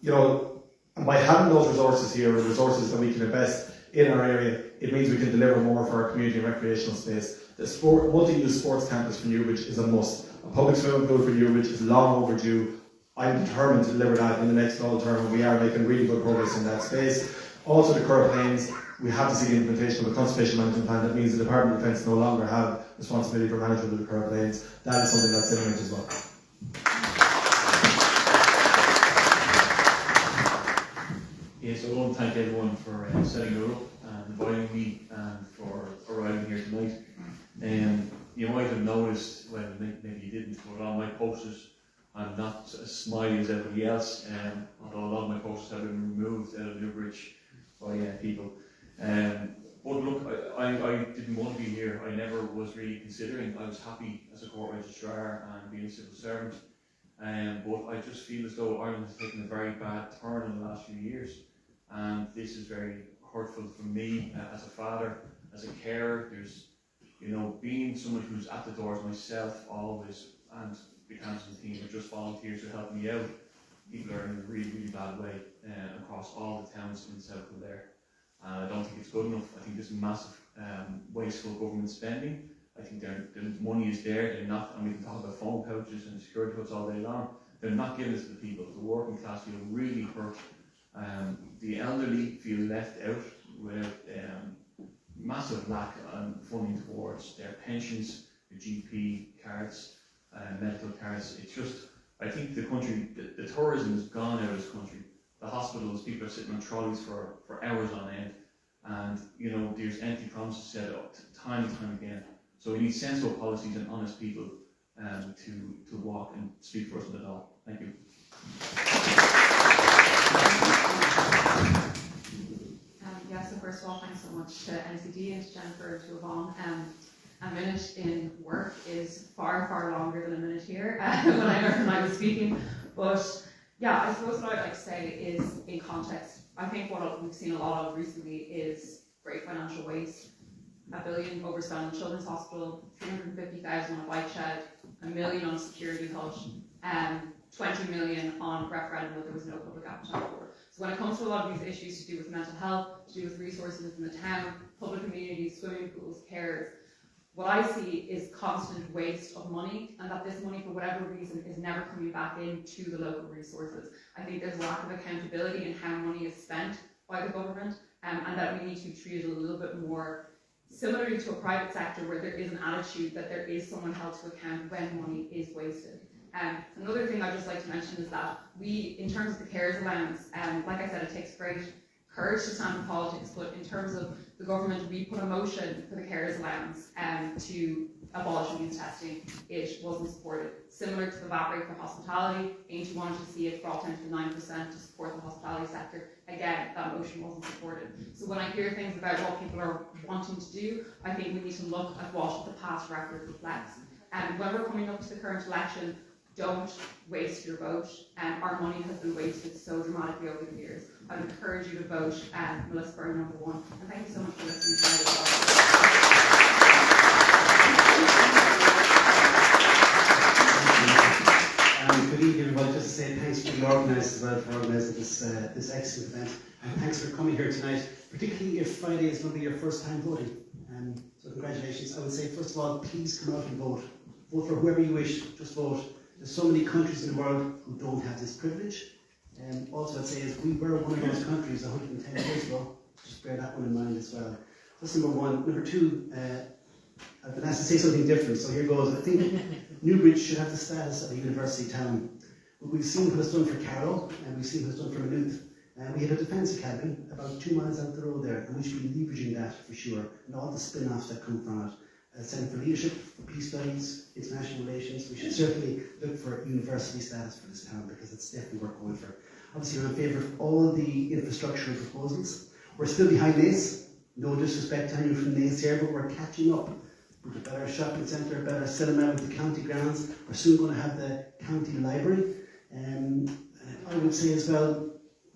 You know, by having those resources here, and resources that we can invest in our area, it means we can deliver more for our community and recreational space. The multi-use sports campus for Newbridge is a must. A public swimming pool for Newbridge is long overdue. I'm determined to deliver that in the next fall term, and we are making really good progress in that space. Also, the Curragh Plains, we have to see the implementation of a conservation management plan. That means the Department of Defence no longer have responsibility for management of the Curragh Plains. That is something that's imminent as well. Yes, I want to thank everyone for setting it up and inviting me and for arriving here tonight. You might have noticed, well, maybe you didn't, but on my posters I'm not as smiley as everybody else, although a lot of my posters have been removed out of Newbridge by people. But look, I didn't want to be here. I never was really considering. I was happy as a court registrar and being a civil servant. But I just feel as though Ireland has taken a very bad turn in the last few years. And this is very hurtful for me as a father, as a carer. There's, being someone who's at the doors myself always, and the council team are just volunteers who help me out. People are in a really, really bad way across all the towns in South Kildare. I don't think it's good enough. I think there's massive wasteful government spending. I think the money is there. They're not, and we can talk about phone pouches and security codes all day long. They're not giving it to the people. The working class feel really hurt. The elderly feel left out with massive lack of funding towards their pensions, the GP cards, medical cards. It's just, I think the country, the tourism has gone out of this country. The hospitals, people are sitting on trolleys for hours on end, and there's empty promises set up time and time again. So we need sensible policies and honest people to walk and speak for us in the doll. Thank you. So first of all, thanks so much to NCD and to Jennifer and to Yvonne. A minute in work is far, far longer than a minute here when I was speaking. But yeah, I suppose what I'd like to say is, in context, I think what we've seen a lot of recently is great financial waste. $1 billion overspent on Children's Hospital, 350,000 on a bike shed, $1 million on a security hut, 20 million on referendum that there was no public appetite for. So when it comes to a lot of these issues to do with mental health, to do with resources in the town, public amenities, swimming pools, carers, what I see is constant waste of money, and that this money, for whatever reason, is never coming back into the local resources. I think there's a lack of accountability in how money is spent by the government, and that we need to treat it a little bit more similarly to a private sector, where there is an attitude that there is someone held to account when money is wasted. Another thing I'd just like to mention is that we, in terms of the carers allowance, like I said, it takes great courage to stand in politics, but in terms of the government, we put a motion for the carers allowance to abolish means testing. It wasn't supported. Similar to the VAT rate for hospitality, Ainty wanted to see it brought down to 9% to support the hospitality sector. Again, that motion wasn't supported. So when I hear things about what people are wanting to do, I think we need to look at what the past record reflects. And when we're coming up to the current election, don't waste your vote. Our money has been wasted so dramatically over the years. I would encourage you to vote Melissa Byrne #1. And thank you so much for listening tonight as well. Good evening, everybody. Just to say thanks to the organisers as well for organising this excellent event. And thanks for coming here tonight, particularly if Friday is going to be your first time voting. So congratulations. I would say, first of all, please come out and vote. Vote for whoever you wish, just vote. There's so many countries in the world who don't have this privilege. Also, I'd say is we were one of those countries 110 years ago. Just bear that one in mind as well. That's number one. Number two, I've been asked to say something different, so here goes. I think Newbridge should have the status of a university town. But we've seen what it's done for Carol, and we've seen what it's done for Maynooth. We had a defence academy about 2 miles out the road there, and we should be leveraging that for sure, and all the spin-offs that come from it. Centre for Leadership, for Peace Studies, International Relations. We should certainly look for university status for this town, because it's definitely worth going for. Obviously, we're in favour of all the infrastructure proposals. We're still behind Naas. No disrespect to anyone from Naas here, but we're catching up. With a better shopping centre, a better cinema with the county grounds. We're soon going to have the county library. I would say as well,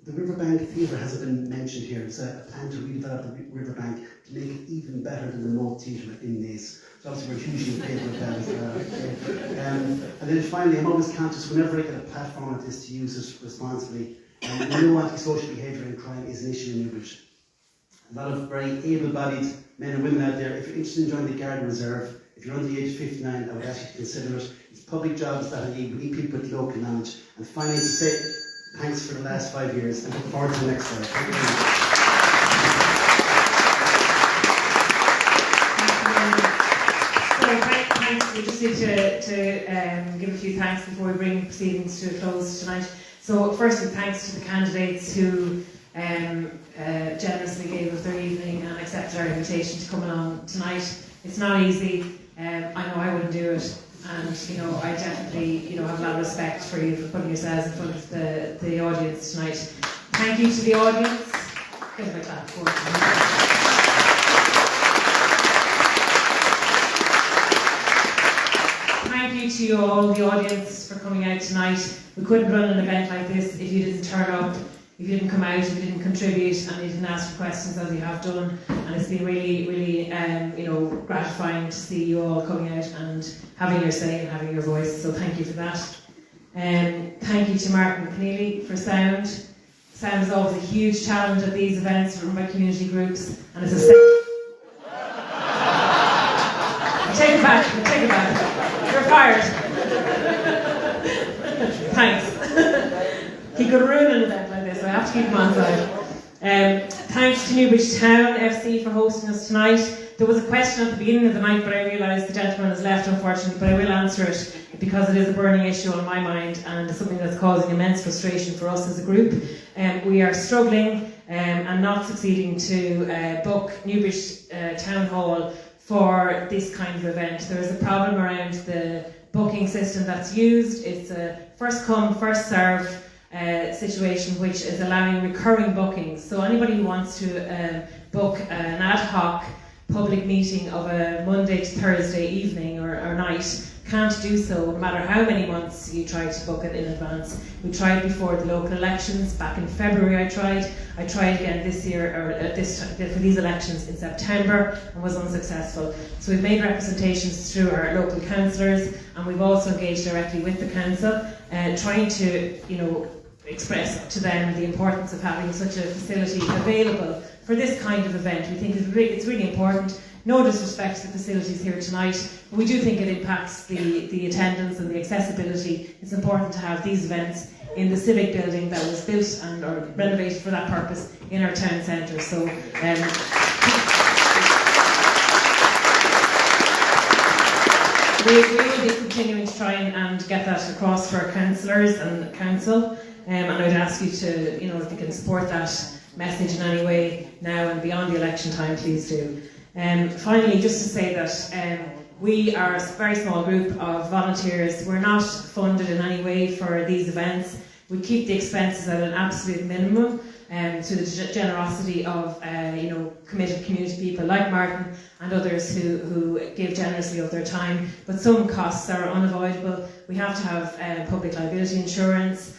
the Riverbank Theatre hasn't been mentioned here. There's a plan to redevelop the Riverbank to make it even better than the Moat Theatre in Naas. So obviously we're hugely in favour of that as well. And then finally, I'm always conscious whenever I get a platform like this to use it responsibly. We know antisocial behaviour and crime is an issue in Newbridge. A lot of very able-bodied men and women out there. If you're interested in joining the Garda Reserve, if you're under the age of 59, I would ask you to consider it. It's public jobs that I need. We need people with local knowledge. And finally, to say thanks for the last 5 years, and look forward to the next slide. Thank you very much. So thanks. We just need to give a few thanks before we bring proceedings to a close tonight. So firstly, thanks to the candidates who generously gave us their evening and accepted our invitation to come along tonight. It's not easy. I know I wouldn't do it. And I definitely have a lot of respect for you for putting yourselves in front of the audience tonight. Thank you to the audience. Give it a clap for to you all, the audience, for coming out tonight. We couldn't run an event like this if you didn't turn up, if you didn't come out, if you didn't contribute, and you didn't ask for questions as you have done. And it's been really, really, gratifying to see you all coming out and having your say and having your voice. So thank you for that. Thank you to Martin Keneally for sound. Sound is always a huge challenge at these events run by community groups, and it's a Take it back. You're fired. Thanks. He could ruin an event like this, so I have to keep him on side. Thanks to Newbridge Town FC for hosting us tonight. There was a question at the beginning of the night, but I realised the gentleman has left, unfortunately, but I will answer it because it is a burning issue on my mind and it's something that's causing immense frustration for us as a group. We are struggling and not succeeding to book Newbridge Town Hall for this kind of event. There is a problem around the booking system that's used. It's a first come, first served situation which is allowing recurring bookings. So anybody who wants to book an ad hoc public meeting of a Monday to Thursday evening or night can't do so, no matter how many months you try to book it in advance. We tried before the local elections, back in February I tried again this year, or for these elections in September, and was unsuccessful. So we've made representations through our local councillors, and we've also engaged directly with the council, trying to express to them the importance of having such a facility available for this kind of event. We think it's really important. No disrespect to the facilities here tonight, but we do think it impacts the attendance and the accessibility. It's important to have these events in the civic building that was built or renovated for that purpose in our town centre. So we will be continuing to try and get that across for our councillors and council. And I would ask you to, if you can support that message in any way now and beyond the election time, please do. Finally, just to say that we are a very small group of volunteers. We're not funded in any way for these events. We keep the expenses at an absolute minimum through the generosity of committed community people like Martin and others who give generously of their time. But some costs are unavoidable. We have to have public liability insurance.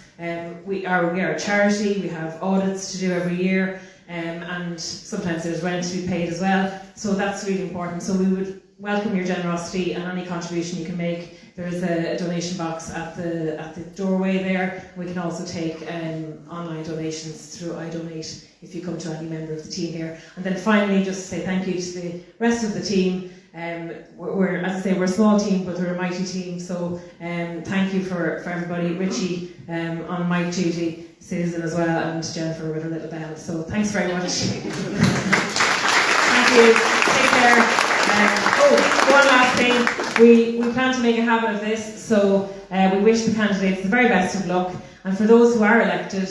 We are a charity. We have audits to do every year. And sometimes there's rent to be paid as well, so that's really important. So we would welcome your generosity and any contribution you can make. There is a donation box at the doorway there. We can also take online donations through iDonate if you come to any member of the team here. And then finally, just to say thank you to the rest of the team. We're, as I say, we're a small team, but we're a mighty team. So thank you for everybody. Richie on mic duty, Susan as well, and Jennifer with her little bell. So thanks very much. Thank you. Take care. One last thing. We plan to make a habit of this, so we wish the candidates the very best of luck. And for those who are elected,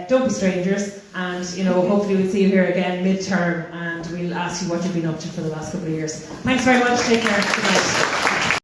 don't be strangers. And hopefully we'll see you here again mid-term, and we'll ask you what you've been up to for the last couple of years. Thanks very much. Take care. Good night.